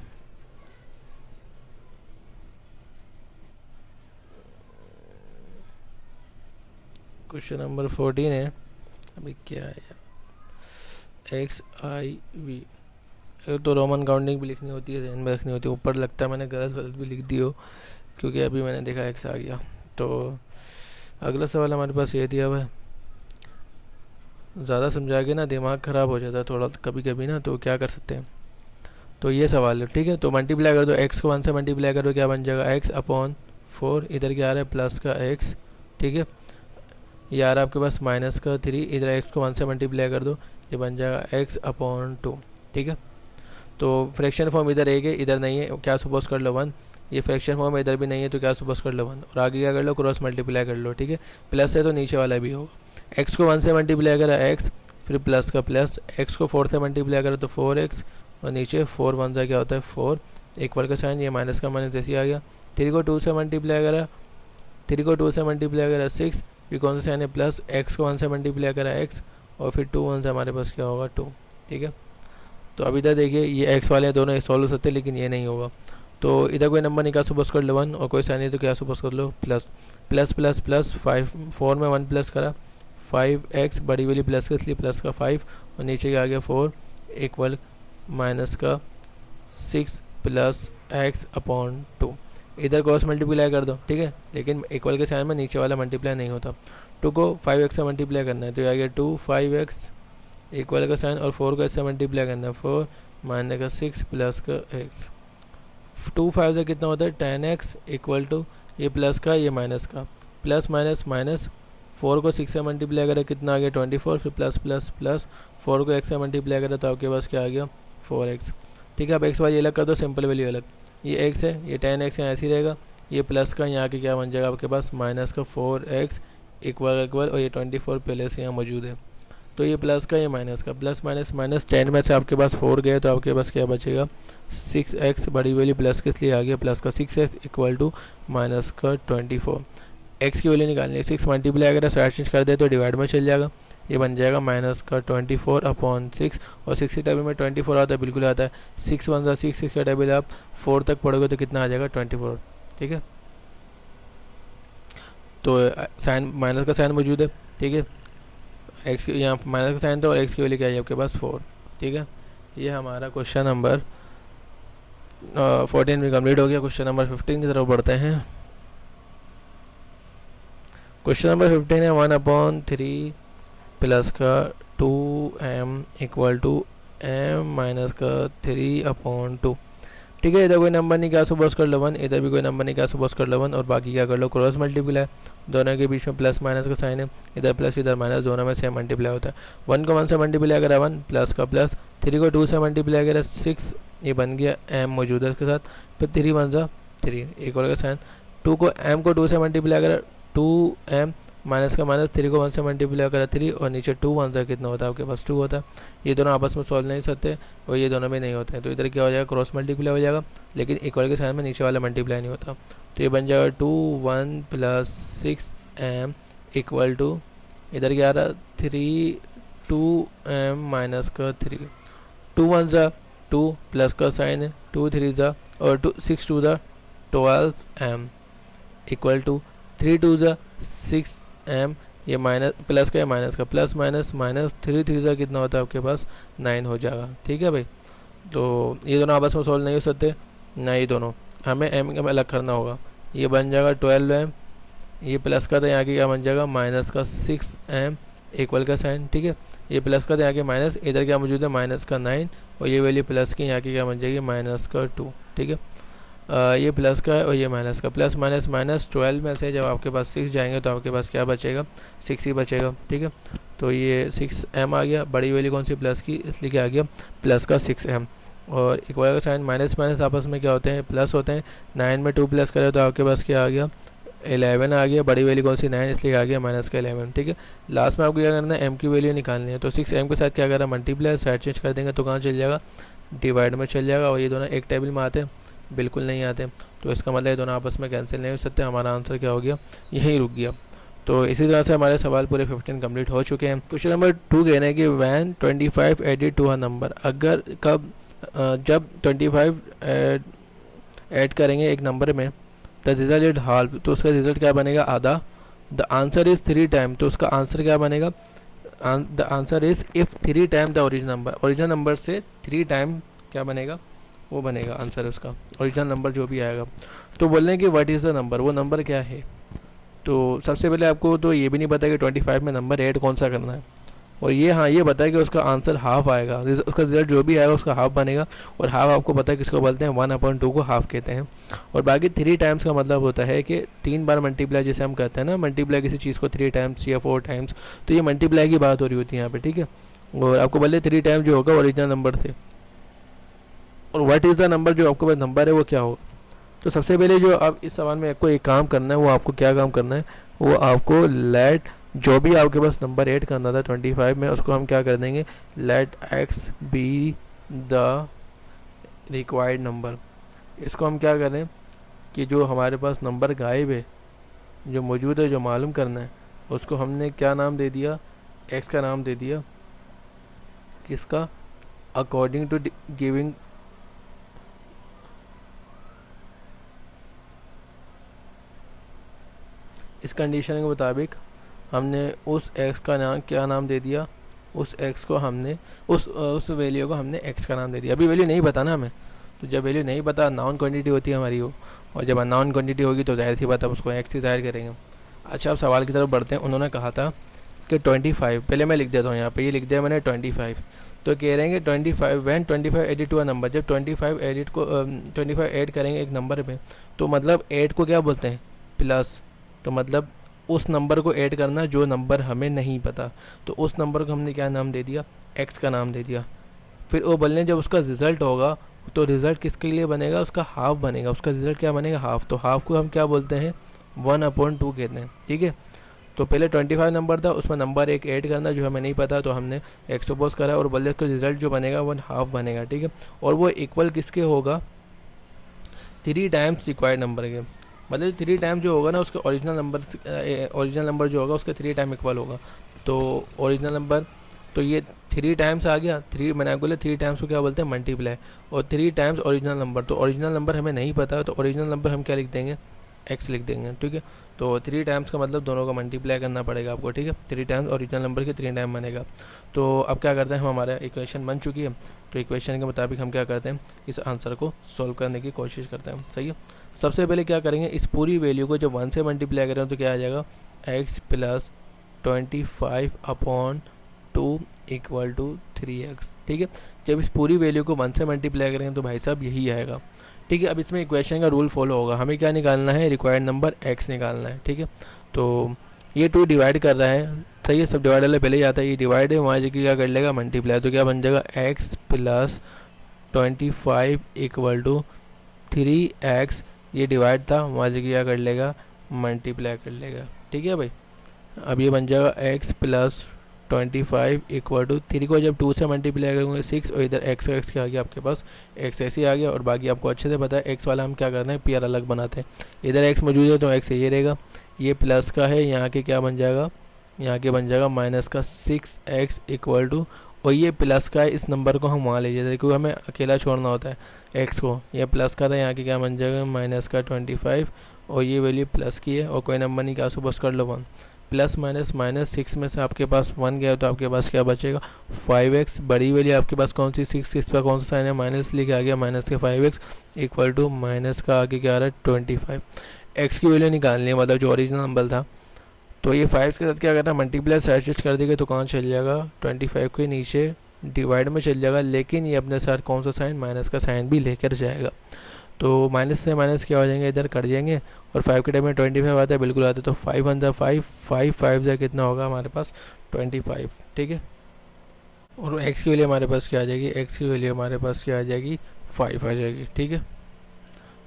A: क्वेश्चन नंबर 14 है, अभी क्या है XIV, तो रोमन काउंटिंग भी लिखनी होती है, ध्यान में रखनी होती है, ऊपर लगता है मैंने गलत भी लिख दी हो क्योंकि अभी मैंने देखा x आ गया। तो अगला सवाल हमारे पास ये दिया हुआ है, ज़्यादा समझा के ना दिमाग ख़राब हो जाता है थोड़ा कभी कभी ना, तो क्या कर सकते हैं। तो ये सवाल है, ठीक है, तो मल्टीप्लाई कर दो, x को 1 से मल्टीप्लाई करो क्या बन जाएगा x/4, इधर क्या आ रहा है प्लस का x। ठीक है, ये आ रहा है आपके पास माइनस का 3, इधर x को 1 से मल्टीप्लाई कर दो, ये बन जाएगा x/2। ठीक है, तो फ्रैक्शन फॉर्म इधर एक है इधर नहीं है, क्या सपोज कर लो 1, ये फ्रैक्शन फॉर्म इधर भी नहीं है तो क्या सपोज कर लो 1, और आगे क्या कर लो क्रॉस मल्टीप्लाई कर लो। ठीक है, प्लस है तो नीचे वाला भी होगा, x को 1 से मल्टीप्लाई करा x, फिर प्लस का प्लस, x को 4 से मल्टीप्लाई करो तो 4x, और नीचे 4 1 से क्या होता है 4, इक्वल का साइन, ये माइनस का माइनस जैसे आ गया। 3 को 2 से मल्टीप्लाई करा 6, ये कौन सा साइन है प्लस, x को 1 से मल्टीप्लाई करा x, और फिर 2 1 से हमारे पास क्या होगा 2। ठीक है, तो अभी तक देखिए ये x वाले दोनों सॉल्व हो सकते हैं लेकिन ये नहीं होगा, तो इधर कोई नंबर निकाल सपोज कर लो 1, और कोई साइन नहीं तो क्या सपोज कर लो प्लस प्लस प्लस प्लस 5, 4 में 1 प्लस करा 5x, बड़ी वाली प्लस का इसलिए प्लस का 5, और नीचे क्या आ गया 4 इक्वल माइनस का 6 प्लस x/2, इधर क्रॉस मल्टीप्लाई कर दो। ठीक है, लेकिन इक्वल के साइन में नीचे वाला मल्टीप्लाई नहीं होता, 2 को 5x से मल्टीप्लाई करना है तो आ गया 2 5x इक्वल का साइन, और 4 को इससे मल्टीप्लाई करना है 4 माइनस का 6 प्लस का x, 2 5 से कितना होता है 10x इक्वल टू ये प्लस का ये माइनस का, प्लस माइनस माइनस, 4 को 6 से मल्टीप्लाई करें कितना आ गया 24, फिर प्लस प्लस प्लस 4 को x से मल्टीप्लाई करें तो आपके पास क्या आ गया 4x। ठीक है, अब x वाली अलग कर दो, सिंपल वैल्यू अलग, ये x है ये 10x यहाँ ऐसे ही रहेगा, ये प्लस का यहाँ के क्या बन जाएगा आपके पास माइनस का 4x इक्वल, और ये 24 पहले से यहाँ मौजूद है, तो ये प्लस का ये माइनस का, प्लस माइनस माइनस 10 में से आपके पास 4 गए तो आपके पास क्या बचेगा 6x, बड़ी वैल्यू प्लस के इसलिए आ गया प्लस का 6x इक्वल टू माइनस का 24। x की वैल्यू निकालनी है, 6 मल्टीप्लाई अगर साइड चेंज कर दे तो डिवाइड में चल जाएगा, ये बन जाएगा माइनस का 24/6, और 6 के टेबल में 24 आता है बिल्कुल आता है, 6 1 6, 6 का टेबल आप 4 तक पढ़ोगे तो कितना आ जाएगा 24। ठीक है, तो साइन माइनस का साइन मौजूद है। ठीक है, x यहाँ माइनस का साइन था और x की वैल्यू क्या है आपके पास 4। ठीक है, ये हमारा क्वेश्चन नंबर 14 भी कंप्लीट हो गया। क्वेश्चन नंबर 15 की तरफ बढ़ते हैं। क्वेश्चन नंबर 15 है 1/3 प्लस का 2m equal to m minus का 3/2। ठीक है। इधर कोई नंबर नहीं, क्या सपोज कर लो 1, इधर भी कोई नंबर नहीं, क्या सपोज कर लो 1, और बाकी क्या कर लो क्रॉस मल्टीप्लाई, दोनों के बीच में प्लस माइनस का साइन है, इधर प्लस इधर माइनस, दोनों में सेम मल्टीप्लाई होता है। 1 को 1 से मल्टीप्लाई करा 1 प्लस का प्लस, 3 को 2 से मल्टीप्लाई करा 6, ये बन गया m मौजूद है इसके साथ, फिर 3 1 जा 3 एक और का साइन, 2 को m को 2 से मल्टीप्लाई करा 2m माइनस का माइनस, 3 को 1 से मल्टीप्लाई करा 3, और नीचे 2 1 से कितना होता है आपके पास 2 होता है। ये दोनों आपस में सॉल्व नहीं सकते और ये दोनों में नहीं होते हैं, तो इधर क्या हो जाएगा क्रॉस मल्टीप्लाई हो जाएगा, लेकिन इक्वल के साइन में नीचे वाला मल्टीप्लाई नहीं होता। तो ये बन जाएगा 2 1 प्लस 6m इक्वल टू, इधर क्या आ रहा 3 2m माइनस का 3, 2 1 ज़ा 2 प्लस का साइन है, 2 3 ज़ा और 6 2 ज़ा 12m इक्वल टू 3 2 ज़ा 6m, ये माइनस प्लस का माइनस का प्लस माइनस माइनस 3 3 ज़ा कितना होता है आपके पास 9 हो जाएगा। ठीक है भाई, तो ये दोनों आपस में सॉल्व नहीं हो सकते ना, ये दोनों हमें m का अलग करना होगा। ये बन जाएगा 12m, ये प्लस का था यहाँ की क्या बन जाएगा माइनस का 6m इक्वल का साइन। ठीक है, ये प्लस का था यहाँ के माइनस, इधर क्या मौजूद है माइनस का 9, और ये वैल्यू प्लस की यहाँ की क्या बन जाएगी माइनस का 2। ठीक है, ये प्लस का है और ये माइनस का, प्लस माइनस माइनस 12 में से जब आपके पास 6 जाएंगे तो आपके पास क्या बचेगा 6 ही बचेगा। ठीक है, तो ये 6m आ गया, बड़ी वैल्यू कौन सी प्लस की, इसलिए क्या आ गया प्लस का 6m, और इक्वल का साइन माइनस माइनस आपस में क्या होते हैं प्लस होते हैं। 9 में 2 प्लस करें तो आपके पास क्या आ गया 11 आ गया, बड़ी वैल्यू कौन सी 9, इसलिए आ गया माइनस का 11। ठीक है, लास्ट में आपको क्या करना है m की वैल्यू निकालनी है, तो 6m के साथ क्या करना मल्टीप्लाई, साइड चेंज कर देंगे तो कहाँ चल जाएगा डिवाइड में चल जाएगा, और ये दोनों एक टेबल में आते हैं बिल्कुल नहीं आते, तो इसका मतलब ये दोनों आपस में कैंसिल नहीं हो सकते, हमारा आंसर क्या हो गया यहीं रुक गया। तो इसी तरह से हमारे सवाल पूरे 15 कंप्लीट हो चुके हैं। क्वेश्चन नंबर 2 कहना है कि when 25 added to a number, अगर कब जब 25 ऐड करेंगे एक नंबर में, द रिजल्ट इज हाफ, तो उसका रिजल्ट क्या बनेगा आधा। द आंसर इज़ 3 टाइम, तो उसका आंसर क्या बनेगा, the answer is if 3 time the original number से 3 टाइम क्या बनेगा वो बनेगा आंसर उसका, ओरिजिनल नंबर जो भी आएगा। तो बोल रहे हैं कि व्हाट इज़ द नंबर, वो नंबर क्या है। तो सबसे पहले आपको तो ये भी नहीं पता कि 25 में नंबर ऐड कौन सा करना है, और ये हाँ ये पता है कि उसका आंसर हाफ आएगा, उसका रिजल्ट जो भी आएगा उसका हाफ बनेगा, और हाफ आपको पता है किसको बोलते हैं 1/2 को हाफ कहते हैं। और बाकी 3 टाइम्स का मतलब होता है कि 3 बार मल्टीप्लाई, जैसे हम कहते हैं ना मल्टीप्लाई किसी चीज़ को 3 टाइम्स या 4 टाइम्स, तो ये मल्टीप्लाई की बात हो रही होती है यहाँ पे। ठीक है, और आपको बोले 3 टाइम जो होगा ओरिजिनल नंबर से, और व्हाट इज़ द नंबर, जो आपके पास नंबर है वो क्या होगा। तो सबसे पहले जो आप इस सवाल में आपको एक काम करना है, वो आपको क्या काम करना है, वो आपको लेट जो भी आपके पास नंबर ऐड करना था 25 में, उसको हम क्या कर देंगे let x be the required number. इसको हम क्या करें कि जो हमारे पास नंबर गायब है, जो मौजूद है, जो मालूम करना है, उसको हमने क्या नाम दे दिया x का नाम दे दिया, किसका अकॉर्डिंग टू गिविंग इस कंडीशन के मुताबिक हमने उस x का नाम क्या नाम दे दिया, उस x को हमने उस वैल्यू को हमने x का नाम दे दिया। अभी वैल्यू नहीं पता ना हमें, तो जब वैल्यू नहीं पता नाउन क्वांटिटी होती है हमारी वो, और जब अननाउन क्वांटिटी होगी तो जाहिर सी बात है उसको x से ज़ाहिर करेंगे। अच्छा, अब सवाल की तरफ बढ़ते हैं। उन्होंने कहा था कि 25, पहले मैं लिख देता हूँ यहाँ पे, ये लिख दिया मैंने 25। तो कह रहे हैं कि 25 when 25 added to a number, जब 25 ऐड करेंगे एक नंबर में, तो मतलब ऐड को क्या बोलते हैं प्लस, तो मतलब उस नंबर को ऐड करना जो नंबर हमें नहीं पता, तो उस नंबर को हमने क्या नाम दे दिया x का नाम दे दिया। फिर वो बोलने जब उसका रिज़ल्ट होगा तो रिज़ल्ट किसके लिए बनेगा, उसका हाफ बनेगा, उसका रिज़ल्ट क्या बनेगा हाफ, तो हाफ को हम क्या बोलते हैं 1/2 कहते हैं। ठीक है, तो पहले 25 नंबर था, उसमें नंबर एक ऐड करना जो हमें नहीं पता, तो हमने x सपोज करा, और बोले उसका रिज़ल्ट जो बनेगा वो हाफ बनेगा। ठीक है, और वो इक्वल किसके होगा 3 टाइम्स रिक्वायर्ड नंबर के, मतलब 3 टाइम जो होगा ना उसका ओरिजिनल नंबर जो होगा उसके 3 टाइम इक्वल होगा। तो ओरिजिनल नंबर, तो ये 3 टाइम्स आ गया, 3 मैंने आपको बोला 3 टाइम्स को क्या बोलते हैं मल्टीप्लाई, और 3 टाइम्स ओरिजिनल नंबर, तो ओरिजिनल नंबर हमें नहीं पता, तो ओरिजिनल नंबर हम क्या लिख देंगे x लिख देंगे। ठीक है, तो 3 टाइम्स का मतलब दोनों का मल्टीप्लाई करना पड़ेगा आपको। ठीक है, 3 टाइम्स ओरिजिनल नंबर के 3 टाइम बनेगा। तो अब क्या करते हैं, हम हमारा इक्वेशन बन चुकी है, तो इक्वेशन के मुताबिक हम क्या करते हैं इस आंसर को सॉल्व करने की कोशिश करते हैं। सही है, सबसे पहले क्या करेंगे, इस पूरी वैल्यू को जब 1 से मल्टीप्लाई करें तो क्या आ जाएगा x + 25/2 2 = 3x। ठीक है, जब इस पूरी वैल्यू को 1 से मल्टीप्लाई करेंगे तो भाई साहब यही आएगा। ठीक है, अब इसमें इक्वेशन का रूल फॉलो होगा, हमें क्या निकालना है, रिक्वायर्ड नंबर x निकालना है। ठीक है, तो ये 2 डिवाइड कर रहा है, सही है, सब डिवाइड वाले पहले ही आता है, ये डिवाइड है, वहाँ जगह क्या कर लेगा, मल्टीप्लाई, तो क्या बन जाएगा x + 25 = 3x, ये डिवाइड था, वहाँ जगह क्या कर लेगा, मल्टीप्लाई कर लेगा। ठीक है भाई, अब ये बन जाएगा x + 25 = 3 को जब 2 से मल्टीप्लाई करेंगे 6, और इधर x का x क्या आ गया आपके पास, x ऐसे आ गया। और बाकी आपको अच्छे से पता है x वाला हम क्या करते हैं, पेयर अलग बनाते हैं, इधर x मौजूद है तो x ये रहेगा, ये प्लस का है, यहाँ के क्या बन जाएगा, यहाँ के बन जाएगा माइनस का 6x = और ये प्लस का है, इस नंबर को हम वहाँ ले जाते हैं क्योंकि हमें अकेला छोड़ना होता है x को, ये प्लस का था, यहाँ के क्या बन जाएगा माइनस का 25, और ये वैल्यू प्लस की है और कोई नंबर नहीं, क्या सुबह कर लो 1, प्लस माइनस माइनस 6 में से आपके पास 1 गया तो आपके पास क्या बचेगा 5x, बड़ी वैल्यू आपके पास कौन सी 6, इस पर कौन सा साइन है माइनस, लेके आ गया माइनस के 5x = माइनस का आगे क्या आ रहा है 25। x की वैल्यू निकालनी है, मतलब जो ओरिजिनल नंबर था, तो ये 5 के साथ क्या करना है, मल्टीप्लाई साइड स्विच कर देगा तो कहाँ चल जाएगा 25 के नीचे डिवाइड में चल जाएगा, लेकिन ये अपने साथ कौन सा साइन, माइनस का साइन भी लेकर जाएगा। तो माइनस से माइनस क्या हो जाएंगे, इधर कट जाएंगे, और 5 के टाइम में 25 आता है, बिल्कुल आता है, तो 5 1 = 5, 5 5 = कितना होगा हमारे पास 25। ठीक है, और x की वैल्यू हमारे पास क्या आ जाएगी, x की वैल्यू हमारे पास क्या आ जाएगी 5 आ जाएगी। ठीक है,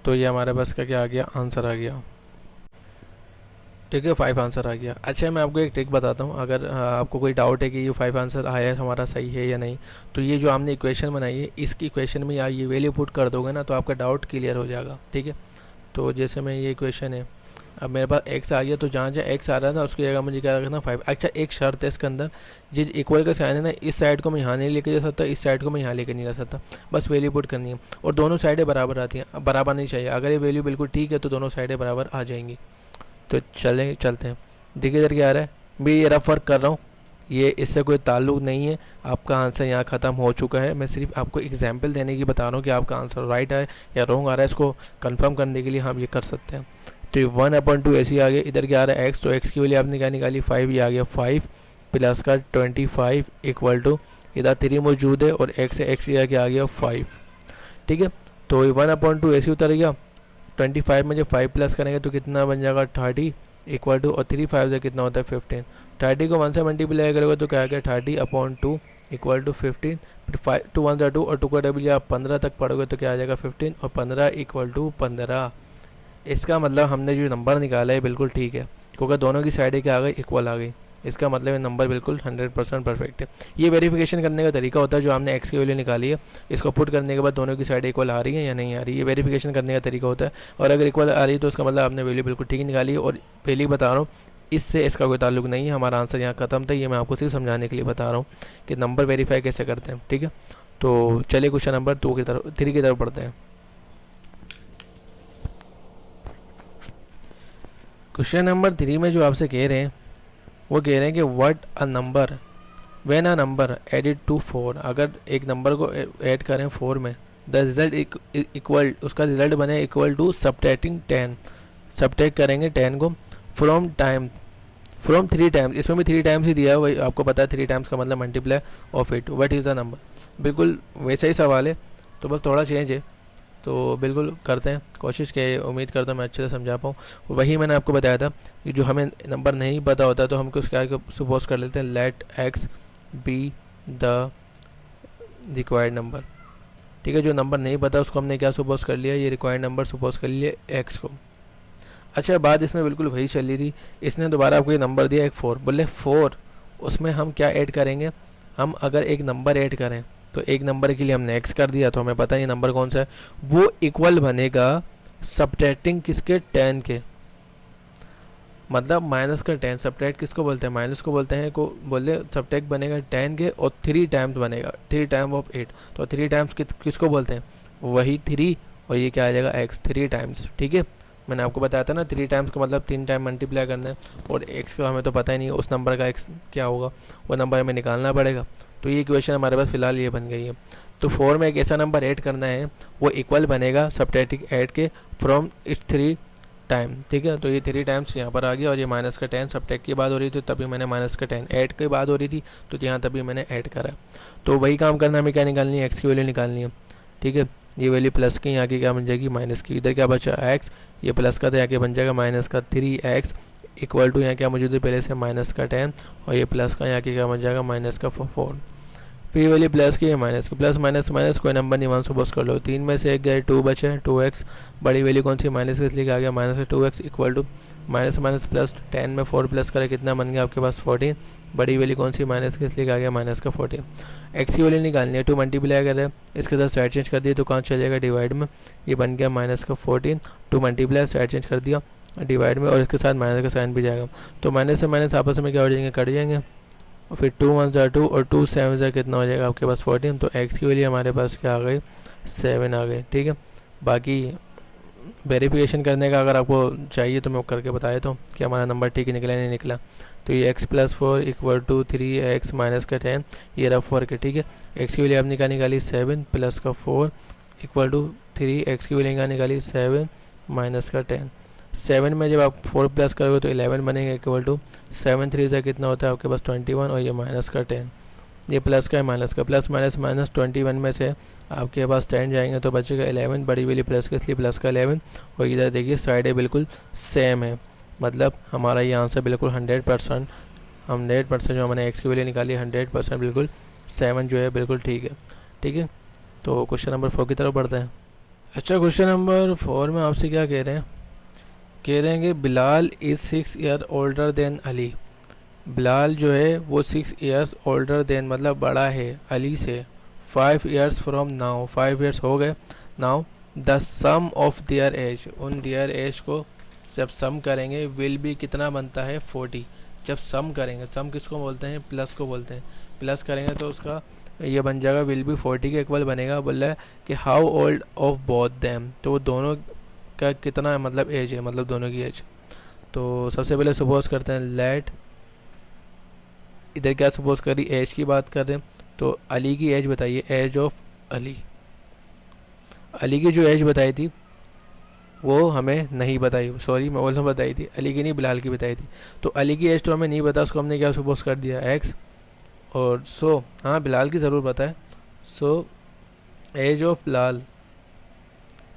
A: तो ये हमारे पास का क्या आ गया, आंसर आ गया। ठीक है, 5 आंसर आ गया। अच्छा, मैं आपको एक ट्रिक बताता हूँ, अगर आपको कोई डाउट है कि ये 5 आंसर आया है हमारा सही है या नहीं, तो ये जो हमने इक्वेशन बनाई है, इसकी इक्वेशन में आप ये वैल्यू पुट कर दोगे ना तो आपका डाउट क्लियर हो जाएगा। ठीक है, तो जैसे मैं ये इक्वेशन है, अब मेरे पास x आ गया, तो जहाँ जहाँ x आ रहा है ना उसकी जगह मुझे क्या रखना 5। अच्छा, एक शर्त है इसके अंदर, जो इक्वल का साइन है ना, इस साइड को मैं यहाँ नहीं लेके जा सकता, इस साइड को मैं यहाँ लेके नहीं जा सकता, बस वैल्यू पुट करनी है, और दोनों साइडें बराबर आती हैं, बराबर नहीं चाहिए, अगर ये वैल्यू बिल्कुल ठीक है तो दोनों साइडें बराबर आ जाएंगी। तो चलते हैं, देखिए इधर क्या आ रहा है, मैं ये रफ वर्क कर रहा हूँ, ये इससे कोई ताल्लुक नहीं है, आपका आंसर यहाँ ख़त्म हो चुका है, मैं सिर्फ आपको एग्जांपल देने की बता रहा हूँ कि आपका आंसर राइट है या रॉन्ग आ रहा है, इसको कंफर्म करने के लिए हम ये कर सकते हैं। तो 1/2 ऐसे आ गया, इधर क्या आ रहा है x, तो x की वैल्यू आपने क्या निकाली 5, ये आ गया 5 प्लस का 25 = इधर 3 मौजूद है, और x से x क्या आ गया 5। ठीक है, तो 1/2 ऐसे उतर गया, 25 में जब 5 प्लस करेंगे तो कितना बन जाएगा 30 = और 3 5 से कितना होता है 15, 30 को 1 से मल्टीप्लाई करोगे तो क्या आ गया 30/2 = 15, फिर 2 1 2 और 2 का डबल आप 15 तक पढ़ोगे तो क्या आ जाएगा 15, और 15 = 15। इसका मतलब हमने जो नंबर निकाला है बिल्कुल ठीक है, क्योंकि दोनों की साइडें क्या आ गई, इक्वल आ गई, इसका मतलब ये नंबर बिल्कुल 100% परफेक्ट है। ये वेरिफिकेशन करने का तरीका होता है, जो हमने x की वैल्यू निकाली है इसको पुट करने के बाद दोनों की साइड इक्वल आ रही है या नहीं आ रही है, ये वेरिफिकेशन करने का तरीका होता है, और अगर इक्वल आ रही है तो उसका मतलब आपने वैल्यू बिल्कुल ठीक निकाली है। और पहले ही बता रहा हूँ, इससे इसका कोई ताल्लुक नहीं है, हमारा आंसर यहाँ खत्म था, ये मैं आपको सिर्फ समझाने के लिए बता रहा हूँ कि नंबर वेरीफाई कैसे करते हैं। ठीक है, तो चलिए क्वेश्चन नंबर 3 की तरफ पढ़ते हैं। क्वेश्चन नंबर 3 में जो आपसे कह रहे हैं वो कह रहे हैं कि what a number when a number added to 4, अगर एक नंबर को ऐड करें 4 में, द रिजल्ट इक्वल, उसका रिजल्ट बने इक्वल टू सब्ट्रैक्टिंग 10, सब्ट्रैक्ट करेंगे 10 को फ्रॉम 3 टाइम्स, इसमें भी 3 टाइम्स ही दिया है, वही आपको पता है 3 टाइम्स का मतलब multiply of it, what is the number. बिल्कुल वैसा ही सवाल है, तो बस थोड़ा चेंज है, तो बिल्कुल करते हैं कोशिश के, उम्मीद करता हूँ मैं अच्छे से समझा पाऊँ। वही मैंने आपको बताया था कि जो हमें नंबर नहीं पता होता तो हम कुछ क्या सपोज कर लेते हैं, let x be the required number. ठीक है, जो नंबर नहीं पता उसको हमने क्या सपोज कर लिया, ये रिक्वायर्ड नंबर सपोज कर लिया x को। अच्छा, बात इसमें बिल्कुल वही चल रही थी, इसने दोबारा आपको ये नंबर दिया एक 4, बोले 4, उसमें हम क्या ऐड करेंगे, हम अगर एक नंबर ऐड करें तो एक नंबर के लिए हमने x कर दिया, तो हमें पता नहीं नंबर कौन सा है, वो इक्वल बनेगा सब्ट्रैक्टिंग किसके 10 के, मतलब माइनस का 10, सब्ट्रैक्ट किसको बोलते हैं, माइनस को बोलते हैं, को बोले सब्ट्रैक्ट बनेगा 10 के, और 3 टाइम्स बनेगा, 3 टाइम ऑफ 8, तो 3 टाइम्स किसको बोलते हैं, वही 3, और ये क्या आ जाएगा x 3 टाइम्स। ठीक है, मैंने आपको बताया था ना 3 टाइम्स का मतलब 3 टाइम मल्टीप्लाई करना है, और x का हमें तो पता ही नहीं है उस नंबर का x क्या होगा, वो नंबर हमें निकालना पड़ेगा। तो ये इक्वेशन हमारे पास फ़िलहाल ये बन गई है। तो 4 में एक ऐसा नंबर ऐड करना है वो इक्वल बनेगा सब्ट्रैक्टिंग 8 के फ्रॉम इट्स 3 टाइम, ठीक है। तो ये 3 टाइम्स यहाँ पर आ गया और ये माइनस का 10 सब्ट्रैक्ट की बात हो रही थी तभी मैंने माइनस का 10, ऐड की बात हो रही थी तो यहाँ तभी मैंने ऐड करा। तो वही काम करना, हमें क्या निकालनी है, एक्स की वैल्यू निकालनी है, ठीक है। ये वैल्यू प्लस की, यहाँ की क्या बन जाएगी माइनस की, इधर क्या बचा एक्स, ये प्लस का था, यहाँ के बन जाएगा माइनस का 3x इक्वल टू यहाँ क्या मौजूद है पहले से माइनस का 10 और ये प्लस का यहाँ की क्या बन जाएगा माइनस का 4। फिर वैल्यू प्लस की, माइनस की, प्लस माइनस माइनस कोई नंबर नहीं, 1 सपोज कर लो, 3 में से 1 गए 2 बचे 2x, बड़ी वैल्यू कौन सी माइनस की, इसलिए आ गया माइनस का 2x equal to minus minus plus 10 में 4 प्लस करें कितना बन गया आपके पास 14, बड़ी वैल्यू कौन सी माइनस की, इसलिए आ गया माइनस का 14। एक्स की वैल्यू निकालनी है, 2 मल्टीप्लाई करें इसके साथ साइड चेंज कर दिया तो कहाँ चलेगा डिवाइड में, ये बन गया माइनस का 14, 2 मल्टीप्लाई साइड चेंज कर दिया डिवाइड में और इसके साथ माइनस का साइन भी जाएगा, तो माइनस से माइनस आपस में क्या हो जाएंगे, कट जाएंगे और फिर 2 1 ज़ा 2 और 2 7 ज़ा कितना हो जाएगा आपके पास 14, तो एक्स की वैल्यू हमारे पास क्या आ गई 7 आ गई, ठीक है। बाकी वेरिफिकेशन करने का अगर आपको चाहिए तो मैं करके बता देता हूँ कि हमारा नंबर ठीक निकला नहीं निकला। तो ये x + 4 equal to 3x minus का 10, ये रफ वर्क है, ठीक है। एक्स की वैल्यू आपने निकाली 7 प्लस का 4 इक्वल टू 3, एक्स की वैल्यू निकाली 7 माइनस का 10, 7 में जब आप 4 प्लस करोगे तो 11 बनेगा इक्वल टू 7 3 से कितना होता है आपके पास 21 और ये माइनस का 10, ये प्लस का है माइनस का, प्लस माइनस माइनस 21 में से आपके पास 10 जाएंगे तो बचेगा 11, बड़ी वैल्यू प्लस का इसलिए प्लस का 11 और इधर देखिए साइड बिल्कुल सेम है, मतलब हमारा ये आंसर बिल्कुल 100% जो हमने एक्स की वैल्यू निकाली 100% बिल्कुल 7 जो है बिल्कुल ठीक है, ठीक है। तो क्वेश्चन नंबर 4 की तरफ बढ़ते हैं। अच्छा, क्वेश्चन नंबर 4 में आपसे क्या कह रहे हैं, कह रहे हैं कि Bilal is 6 year older than Ali, Bilal जो है वो 6 ईयर्स ओल्डर देन मतलब बड़ा है अली से 5 ईयर्स फ्रॉम नाउ, 5 ईयर्स हो गए now, the sum of their age, उन देयर एज को जब सम करेंगे विल भी कितना बनता है 40, जब सम करेंगे, सम किसको बोलते हैं, प्लस को बोलते हैं, प्लस करेंगे तो उसका ये बन जाएगा विल भी 40 के इक्वल बनेगा। बोल रहा है कि how old of both them, तो वो दोनों का कितना मतलब एज है, मतलब दोनों की एज। तो सबसे पहले सपोज करते हैं लेट, इधर क्या सपोज करी एज की बात कर रहे हैं तो अली की एज बताइए, एज ऑफ अली, अली की जो एज बताई थी वो हमें नहीं बताई, सॉरी मैं बोल रहा बताई थी, अली की नहीं बिलाल की बताई थी, तो अली की एज तो हमें नहीं पता, उसको हमने क्या सपोज कर दिया एक्स, और सो हाँ बिलाल की ज़रूर पता है, so age of Bilal,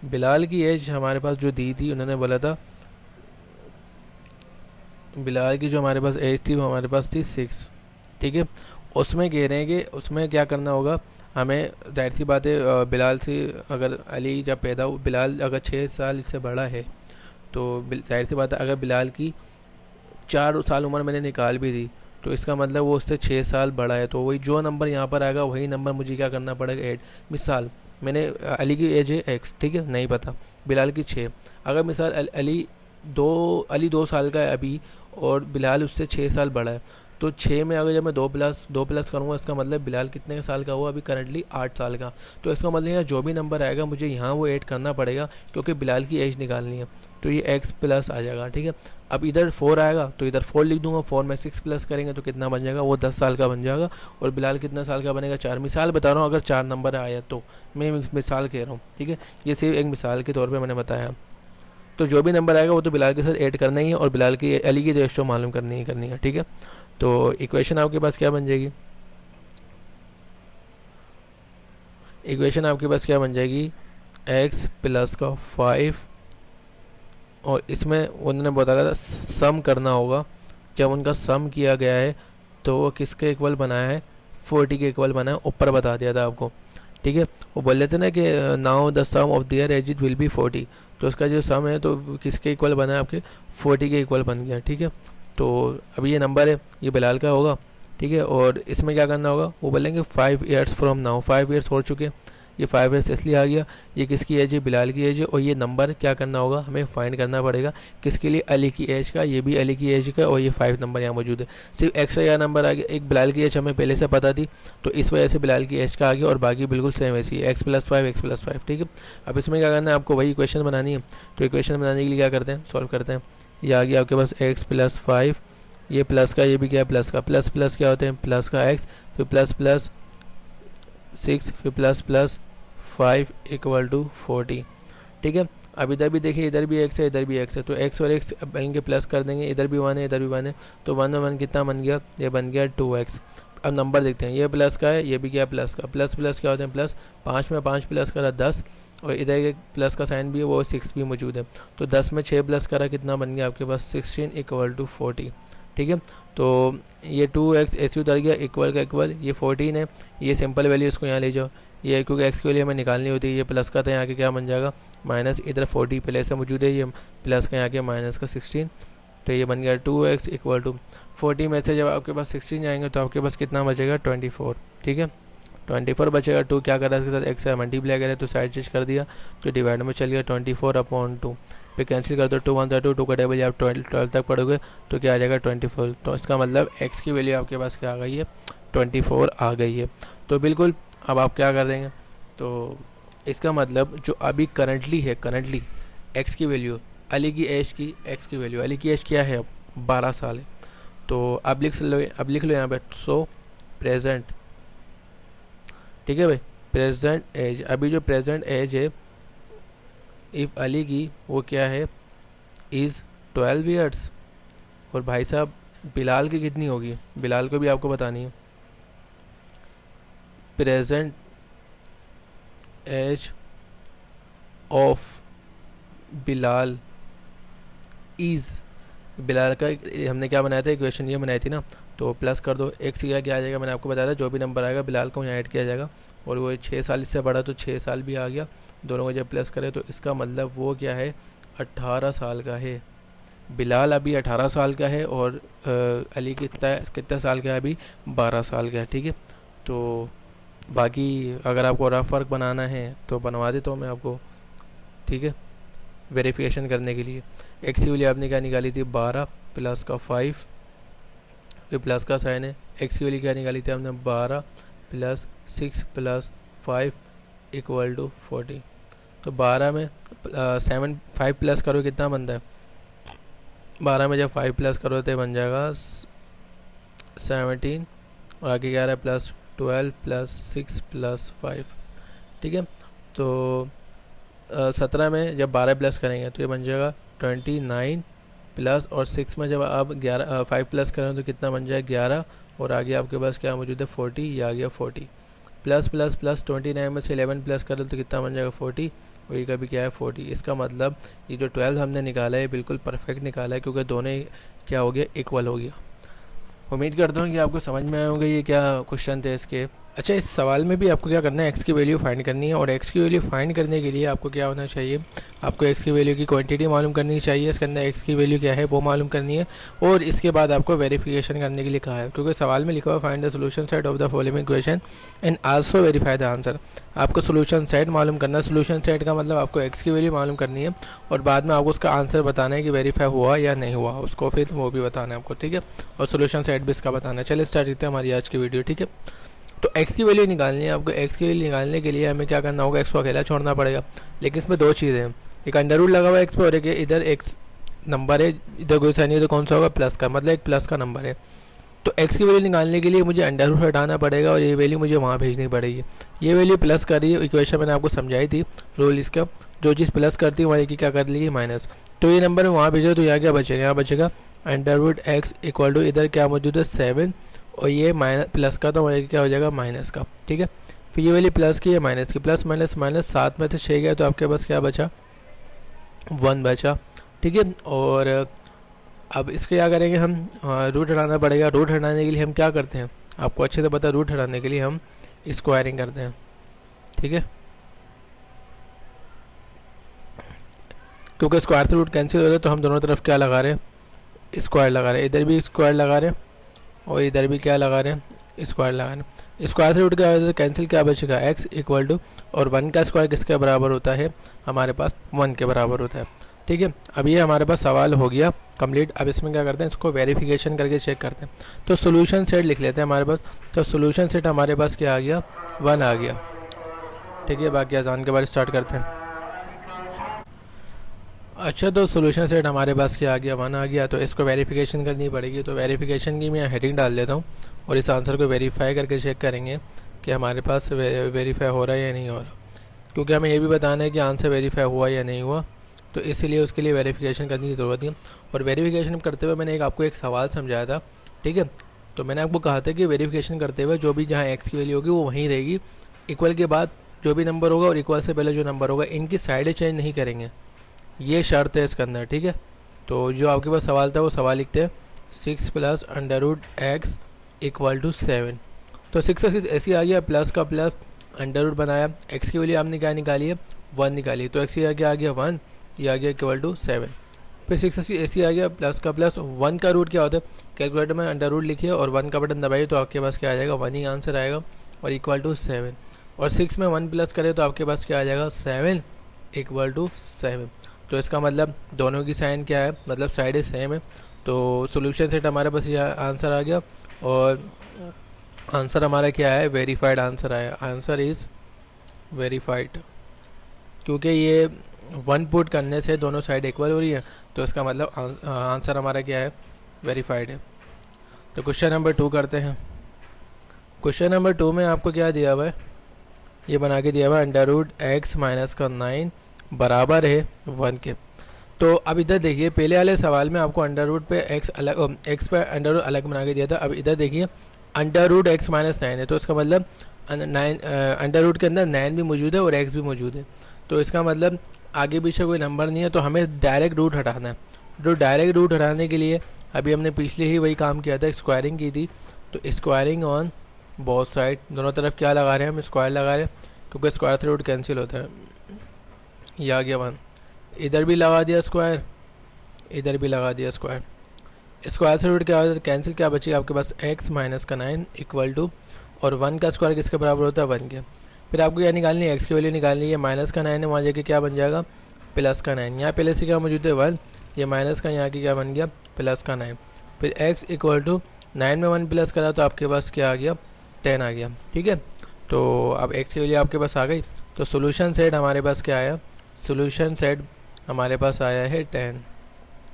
A: Bilal की एज हमारे पास जो दी थी उन्होंने बोला था, बिलाल की जो हमारे पास एज थी वो हमारे पास थी 6, ठीक है। उसमें कह रहे हैं कि उसमें क्या करना होगा हमें, जाहिर सी बात है बिलाल से अगर अली जब पैदा हो, बिलाल अगर 6 साल इससे बड़ा है तो जाहिर सी बात है अगर बिलाल की 4 साल उम्र मैंने निकाल भी दी तो इसका मतलब वो उससे 6 साल बड़ा है, तो वही जो नंबर यहाँ पर आएगा वही नंबर मुझे क्या करना पड़ेगा ऐड। मिसाल मैंने अली की एज है x, ठीक है, नहीं पता, बिलाल की 6, अगर मिसाल अली 2 साल का है अभी और बिलाल उससे 6 साल बड़ा है, तो 6 में अगर जब मैं 2 प्लस करूँगा इसका मतलब बिलाल कितने साल का हुआ अभी करंटली 8 साल का, तो इसका मतलब यहाँ जो भी नंबर आएगा मुझे यहाँ वो ऐड करना पड़ेगा क्योंकि बिलाल की एज निकालनी है, तो ये x प्लस आ जाएगा, ठीक है। अब इधर 4 आएगा तो इधर 4 लिख दूंगा, 4 में 6 प्लस करेंगे तो कितना बन जाएगा, वो 10 साल का बन जाएगा, और बिलाल कितना साल का बनेगा 4, मिसाल बता रहा हूँ अगर 4 नंबर आया तो मैं मिसाल कह रहा हूँ, ठीक है, ये सिर्फ एक मिसाल के तौर पर मैंने बताया। तो जो भी नंबर आएगा वो तो बिलाल के साथ ऐड करना ही है और बिलाल की अली की रेशो मालूम करनी है, ठीक है। तो इक्वेशन आपके पास क्या बन जाएगी, इक्वेशन आपके पास क्या बन जाएगी, x प्लस का 5 और इसमें उन्होंने बताया था सम करना होगा, जब उनका सम किया गया है तो वो किसके इक्वल बनाया है, 40 के इक्वल बनाया, ऊपर बता दिया था आपको, ठीक है। वो बोल रहे थे ना कि now the sum of their age will be 40, तो उसका जो सम है तो किसके इक्वल बना है आपके 40 के इक्वल बन गया, ठीक है। तो अभी ये नंबर है ये बिलाल का होगा, ठीक है, और इसमें क्या करना होगा वो बोलेंगे 5 ईयर्स फ्रॉम नाउ, 5 ईयर्स हो चुके, ये 5 ईयर्स इसलिए आ गया, ये किसकी एज है, बिलाल की एज है, और ये नंबर क्या करना होगा हमें फाइंड करना पड़ेगा किसके लिए, अली की एज का, ये भी अली की एज का, और ये 5 नंबर यहाँ मौजूद है, सिर्फ एक्स्ट्रा यह नंबर आ गया, एक बिलाल की एज हमें पहले से पता थी तो इस वजह से बिलाल की एज का आ गया, और बाकी बिल्कुल सेम ऐसी है, x + 5, ठीक है। अब इसमें क्या करना है आपको, वही इक्वेशन बनानी है, तो इक्वेशन बनाने के लिए क्या करते हैं, सॉल्व करते हैं, ये आ गया आपके पास x + 5, ये प्लस का, ये भी क्या है प्लस का, प्लस प्लस क्या होते हैं प्लस का x, फिर प्लस प्लस 6, फिर प्लस प्लस 5 इक्वल टू 40, ठीक है। अब इधर भी देखिए, इधर भी x है, इधर भी x है, तो x और x इनके प्लस कर देंगे, इधर भी 1 है, इधर भी 1 है, तो 1 और 1 कितना बन गया, ये बन गया 2x। अब नंबर देखते हैं, ये प्लस का है, ये भी क्या प्लस का, प्लस प्लस क्या होते हैं प्लस, 5 में 5 प्लस करा 10, और इधर एक प्लस का साइन भी है, वो 6 भी मौजूद है, तो 10 में 6 प्लस करा कितना बन गया आपके पास 16 इक्वल टू 40। ठीक है, तो ये 2x ऐसे उतर गया, इक्वल का इक्वल, ये 14 है, ये सिंपल वैल्यू इसको यहाँ ले जाओ, ये क्योंकि x की वैल्यू हमें निकालनी होती है, ये प्लस का था यहाँ के क्या बन जाएगा माइनस, इधर 40 पहले से मौजूद है, ये प्लस का यहाँ के माइनस का 16, तो ये बन गया 2x इक्वल टू 40 में से जब आपके पास 16 जाएंगे तो आपके पास कितना बचेगा 24। ठीक है, 24 बचेगा, 2 क्या कर रहा है इसके साथ x है मल्टीप्लाई करें तो साइड चेंज कर दिया, तो डिवाइड में चल गया 24/2, फिर कैंसिल कर दो, 2 1 2, 2 का टेबल आप 12 तक पढ़ोगे तो क्या आ जाएगा 24, तो इसका मतलब x की वैल्यू आपके पास क्या आ गई है 24 आ गई है। तो बिल्कुल अब आप क्या कर देंगे, तो इसका मतलब जो अभी करंटली है, करंटली x की वैल्यू, अली की एज की x की वैल्यू, अली की एज क्या है अब 12 साल है, तो अब लिख लो यहाँ पे, सो प्रेजेंट, ठीक है भाई, प्रेजेंट एज, अभी जो प्रेजेंट एज है इफ़ अली की वो क्या है इज़ 12 ईयर्स, और भाई साहब बिलाल की कितनी होगी, बिलाल को भी आपको बतानी है, present age of Bilal is, Bilal का हमने क्या बनाया था इक्वेशन ये बनाई थी ना, तो प्लस कर दो, x की क्या आ जाएगा, मैंने आपको बताया था जो भी नंबर आएगा बिलाल को यहाँ ऐड किया जाएगा, और वो 6 साल इससे बड़ा तो 6 साल भी आ गया, दोनों को जब प्लस करें तो इसका मतलब वो क्या है 18 साल का है, बिलाल अभी 18 साल का है, और अली कितना साल का है अभी 12 साल का है। ठीक है, तो बाकी अगर आपको रफ वर्क बनाना है तो बनवा देता हूँ मैं आपको, ठीक है, वेरिफिकेशन करने के लिए। एक्स की वैल्यू आपने क्या निकाली थी 12 प्लस का 5, फिर प्लस का साइन है, एक्स की वैल्यू क्या निकाली थी हमने 12 प्लस 6 प्लस 5 इक्वल टू 40, तो 12 में 5 प्लस करो कितना बनता है, 12 में जब 5 प्लस करो तो बन जाएगा 17, और आगे क्या रहा है प्लस 12 प्लस 6 प्लस 5। ठीक है, तो 17 में जब 12 प्लस करेंगे तो ये बन जाएगा 29 प्लस, और 6 में जब आप 5 प्लस करें तो कितना बन जाएगा 11, और आगे आपके पास क्या मौजूद है 40, ये आ गया 40 प्लस प्लस प्लस 29 में से 11 प्लस करें तो कितना बन जाएगा 40, और ये का भी क्या है 40। इसका मतलब ये जो 12 हमने निकाला है बिल्कुल परफेक्ट निकाला है, क्योंकि दोनों क्या हो गया इक्वल हो गया। उम्मीद करता हूँ कि आपको समझ में आए होंगे ये क्या क्वेश्चन थे इसके। अच्छा, इस सवाल में भी आपको क्या करना है, एक्स की वैल्यू फाइंड करनी है, और एक्स की वैल्यू फाइंड करने के लिए आपको क्या होना चाहिए, आपको एक्स की वैल्यू की क्वांटिटी मालूम करनी चाहिए, इसके अंदर एक्स की वैल्यू क्या है वो मालूम करनी है, और इसके बाद आपको वेरिफिकेशन करने के लिए कहा है, क्योंकि सवाल में लिखा हुआ find the solution set of the following equation and also verify the answer. आपको सोल्यूशन सेट मालूम करना है, सोल्यूशन सेट का मतलब आपको एक्स की वैल्यू मालूम करनी है, और बाद में आपको उसका आंसर बताना है कि वेरीफाई हुआ या नहीं हुआ, उसको फिर वो भी बताना है आपको। ठीक है, और सोल्यूशन सेट भी इसका बताना है। चलिए स्टार्ट करते हैं हमारी आज की वीडियो। ठीक है, तो x की वैल्यू निकालनी है आपको, x की वैल्यू निकालने के लिए हमें क्या करना होगा, x को अकेला छोड़ना पड़ेगा, लेकिन इसमें दो चीज़ें हैं, एक अंडर रूट लगा हुआ है x पे, और एक इधर x नंबर है, इधर कोई साइन नहीं है तो कौन सा होगा प्लस का, मतलब एक प्लस का नंबर है। तो x की वैल्यू निकालने के लिए मुझे अंडर रूट हटाना पड़ेगा, और ये वैल्यू मुझे वहाँ भेजनी पड़ेगी। ये वैल्यू प्लस कर रही है, इक्वेशन मैंने आपको समझाई थी रूल इसका, जो चीज़ प्लस करती है वहाँ की क्या कर लेगी माइनस, तो ये नंबर वहाँ भेजो तो यहाँ क्या बचेगा, यहाँ बचेगा under root x equal to इधर क्या मौजूद है 7, और ये माइनस प्लस का तो वही क्या हो जाएगा माइनस का। ठीक है, फिर ये वाली प्लस की है माइनस की, प्लस माइनस माइनस 7 में से 6 गया तो आपके पास क्या बचा 1 बचा। ठीक है, और अब इसके क्या करेंगे हम, रूट हटाना पड़ेगा। रूट हटाने के लिए हम क्या करते हैं आपको अच्छे से पता है, रूट हटाने के लिए हम स्क्वायरिंग करते हैं। ठीक है, क्योंकि स्क्वायर से रूट कैंसिल हो रहा है तो हम दोनों तरफ क्या लगा रहे हैं स्क्वायर लगा रहे हैं, इधर भी स्क्वायर लगा रहे हैं और इधर भी क्या लगा रहे हैं स्क्वायर लगा रहे हैं। स्क्वायर से रूट क्या होता है कैंसिल, क्या बचेगा x इक्वल टू, और 1 का स्क्वायर किसके बराबर होता है हमारे पास 1 के बराबर होता है। ठीक है, अब ये हमारे पास सवाल हो गया कंप्लीट। अब इसमें क्या करते हैं, इसको वेरिफिकेशन करके चेक करते हैं। तो सोल्यूशन सेट लिख लेते हैं हमारे पास, तो सोल्यूशन सेट हमारे पास क्या आ गया 1 आ गया। ठीक है, बाकी आसान के बारे स्टार्ट करते हैं। अच्छा, तो सोल्यूशन सेट हमारे पास क्या आ गया 1 आ गया, तो इसको वेरिफिकेशन करनी पड़ेगी। तो वेरिफिकेशन की मैं हेडिंग डाल देता हूँ, और इस आंसर को वेरीफाई करके चेक करेंगे कि हमारे पास वेरीफाई हो रहा है या नहीं हो रहा, क्योंकि हमें ये भी बताना है कि आंसर वेरीफाई हुआ या नहीं हुआ। तो इसीलिए उसके लिए वेरिफिकेशन करने की ज़रूरत है। और वेरिफिकेशन करते हुए मैंने आपको एक सवाल समझाया था, ठीक है। तो मैंने आपको कहा था कि वेरिफिकेशन करते हुए जो भी जहाँ एक्स की वैल्यू होगी वो वहीं रहेगी, इक्वल के बाद जो भी नंबर होगा और इक्वल से पहले जो नंबर होगा इनकी साइडें चेंज नहीं करेंगे, ये शर्त है इसके अंदर, ठीक है। तो जो आपके पास सवाल था वो सवाल लिखते हैं 6 plus under root x equal to 7। तो 6 ऐसी आ गया, प्लस का प्लस अंडर रूट बनाया, एक्स की वैल्यू आपने क्या निकाली है 1 निकाली, तो एक्स की आ गया 1, ये आ गया इक्वल टू 7। फिर 6 ऐसी आ गया, प्लस का प्लस 1 का रूट क्या होता है, कैलकुलेटर में अंडर रूट लिखिए और 1 का बटन दबाइए तो आपके पास क्या आ जाएगा 1 ही आंसर आएगा और इक्वल टू 7। और 6 में 1 प्लस करें तो आपके पास क्या आ जाएगा 7 इक्वल टू 7। तो इसका मतलब दोनों की साइन क्या है, मतलब साइड सेम है। तो सोल्यूशन सेट हमारे पास ये आंसर आ गया और आंसर हमारा क्या है, वेरीफाइड आंसर आया। आंसर इज़ वेरीफाइड, क्योंकि ये 1 पुट करने से दोनों साइड इक्वल हो रही है, तो इसका मतलब आंसर हमारा क्या है, वेरीफाइड है। तो क्वेश्चन नंबर 2 करते हैं। क्वेश्चन नंबर 2 में आपको क्या दिया हुआ है, ये बना के दिया हुआ है अंडर रूट एक्स माइनस का 9 बराबर है 1 के। तो अब इधर देखिए, पहले वाले सवाल में आपको अंडर रूट पे एक्स अलग, एक्स पे अंडर रूट अलग बना के दिया था। अब इधर देखिए अंडर रूट एक्स माइनस 9 है, तो इसका मतलब 9 अंडर रूट के अंदर 9 भी मौजूद है और एक्स भी मौजूद है। तो इसका मतलब आगे पीछे कोई नंबर नहीं है, तो हमें डायरेक्ट रूट हटाना है। तो डायरेक्ट रूट हटाने के लिए अभी हमने पिछले ही वही काम किया था, स्क्वायरिंग की थी। तो स्क्वायरिंग ऑन बोथ साइड, दोनों तरफ क्या लगा रहे हैं हम, स्क्वायर लगा रहे हैं, क्योंकि स्क्वायर से रूट कैंसिल होता है। ये आ गया 1, इधर भी लगा दिया स्क्वायर, इधर भी लगा दिया स्क्वायर। स्क्वायर से रूट क्या होता है कैंसिल, क्या बची आपके पास एक्स माइनस का 9 इक्वल टू, और 1 का स्क्वायर किसके बराबर होता है 1 के। फिर आपको क्या निकालनी है, एक्स की वैल्यू निकालनी है, माइनस का 9 है, वहाँ जाके क्या बन जाएगा प्लस का 9। यहाँ पहले से क्या मौजूद है 1, ये माइनस का यहाँ की क्या बन गया प्लस का 9। फिर एक्स इक्वल टू 9 में 1 प्लस करा तो आपके पास क्या आ गया 10 आ गया, ठीक है। तो अब एक्स की वैल्यू आपके पास आ गई। तो सोल्यूशन सेट हमारे पास क्या आया, सोल्यूशन सेट हमारे पास आया है 10,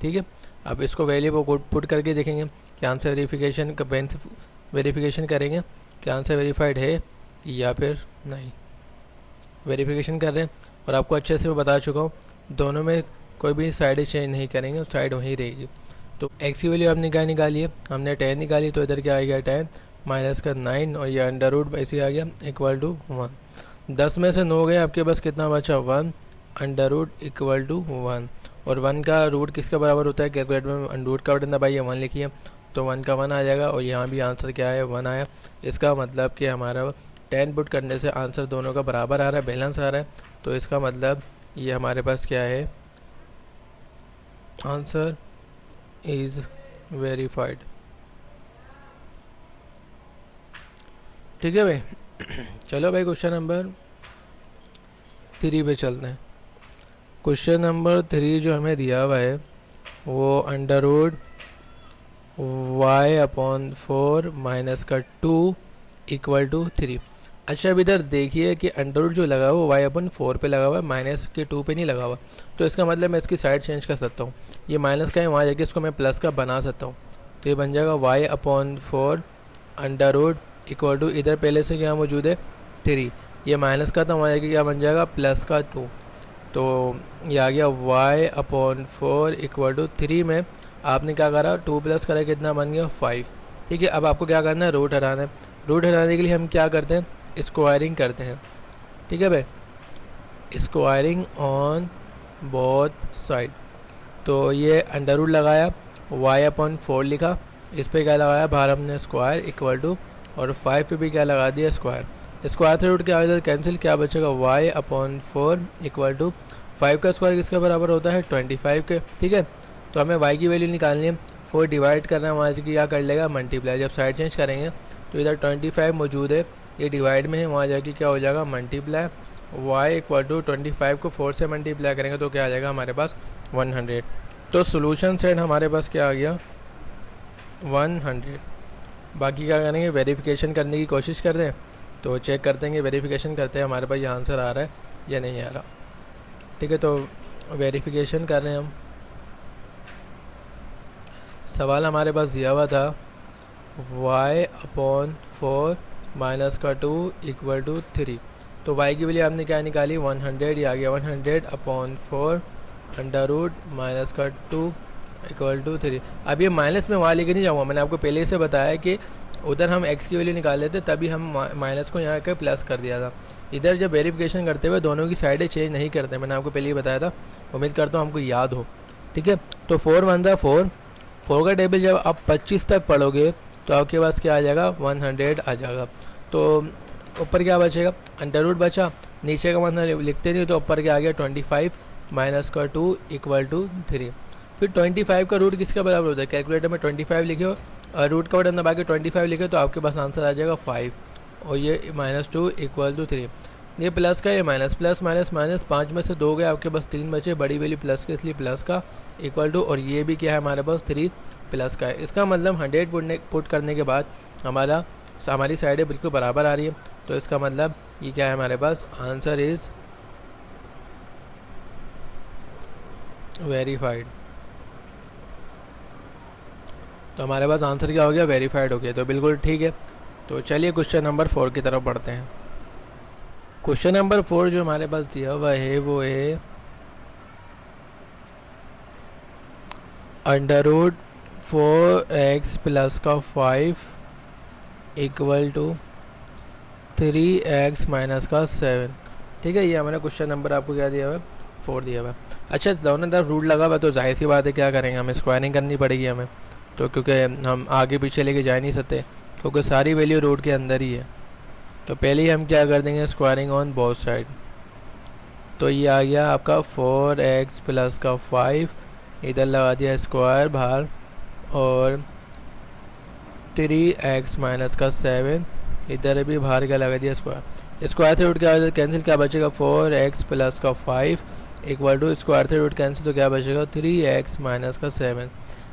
A: ठीक है। अब इसको वैल्यू को पुट करके देखेंगे कि आंसर वेरिफिकेशन का वेरिफिकेशन करेंगे कि आंसर वेरीफाइड है या फिर नहीं। वेरिफिकेशन कर रहे हैं और आपको अच्छे से मैं बता चुका हूँ, दोनों में कोई भी साइड चेंज नहीं करेंगे, साइड वहीं रहेगी। तो एक्स की वैल्यू आपने क्या निकाली है, हमने 10 निकाली, तो इधर क्या आ गया 10 माइनस का 9 और ये अंडर रूट ऐसे आ गया इक्वल टू 1। 10 में से 9 गए, आपके पास कितना बचा 1, अंडर रूट इक्वल टू 1। और 1 का रूट किसके बराबर होता है, कैलकुलेटर में अंडर रूट का बटन दबाइए 1 लिखिए, तो 1 का 1 आ जाएगा और यहाँ भी आंसर क्या है 1 आया। इसका मतलब कि हमारा 10 पुट करने से आंसर दोनों का बराबर आ रहा है, बैलेंस आ रहा है। तो इसका मतलब ये हमारे पास क्या है, आंसर इज़ वेरीफाइड, ठीक है भाई। चलो भाई क्वेश्चन नंबर 3 पे चलते हैं। क्वेश्चन नंबर 3 जो हमें दिया हुआ है वो अंडर रूट y/4 माइनस का 2 इक्वल टू 3। अच्छा अब इधर देखिए कि अंडर रूट जो लगा हुआ वो y/4 पे लगा हुआ है, माइनस के 2 पे नहीं लगा हुआ। तो इसका मतलब मैं इसकी साइड चेंज कर सकता हूँ, ये माइनस का है वहाँ जाके इसको मैं प्लस का बना सकता हूँ। तो ये बन जाएगा y/4 under root equal to, इधर पहले से क्या मौजूद है 3, ये माइनस का था वहाँ जाके क्या बन जाएगा प्लस का 2। तो ये आ गया y/4 इक्वल टू 3 में आपने क्या करा 2 प्लस करा, कितना बन गया 5, ठीक है। अब आपको क्या करना है, रूट हटाना है। रूट हटाने के लिए हम क्या करते हैं, स्क्वायरिंग करते हैं, ठीक है भाई, स्क्वायरिंग ऑन बोथ साइड। तो ये अंडर रूट लगाया, y/4 लिखा, इस पर क्या लगाया बाहर हमने स्क्वायर इक्वल टू, और 5 पे भी क्या लगा दिया स्क्वायर। स्क्वायर से रूट क्या इधर कैंसिल, क्या बचेगा y/4 इक्वल टू 5 का स्क्वायर किसके बराबर होता है 25 के, ठीक है। तो हमें y की वैल्यू निकालनी है, 4 डिवाइड करना है, वहाँ की क्या कर लेगा मल्टीप्लाई। जब साइड चेंज करेंगे तो इधर 25 मौजूद है, ये डिवाइड में है, वहाँ जाके क्या हो जाएगा मल्टीप्लाई। y इक्वल टू 25 को 4 से मल्टीप्लाई करेंगे तो क्या आ जाएगा हमारे पास 100। तो सोल्यूशन सेट हमारे पास क्या आ गया 100। बाकी क्या करेंगे, वेरिफिकेशन करने की कोशिश कर रहे हैं, तो चेक करते हैं कि वेरिफिकेशन करते हैं हमारे पास ये आंसर आ रहा है या नहीं आ रहा, ठीक है। तो वेरिफिकेशन कर रहे हैं हम। सवाल हमारे पास दिया हुआ था y/4 माइनस का 2 इक्वल टू 3। तो y की वैल्यू आपने क्या निकाली 100, ये आ गया 100/4 अंडर रूट माइनस का 2 इक्वल टू 3। अब ये माइनस में वहाँ लेके नहीं जाऊँगा, मैंने आपको पहले से बताया कि उधर हम x की वैल्यू निकाल लेते तभी हम माइनस को यहाँ के प्लस कर दिया था। इधर जब वेरिफिकेशन करते हुए दोनों की साइडें चेंज नहीं करते, मैंने आपको पहले ही बताया था, उम्मीद करता हूँ हमको याद हो। ठीक है, तो 4 1 जा 4, 4 का टेबल जब आप 25 तक पढ़ोगे तो आपके पास क्या आ जाएगा, 100 आ जाएगा। तो ऊपर क्या बचेगा, अंडर रूट बचा, नीचे का मतलब लिखते नहीं तो ऊपर क्या आ गया 25 माइनस का 2 इक्वल टू 3। फिर 25 का रूट किसके बराबर होता है, कैलकुलेटर में 25 लिखे हो और रूट का बटन दबा के 25 लिखे तो आपके पास आंसर आ जाएगा 5 और ये -2 इक्वल टू 3। ये प्लस का, ये माइनस, प्लस माइनस माइनस, 5 में से 2 गए, आपके पास 3 बचे, बड़ी वैल्यू प्लस के इसलिए प्लस का इक्वल टू, और ये भी क्या है हमारे पास 3 प्लस का है। इसका मतलब 100 पुट करने के बाद हमारी साइडें बिल्कुल बराबर आ रही है, तो इसका मतलब ये क्या है हमारे पास, आंसर इज़ वेरीफाइड। तो हमारे पास आंसर क्या हो गया, वेरीफाइड हो गया। तो बिल्कुल ठीक है। तो चलिए क्वेश्चन नंबर 4 की तरफ बढ़ते हैं। क्वेश्चन नंबर 4 जो हमारे पास दिया हुआ है वो है अंडर रूट 4x प्लस का 5 इक्वल टू 3x माइनस का 7। ठीक है, ये हमारा क्वेश्चन नंबर आपको क्या दिया हुआ है, 4 दिया हुआ है। अच्छा, दोनों तरफ रूट लगा हुआ तो जाहिर सी बात है क्या करेंगे, हमें स्क्वायरिंग करनी पड़ेगी हमें, तो क्योंकि हम आगे पीछे लेके जा नहीं सकते क्योंकि सारी वैल्यू रूट के अंदर ही है। तो पहले ही हम क्या कर देंगे, स्क्वायरिंग ऑन बोथ साइड। तो ये आ गया आपका 4x प्लस का 5, इधर लगा दिया स्क्वायर बाहर, और 3x माइनस का 7, इधर भी बाहर क्या लगा दिया स्क्वायर। स्क्वायर से रूट क्या कैंसिल, क्या बचेगा 4x प्लस का 5 इक्वल टू स्क्वायर से रूट कैंसिल तो क्या बचेगा 3x माइनस का 7।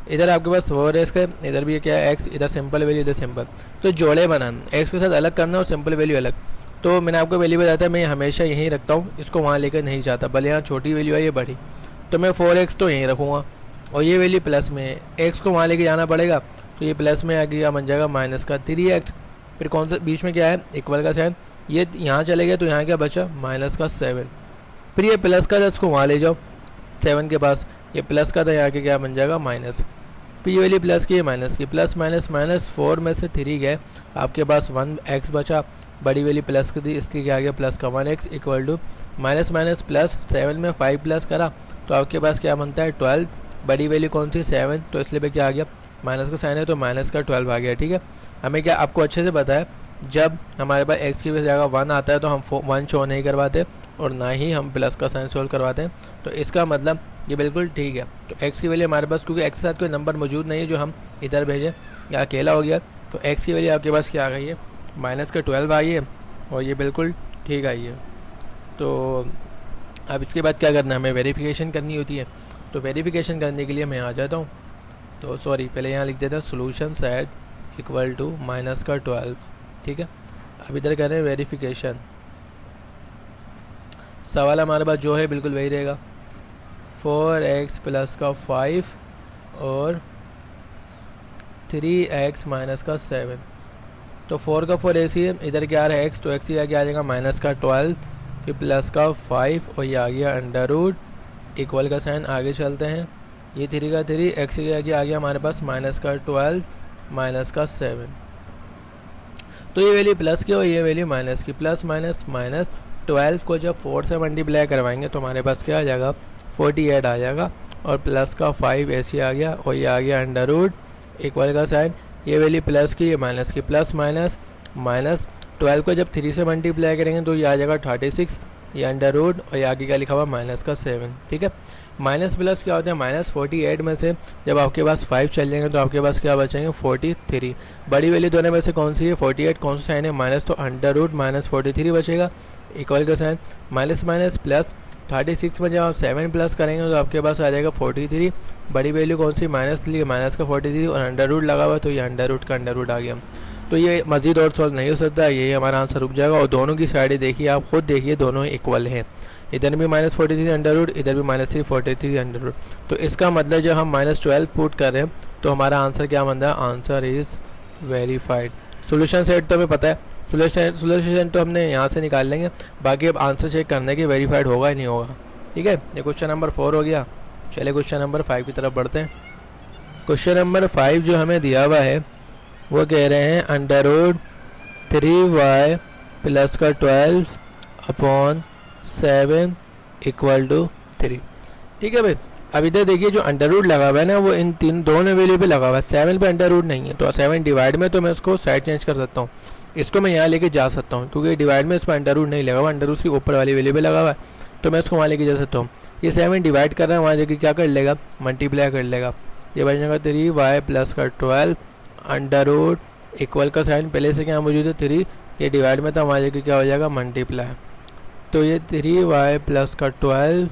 A: इधर आपके पास 4x का, इधर भी क्या है x, इधर सिंपल वैल्यू इधर सिंपल, तो जोड़े बनाना, x के साथ अलग करना और सिंपल वैल्यू अलग। तो मैंने आपको वैल्यू बताया था मैं हमेशा यहीं रखता हूँ, इसको वहाँ लेकर नहीं जाता, भले यहाँ छोटी वैल्यू है ये बड़ी, तो मैं 4x तो यहीं रखूँगा और ये वैल्यू प्लस में है, x को वहाँ लेके जाना पड़ेगा, तो ये प्लस में आगे क्या बन जाएगा माइनस का 3x। फिर कौन सा बीच में क्या है, इक्वल का साइन, ये यहाँ चले गए तो यहाँ क्या बचा माइनस का 7। फिर ये प्लस का था, इसको वहाँ ले जाओ 7 के पास, ये प्लस का था, यहाँ के क्या बन जाएगा माइनस। फिर ये वाली प्लस की माइनस की, प्लस माइनस माइनस, 4 में से 3 गए, आपके पास 1x बचा, बड़ी वाली प्लस की थी इसलिए क्या आ गया प्लस का 1x equal to minus minus plus, 7 में 5 प्लस करा तो आपके पास क्या बनता है 12, बड़ी वैल्यू कौन सी 7, तो इसलिए पे क्या आ गया माइनस का साइन है तो माइनस का 12 आ गया। ठीक है, हमें क्या आपको अच्छे से पता है जब हमारे पास x की जगह 1 आता है तो हम 1 शो नहीं करवाते और ना ही हम प्लस का साइन सोल्व करवाते हैं, तो इसका मतलब ये बिल्कुल ठीक है। तो x की वैल्यू हमारे पास, क्योंकि x के साथ कोई नंबर मौजूद नहीं है जो हम इधर भेजें, या अकेला हो गया, तो x की वैल्यू आपके पास क्या आ गई है माइनस का 12 आई है और ये बिल्कुल ठीक आई है। तो अब इसके बाद क्या करना है, हमें वेरिफिकेशन करनी होती है। तो वेरिफिकेशन करने के लिए मैं आ जाता हूँ, तो सॉरी पहले यहाँ लिख देता हूँ solution set equal to minus का 12। ठीक है, अब इधर करें वेरिफिकेशन, सवाल हमारे पास जो है बिल्कुल वही रहेगा, 4x प्लस का 5 और 3x माइनस का 7। तो 4 का 4 ऐसी है, इधर क्या आ रहा है x, तो x क्या आ जाएगा माइनस का 12, फिर प्लस का 5 और ये आ गया अंडर रूट इक्वल का साइन। आगे चलते हैं, ये 3 का 3, x आ गया हमारे पास माइनस का 12 माइनस का 7। तो ये वैल्यू प्लस की और ये वैल्यू माइनस की, प्लस माइनस माइनस, 12 को जब 4 से मल्टीप्लाई करवाएंगे तो हमारे पास क्या आ जाएगा 48 आ जाएगा, और प्लस का 5 ऐसे आ गया और ये आ गया अंडर रूट इक्वल का साइन। ये वैल्यू प्लस की, ये माइनस की, प्लस माइनस माइनस, 12 को जब 3 से मल्टीप्लाई करेंगे तो ये आ जाएगा 36, ये अंडर रूट और ये आगे क्या लिखा हुआ माइनस का 7। ठीक है, माइनस प्लस क्या होता है माइनस, 48 में से जब आपके पास 5 चल जाएंगे तो आपके पास क्या बचेंगे 43। बड़ी वैल्यू दोनों में से कौन सी है 48, कौन सा साइन है माइनस, तो अंडर रूट माइनस 43 बचेगा इक्वल का साइन, माइनस माइनस प्लस, 36 में जब आप 7 प्लस करेंगे तो आपके पास आ जाएगा 43। बड़ी वैल्यू कौन सी माइनस ली, माइनस का 43 और अंडर रूट लगा हुआ तो ये अंडर रूट का अंडर रूट आ गया। तो ये मज़ीद और सॉल्व नहीं हो सकता, यही हमारा आंसर रुक जाएगा। और दोनों की साइडें देखिए, आप खुद देखिए दोनों इक्वल हैं, इधर भी माइनस 43 अंडर रूट, इधर भी माइनस 43 अंडर रूट। तो इसका मतलब जब हम माइनस 12 पुट कर रहे हैं तो हमारा आंसर क्या बन रहा है, answer is verified. Solution set तो हमें पता है, सोल्यूशन तो हमने यहाँ से निकाल लेंगे, बाकी अब आंसर चेक करना है कि वेरीफाइड होगा या नहीं होगा। ठीक है, ये क्वेश्चन नंबर 4 हो गया। चलिए क्वेश्चन नंबर 5 की तरफ बढ़ते हैं। क्वेश्चन नंबर 5 जो हमें दिया हुआ है वो कह रहे हैं अंडर रूट 3y प्लस का 12/7 इक्वल टू 3। ठीक है भाई, अब इधर देखिए जो अंडर रूट लगा हुआ है ना वो इन दोनों वैल्यू पे लगा हुआ है, 7 पे अंडर रूट नहीं है, तो 7 डिवाइड में तो मैं उसको साइड चेंज कर सकता हूँ, इसको मैं यहाँ लेके जा सकता हूँ क्योंकि डिवाइड में इस पर अंडर रूट नहीं लगा हुआ, अंडर रूट की ऊपर वाली वैल्यू पे लगा हुआ है, तो मैं इसको वहाँ लेके जा सकता हूँ। ये 7 डिवाइड कर रहा है, वहाँ जाके क्या कर लेगा, मल्टीप्लाई कर लेगा, ये बन जाएगा 3y प्लस का 12 अंडर रूट इक्वल का साइन पहले से क्या मौजूद है 3, ये डिवाइड में था, वहाँ जाके क्या हो जाएगा मल्टीप्लाई, तो ये 3y प्लस का 12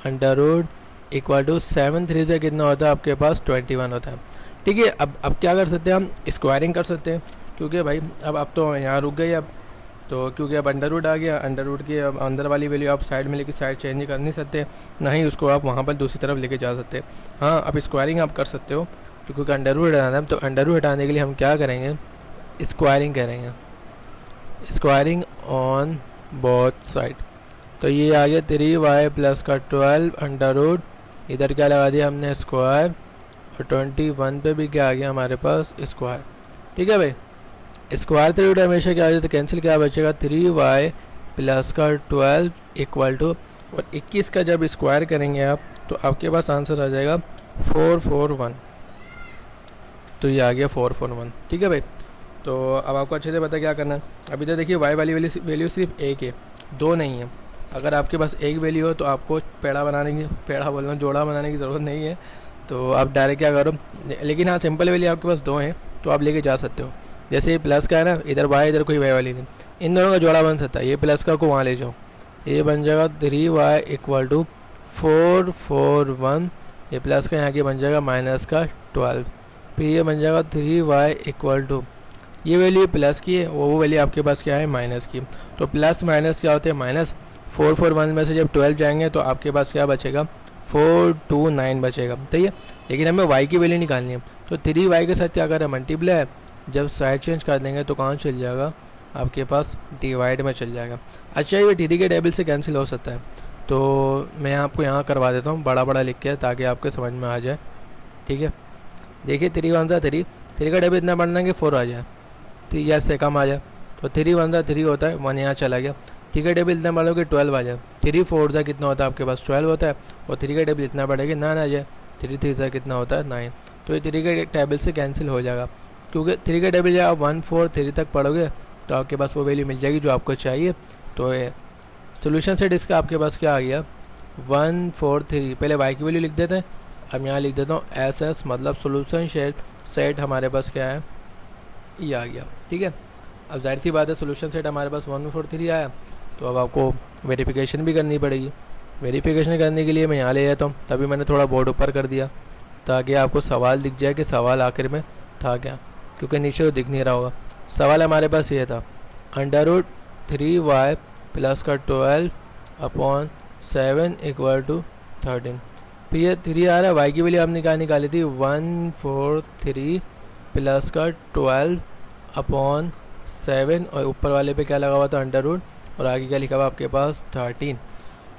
A: अंडर रूट इक्वल टू 7 3 से कितना होता है आपके पास 21 होता है। ठीक है, अब क्या कर सकते हैं, हम स्क्वायरिंग कर सकते हैं क्योंकि भाई अब तो यहाँ रुक गई, अब तो क्योंकि अब अंडर रूट आ गया, अंडर रूट की अब अंदर वाली वैल्यू आप साइड में लेके साइड चेंज कर नहीं सकते, ना ही उसको आप वहाँ पर दूसरी तरफ लेके जा सकते। हाँ, अब स्क्वायरिंग आप कर सकते हो क्योंकि अंडर रूट हटाना है, तो अंडर रूट हटाने के लिए हम क्या करेंगे, स्क्वायरिंग करेंगे, स्क्वायरिंग ऑन बोथ साइड। तो ये आ गया 3y प्लस का 12 अंडर रूट, इधर क्या लगा दिया हमने स्क्वायर, और 21 पे भी क्या आ गया हमारे पास स्क्वायर। ठीक है भाई, स्क्वायर 3 रूट हमेशा क्या आ जाए तो कैंसिल, क्या बचेगा 3y प्लस का 12 इक्वल टू, और 21 का जब स्क्वायर करेंगे आप तो आपके पास आंसर आ जाएगा 441, तो ये आ गया 441। ठीक है भाई, तो अब आपको अच्छे से पता क्या करना है। अभी तो देखिए y वाली वैल्यू सिर्फ एक है, दो नहीं है। अगर आपके पास एक वैल्यू हो तो आपको जोड़ा बनाने की ज़रूरत नहीं है, तो आप डायरेक्ट क्या करो, लेकिन हाँ सिंपल वैल्यू आपके पास दो हैं तो आप लेके जा सकते हो। जैसे ये प्लस का है ना, इधर y इधर कोई y वाली नहीं, इन दोनों का जोड़ा बन सकता है, ये प्लस का को वहाँ ले जाओ, ये बन जाएगा 3y इक्वल टू 441, ये प्लस का यहाँ के बन जाएगा माइनस का 12, फिर ये बन जाएगा 3y इक्वल टू, ये वैल्यू प्लस की है, वो वैल्यू आपके पास क्या है माइनस की, तो प्लस माइनस क्या होते हैं माइनस। 441 में से जब 12 जाएंगे तो आपके पास क्या बचेगा 429 बचेगा, ठीक है। लेकिन हमें y की वैल्यू निकालनी है, तो 3y के साथ क्या करें मल्टीप्लाई, जब साइड चेंज कर देंगे तो कहाँ चल जाएगा आपके पास डिवाइड में चल जाएगा। अच्छा, ये 3 के टेबल से कैंसिल हो सकता है, तो मैं आपको यहाँ करवा देता हूँ बड़ा बड़ा लिख के ताकि आपके समझ में आ जाए। ठीक है, देखिए 3 1 सा 3 का टेबल इतना बढ़ना कि 4 आ जाए, 3 या से कम आ जाए, तो 3 1 सा 3 होता है, 1 यहाँ चला गया। 3 का टेबल इतना बढ़ोगे 12 आ जाए, 3 4 सा कितना होता है आपके पास 12 होता है, और 3 का टेबल इतना बढ़ेगा 9 आ जाए, 3 3 सा कितना होता है 9, तो ये 3 के टेबल से कैंसिल हो जाएगा, क्योंकि 3 का टेबल जब आप 1 4 3 तक पढ़ोगे तो आपके पास वो वैल्यू मिल जाएगी जो आपको चाहिए। तो ये सोल्यूशन सेट इसका आपके पास क्या आ गया 1 4 3, पहले y की वैल्यू लिख देते हैं, अब यहाँ लिख देता हूँ SS, मतलब सोल्यूशन सेट हमारे पास क्या है ये आ गया। ठीक है, अब जाहिर सी बात है सोल्यूशन सेट हमारे पास 1 4 3 आया, तो अब आपको वेरिफिकेशन भी करनी पड़ेगी। वेरिफिकेशन करने के लिए मैं यहाँ ले जाता हूँ, तभी मैंने थोड़ा बोर्ड ऊपर कर दिया ताकि आपको सवाल दिख जाए कि सवाल आखिर में था क्या, क्योंकि नीचे तो दिख नहीं रहा होगा। सवाल हमारे पास ये था अंडर 3y प्लस का 12/7 इक्वल टू 13, फिर ये 3 आ रहा है, y की वैल्यू आपने क्या निकाली थी 143 प्लस का 12/7, और ऊपर वाले पे क्या लगा हुआ था अंडर रूट, और आगे क्या लिखा हुआ आपके पास 13।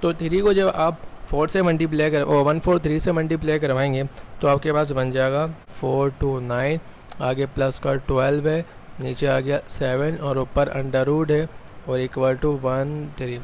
A: तो 3 को जब आप 4 से मल्टीप्लाई 143 से मल्टीप्लाई करवाएंगे तो आपके पास बन जाएगा 429, आगे प्लस का 12 है, नीचे आ गया 7 और ऊपर अंडर रूट है और इक्वल टू 13।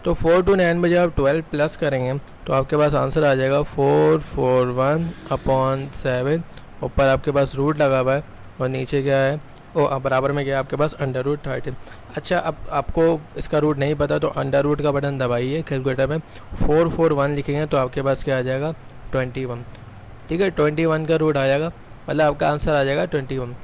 A: तो 429 में जब आप 12 प्लस करेंगे तो आपके पास आंसर आ जाएगा 441/7, ऊपर आपके पास रूट लगा हुआ है और नीचे क्या है बराबर में क्या है आपके पास अंडर रूट 13। अच्छा, अब आपको इसका रूट नहीं पता तो अंडर रूट का बटन दबाइए कैलकुलेटर में, 441 लिखेंगे तो आपके पास क्या आ जाएगा 21। ठीक है, 21 का रूट आ जाएगा, मतलब आपका आंसर आ जाएगा 21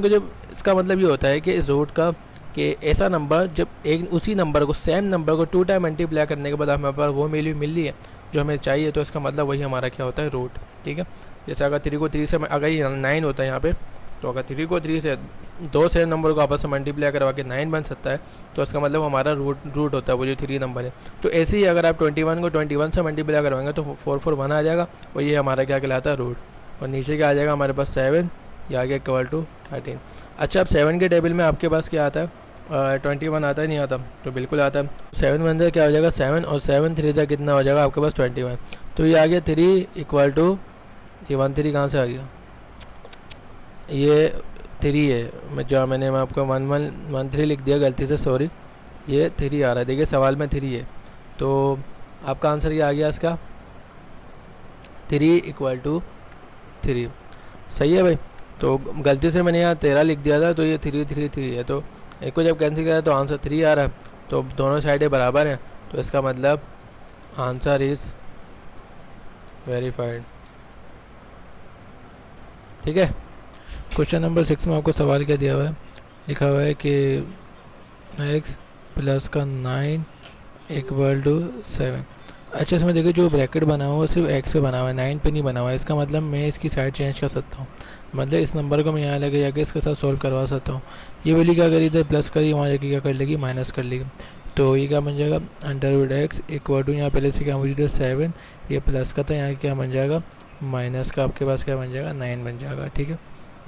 A: को जब इसका मतलब ये होता है कि इस रूट का कि ऐसा नंबर जब एक उसी नंबर को सेम नंबर को 2 टाइम मल्टीप्लाई करने के बाद हमारे पास वो वैल्यू मिल रही है जो हमें चाहिए, तो इसका मतलब वही हमारा क्या होता है रूट। ठीक है, जैसे अगर 3 को 3 से अगर ये 9 होता है यहाँ पे, तो अगर 3 को 3 से 2 सेम नंबर को आपस में मल्टीप्लाई करवा के 9 बन सकता है, तो इसका मतलब हमारा रूट होता है वो जो 3 नंबर है। तो ऐसे ही अगर आप 21 को 21 से मल्टीप्लाई करवाएंगे तो 441 आ जाएगा, और ये हमारा क्या कहलाता है रूट, और नीचे क्या आ जाएगा हमारे पास 7, ये आ गया इक्वल टू 13। अच्छा, अब 7 के टेबल में आपके पास क्या आता है 21 आता है नहीं आता? तो बिल्कुल आता है। 7 वन जा क्या हो जाएगा 7, और 7 3 जा कितना हो जाएगा आपके पास 21। तो ये आ गया 3 इक्वल टू, ये 1 3 कहाँ से आ गया, ये 3 है, जो मैं आपको 1 1 1 3 लिख दिया गलती से, सॉरी, ये 3 आ रहा है, देखिए सवाल में 3 है। तो आपका आंसर क्या आ गया इसका, 3 इक्वल टू 3। सही है भाई। तो गलती से मैंने यहाँ 13 लिख दिया था, तो ये 3 3 3 है, तो एक को जब कैंसिल किया तो आंसर 3 आ रहा है। तो दोनों साइडें बराबर हैं, तो इसका मतलब आंसर इज़ वेरीफाइड। ठीक है। क्वेश्चन नंबर 6 में आपको सवाल क्या दिया हुआ है, लिखा हुआ है कि x प्लस का 9 इक्वल टू 7। अच्छा, इसमें देखिए जो ब्रैकेट बना हुआ है सिर्फ x पे बना हुआ है, 9 पे नहीं बना हुआ है। इसका मतलब मैं इसकी साइड चेंज कर सकता हूँ, मतलब इस नंबर को मैं यहाँ लेके जाके इसके साथ सोल्व करवा सकता हूँ। ये वैल्यू क्या करी, इधर प्लस करी, वहाँ जाके क्या कर लेगी, माइनस कर लेगी। तो ये क्या बन जाएगा, under root x equal to, यहाँ पहले से क्या मौजूद है 7, ये प्लस का था, यहाँ क्या बन जाएगा माइनस का, आपके पास क्या बन जाएगा 9 बन जाएगा। ठीक है।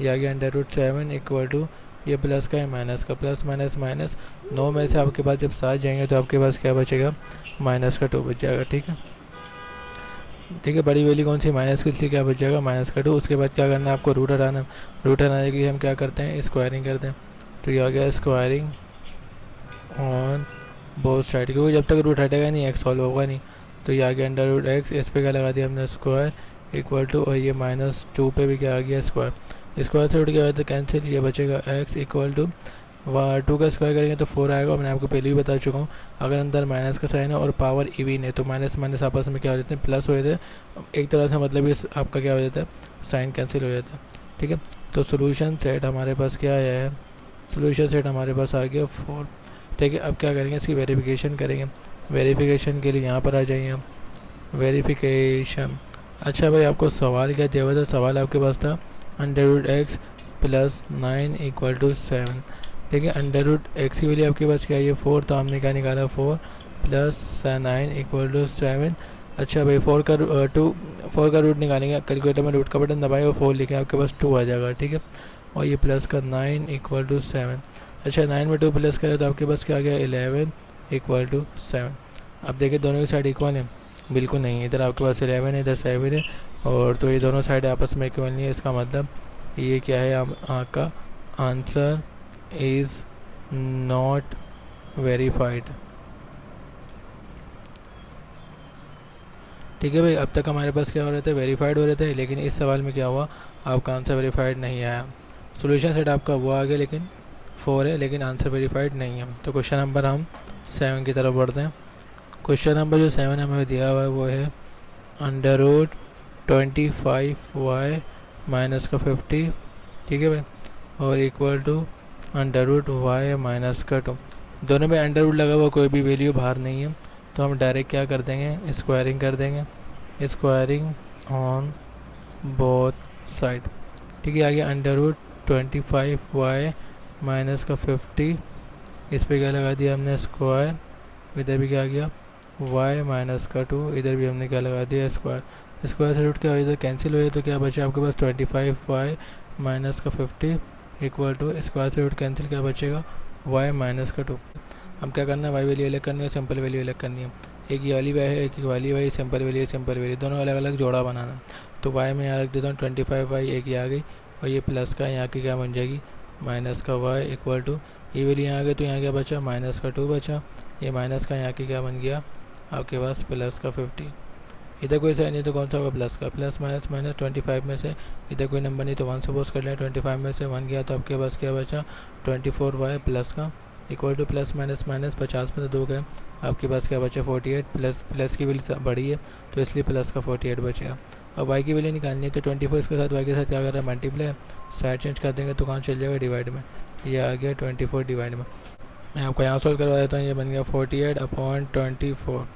A: ये आ गया अंडर रूट 7 इक्वल टू, ये प्लस का है माइनस का, प्लस माइनस माइनस, 9 में से आपके पास जब 7 जाएंगे तो आपके पास क्या बचेगा, माइनस का 2 बच जाएगा। ठीक है। ठीक है, बड़ी वैल्यू कौन सी, माइनस की, इसलिए क्या बच जाएगा माइनस का 2। उसके बाद क्या करना है आपको, रूट हटाना। रूट हटाने के लिए हम क्या करते हैं, स्क्वायरिंग करते हैं। तो ये आ गया स्क्वायरिंग ऑन बोथ साइड, क्योंकि जब तक रूट हटेगा नहीं एक्स सॉल्व होगा नहीं। तो ये आ गया अंडर रूट एक्स, इस पर क्या लगा दिया हमने स्क्वायर इक्वल टू, और ये -2 पे भी क्या आ गया स्क्वायर। स्क्वायर से रूट क्या होता है कैंसिल, ये बचेगा एक्स इक्वल टू 2 का स्क्वायर करेंगे तो 4 आएगा। मैंने आपको पहले भी बता चुका हूँ, अगर अंदर माइनस का साइन है और पावर इवन है तो माइनस माइनस आपस में क्या हो जाते हैं, प्लस हो जाते हैं। एक तरह से मतलब ये आपका क्या हो जाता है, साइन कैंसिल हो जाता है। ठीक है। तो सोल्यूशन सेट हमारे पास क्या आया है, सोल्यूशन सेट हमारे पास आ गया 4। ठीक है। अब क्या करेंगे, इसकी वेरिफिकेशन करेंगे। वेरिफिकेशन के लिए यहाँ पर आ जाइए हम, वेरिफिकेशन। अच्छा भाई, आपको सवाल क्या दिया हुआ था, सवाल आपके पास था under root x plus 9 equal to 7। ठीक है। अंडर रूट एक्स की वैल्यू आपके पास क्या है, 4, तो हमने क्या निकाला 4 प्लस 9 इक्वल टू 7। अच्छा भाई, 4 का रूट निकालेंगे, कैलकुलेटर में रूट का बटन दबाएं और 4 लिखें, आपके पास 2 आ जाएगा। ठीक है। और ये प्लस का 9 इक्वल टू 7। अच्छा, 9 में 2 प्लस करें तो आपके पास क्या आ गया 11 इक्वल टू 7। अब देखिए दोनों की साइड इक्वल है, बिल्कुल नहीं है। इधर आपके पास 11 है, इधर 7 है, और तो ये दोनों साइड आपस में इक्वल नहीं है। इसका मतलब ये क्या है, आपका आंसर इज़ नॉट वेरीफाइड। ठीक है भाई। अब तक हमारे पास क्या हो रहे थे, वेरीफाइड हो रहे थे, लेकिन इस सवाल में क्या हुआ, आपका आंसर वेरीफाइड नहीं आया। सोल्यूशन सेट आपका वो आ गया, लेकिन 4 है, लेकिन आंसर वेरीफाइड नहीं है। तो क्वेश्चन नंबर हम 7 की तरफ बढ़ते हैं। क्वेश्चन नंबर जो 7 हमें दिया हुआ है वो है अंडर रूट 25y माइनस का 50। ठीक है भाई। और equal to under root y minus का 2। दोनों में अंडर रूट लगा हुआ, कोई भी वैल्यू बाहर नहीं है, तो हम डायरेक्ट क्या कर देंगे, स्क्वायरिंग कर देंगे। Squaring on both side. ठीक है। आगे अंडर रूट 25y माइनस का 50, इस पर क्या लगा दिया हमने स्क्वायर, इधर भी क्या आ गया y माइनस का 2, इधर भी हमने क्या लगा दिया स्क्वायर। स्क्वायर से रूट क्या हो जाता है, कैंसिल हो जाए, तो क्या बचा आपके पास 25y माइनस का 50 इक्वल टू स्क्वायर से रूट कैंसिल, क्या बचेगा y माइनस का 2। हम क्या करना है, y वैल्यू अलग करनी है, सिंपल वैल्यू अलग करनी है। एक ये वाली y है, एक वाली y, सिंपल वैल्यू, दोनों अलग अलग जोड़ा बनाना। तो y में यहाँ रख देता हूँ 25y, एक ये आ गई, और ये प्लस का यहाँ की क्या बन जाएगी माइनस का y इक्वल टू, ये वैल्यू यहाँ आ गई तो यहाँ क्या बचा माइनस का 2 बचा, ये माइनस का यहाँ की क्या बन गया आपके पास प्लस का 50। इधर कोई साइन नहीं तो कौन सा होगा प्लस का, प्लस माइनस माइनस 25 में से इधर कोई नंबर नहीं तो 1 सपोज कर लें, 25 में से 1 गया तो आपके पास क्या बचा 24y प्लस का equal two plus minus minus 50 में से 2 गए, आपके पास क्या बचा 48, प्लस की वैल्यू बड़ी है तो इसलिए प्लस का 48 बचेगा। अब y की वैल्यू निकालनी है तो 24 इसके साथ y के साथ क्या कर रहा है मल्टीप्लाई, साइड चेंज कर देंगे तो कहाँ चल जाएगा डिवाइड में, ये आ गया 24 डिवाइड में। मैं आपको यहाँ सॉल्व करवा देता हूँ, ये बन गया 48/24।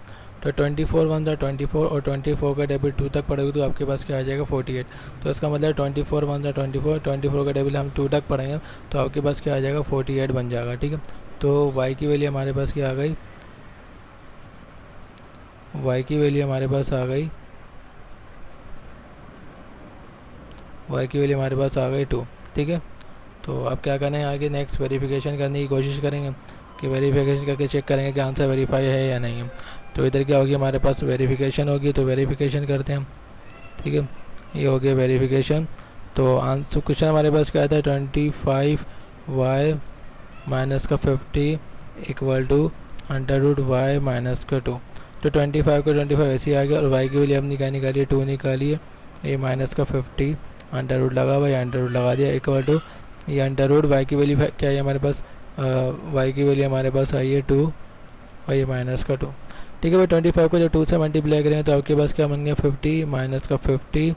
A: तो 24 वन था 24, और 24 का टेबल 2 तक पढ़ेंगे तो आपके पास क्या आ जाएगा 48। तो इसका मतलब 24 वन था 24, 24 का टेबल हम 2 तक पढ़ेंगे तो आपके पास क्या आ जाएगा 48 बन जाएगा। ठीक है। तो y की वैल्यू हमारे पास क्या आ गई, y की वैल्यू हमारे पास आ गई, y की वैल्यू हमारे पास आ गई 2। ठीक है। तो अब क्या करना है, आगे नेक्स्ट वेरिफिकेशन करने की कोशिश करेंगे कि वेरिफिकेशन करके चेक करेंगे कि आंसर वेरीफाई है या नहीं है। तो इधर क्या होगी, हमारे पास वेरिफिकेशन होगी, तो वेरिफिकेशन करते हैं। ठीक है, ये हो गया वेरिफिकेशन। तो आंसर क्वेश्चन हमारे पास क्या था, 25y माइनस का 50 equal to under root y minus का 2। तो 25 को 25 ऐसे ही आ गया, और y की वैल्यू हमने क्या निकाली है, 2 निकाली है। ये माइनस का 50 अंडर रूट लगा हुआ, या अंडर रूट लगा दिया, इक्वल टू ये अंडर रूट y की वैल्यू क्या है हमारे पास, y की वैल्यू हमारे पास आई है 2, और ये माइनस का 2। ठीक है भाई, 25 को जब 2 से मल्टीप्लाई करेंगे तो आपके पास क्या बन गया, 50 माइनस का 50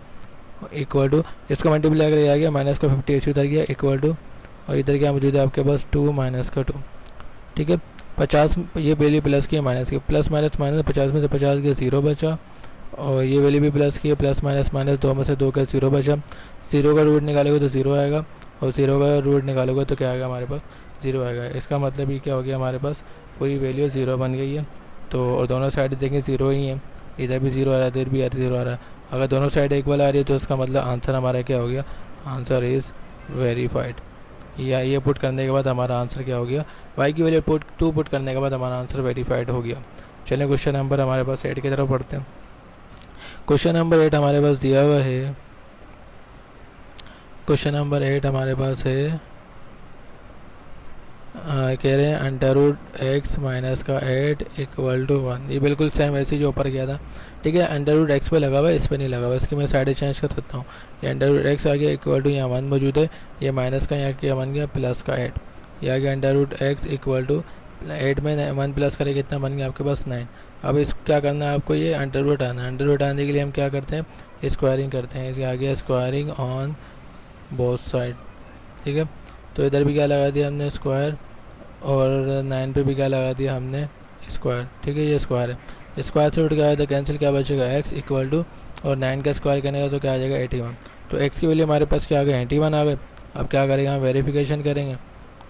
A: इक्वल टू, इसको मल्टीप्लाई करके आ गया माइनस का 50 ऐसे उतर गया, इक्वल टू, और इधर क्या मौजूद है आपके पास 2 माइनस का 2। ठीक है, 50 ये वैल्यू प्लस की है माइनस की, प्लस माइनस माइनस 50 में से 50 गया 0 बचा, और ये वैल्यू भी प्लस की है, प्लस माइनस माइनस 2 में से 2 का 0 बचा। 0 का रूट निकालोगे तो 0 आएगा, और 0 का रूट निकालोगे तो क्या आएगा हमारे पास, 0 आएगा। इसका मतलब ये क्या हो गया, हमारे पास पूरी वैल्यू 0 बन गई है। तो और दोनों साइड देखें 0 ही है, इधर भी 0 आ रहा है, इधर भी 0 आ रहा है। अगर दोनों साइड इक्वल आ रही है तो इसका मतलब आंसर हमारा क्या हो गया, आंसर इज़ वेरीफाइड। या ये पुट करने के बाद हमारा आंसर क्या हो गया, y की वैल्यू 2 पुट करने के बाद हमारा आंसर वेरीफाइड हो गया। चलिए क्वेश्चन नंबर हमारे पास 8 की तरफ पढ़ते हैं। क्वेश्चन नंबर 8 हमारे पास दिया हुआ है, क्वेश्चन नंबर 8 हमारे पास है, कह रहे हैं अंडर रूट एक्स माइनस का 8 इक्वल टू 1। ये बिल्कुल सेम ऐसे जो ऊपर किया था। ठीक है, अंडर रूट एक्स पे लगा हुआ है, इस पे नहीं लगा हुआ, इसकी मैं साइड चेंज कर सकता हूँ। ये अंडर रूट एक्स आ गया इक्वल टू, यहाँ 1 मौजूद है, ये माइनस का यहाँ क्या बन गया, प्लस का 8। ये आ गया under root x equal to 8 में 1 प्लस करें कितना बन गया आपके पास 9। अब इस क्या करना है आपको, ये अंडर रूट आना है। अंडर रूट आने के लिए हम क्या करते हैं, स्क्वायरिंग करते हैं। इसके आगे स्क्वायरिंग ऑन बोथ साइड। ठीक है, तो इधर भी क्या लगा दिया हमने, स्क्वायर, और 9 पे भी क्या लगा दिया हमने, स्क्वायर। ठीक है, ये स्क्वायर है, स्क्वायर से उठ गया तो कैंसिल क्या बचेगा, x इक्वल टू, और 9 का स्क्वायर करने का तो क्या आ जाएगा 81। तो x की वैल्यू हमारे पास क्या आ गया, 81 आ गए। अब क्या करेंगे, हम वेरिफिकेशन करेंगे,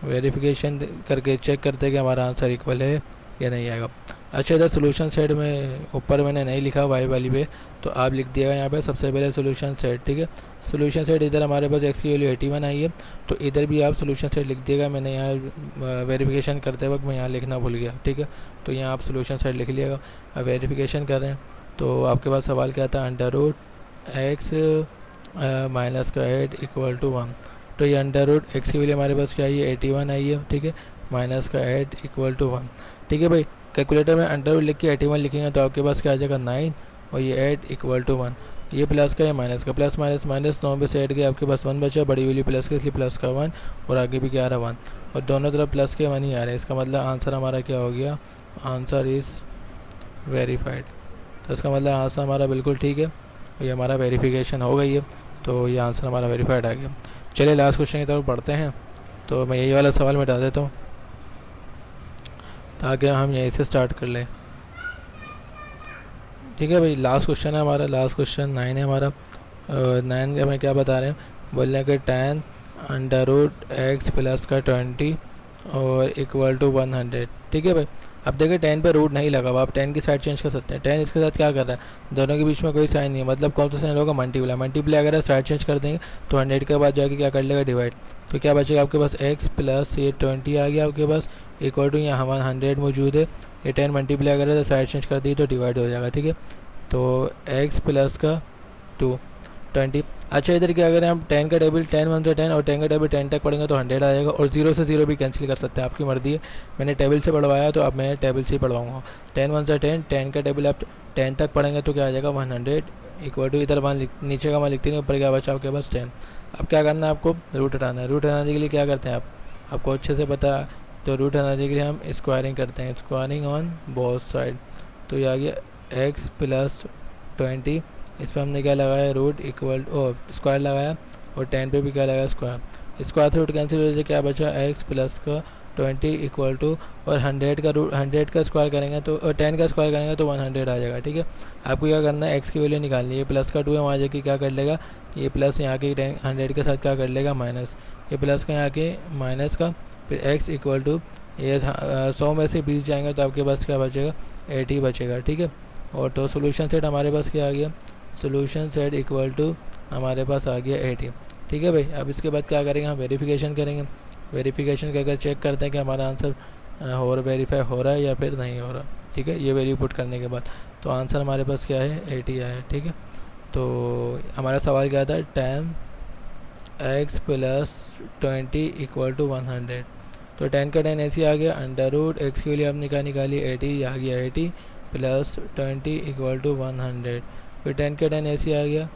A: वेरिफिकेशन करके चेक करते हैं कि हमारा आंसर इक्वल है या नहीं आएगा। अच्छा, इधर सोल्यूशन सेट में ऊपर मैंने नहीं लिखा वाई वाली पे, तो आप लिख दिएगा यहाँ पे सबसे पहले सोल्यूशन सेट। ठीक है, सोल्यूशन सेट इधर हमारे पास x की वैल्यू 81 आई है, तो इधर भी आप सोल्यूशन सेट लिख दिएगा। मैंने यहाँ वेरिफिकेशन करते वक्त मैं यहाँ लिखना भूल गया। ठीक है, तो यहाँ आप सोल्यूशन सेट लिख लिएगा। अब वेरिफिकेशन कर रहे हैं तो आपके पास सवाल क्या था, अंडर रूट एक्स माइनस का 8 इक्वल टू 1। तो ये अंडर रूट एक्स की वैल्यू हमारे पास क्या आई है, 81 आई है। ठीक है, माइनस का 8 इक्वल टू 1। ठीक है भाई, कैलकुलेटर में अंडर रूट लिख के 81 लिखेंगे तो आपके पास क्या आ जाएगा 9, और ये 8 इक्वल टू 1। ये प्लस का, ये माइनस का, प्लस माइनस माइनस 9 में से 8 गया, आपके पास 1 बचा, बड़ी वैल्यू प्लस का इसलिए प्लस का 1, और आगे भी क्या आ रहा है 1, और दोनों तरफ प्लस के 1 ही आ रहे हैं। इसका मतलब आंसर हमारा क्या हो गया, आंसर इज़ वेरीफाइड। तो इसका मतलब आंसर हमारा बिल्कुल ठीक है, और ये हमारा वेरीफिकेशन हो गई है, तो ये आंसर हमारा वेरीफाइड आ गया। चलिए लास्ट क्वेश्चन की तरफ पढ़ते हैं। तो मैं यही वाला सवाल मिटा देता हूँ ताकि हम यहीं से स्टार्ट कर लें। ठीक है भाई, लास्ट क्वेश्चन है हमारा, लास्ट क्वेश्चन 9 है हमारा। 9 का हमें क्या बता रहे हैं, बोल रहे हैं कि tan under root x plus का 20 और इक्वल टू 100। ठीक है भाई, अब देखिए 10 पे रूट नहीं लगा हुआ, आप 10 की साइड चेंज कर सकते हैं। 10 इसके साथ क्या कर रहा है, दोनों के बीच में कोई साइन नहीं है, मतलब कौन सा साइन होगा, मल्टीप्लाई। मल्टीप्लाई अगर साइड चेंज कर देंगे तो 100 के बाद जाके क्या कर लेगा, डिवाइड। तो क्या बचेगा आपके पास, x प्लस ये 20 आ गया आपके पास, इक्वल टू यहाँ 100 मौजूद है। ये 10 मल्टीप्लाई अगर तो साइड चेंज कर दी तो डिवाइड हो जाएगा। ठीक है, तो x प्लस का 20। अच्छा, इधर क्या करें हम, 10 का टेबल 10 1 से 10 और 10 का टेबल 10 तक पढ़ेंगे तो 100 आ जाएगा, और 0 से 0 भी कैंसिल कर सकते हैं, आपकी मर्जी है। मैंने टेबल से पढ़वाया तो अब मैं टेबल से ही पढ़वाऊँगा। 10 1 से 10, 10 का टेबल आप 10 तक पढ़ेंगे तो क्या आ जाएगा 100 इक्वल टू, इधर नीचे का मान लिखते नहीं, ऊपर क्या बचा आपके पास 10। अब क्या करना है आपको, रूट हटाना है। रूट हटाने के लिए क्या करते हैं आपको अच्छे से पता है, तो रूट हटाने के लिए हम स्क्वायरिंग करते हैं, स्क्वायरिंग ऑन बोथ साइड। तो ये आ गया x प्लस 20, इस पर हमने क्या लगाया, रूट इक्वल स्क्वायर लगाया, और 10 पे भी क्या लगाया, स्क्वायर। स्क्वायर से रूट कैंसिल हो जाए, क्या बचा, x प्लस का 20 इक्वल टू, और 100 का स्क्वायर करेंगे तो, और 10 का स्क्वायर करेंगे तो 100 आ जाएगा। ठीक है, आपको क्या करना है, x की वैल्यू निकालनी है। प्लस का 2 है, वहाँ जाके क्या कर लेगा, ये प्लस यहाँ के 100 के साथ क्या कर लेगा, माइनस। ये प्लस का यहाँ के माइनस का, फिर x इक्वल टू, ये 100 में से 20 जाएंगे तो आपके पास क्या बचेगा, 80 बचेगा। ठीक है, और तो सोल्यूशन सेट हमारे पास क्या आ गया, सोल्यूशन सेट इक्वल टू हमारे पास आ गया 80। ठीक है भाई। अब इसके बाद क्या करेंगे, हम वेरिफिकेशन करेंगे। वेरिफिकेशन कर चेक करते हैं कि हमारा आंसर और वेरीफाई हो रहा है या फिर नहीं हो रहा। ठीक है, ये वेरी पुट करने के बाद तो आंसर हमारे पास क्या है, 80 आया है। ठीक है, तो हमारा सवाल क्या था, 10x + 20 = 100। तो 10 का 10 ऐसे आ गया, √x के लिए हमने क्या निकाली, 80 आ गया, 80 + 20 = 100। फिर 10 का 10 ऐसे आ गया,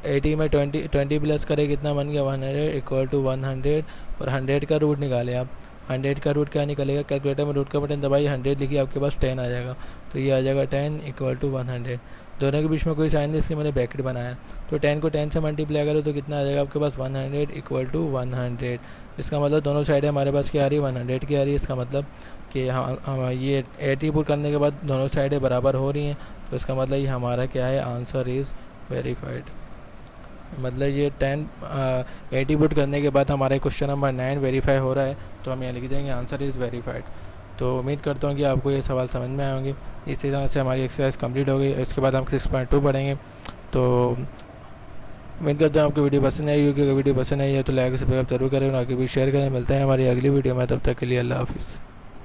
A: 80 में 20 प्लस करे कितना बन गया, 100 = 100। और 100 का रूट निकाले आप, 100 का रूट क्या निकलेगा, कैलकुलेटर में रूट का बटन दबाइए, 100 लिखिए, आपके पास 10 आ जाएगा। तो ये आ जाएगा 10 = 100। दोनों के बीच में कोई साइन नहीं, इसलिए मैंने ब्रैकेट बनाया। तो 10 को 10 से मल्टीप्लाई करो तो कितना आ जाएगा आपके पास, 100 = 100। इसका मतलब दोनों साइडें हमारे पास क्या आ रही है, 100 की आ रही है। इसका मतलब कि हम ये 80 पुट करने के बाद दोनों साइडें बराबर हो रही हैं, तो इसका मतलब ये हमारा क्या है, आंसर इज़ वेरीफाइड। मतलब ये 80 पुट करने के बाद हमारा क्वेश्चन नंबर 9 वेरीफाई हो रहा है, तो हम यहाँ लिख देंगे आंसर इज़ वेरीफाइड। तो उम्मीद करता हूँ कि आपको ये सवाल समझ में आए होंगे। इसी तरह से हमारी एक्सरसाइज कंप्लीट हो गई। इसके बाद हम 6.2 पढ़ेंगे। तो उम्मीद करता हूँ आपको वीडियो पसंद आई होगी। अगर वीडियो पसंद आई है तो लाइक सब्सक्राइब जरूर करें और आगे भी शेयर करें। मिलते हैं हमारी अगली वीडियो में, तब तक के लिए अल्लाह हाफिज़।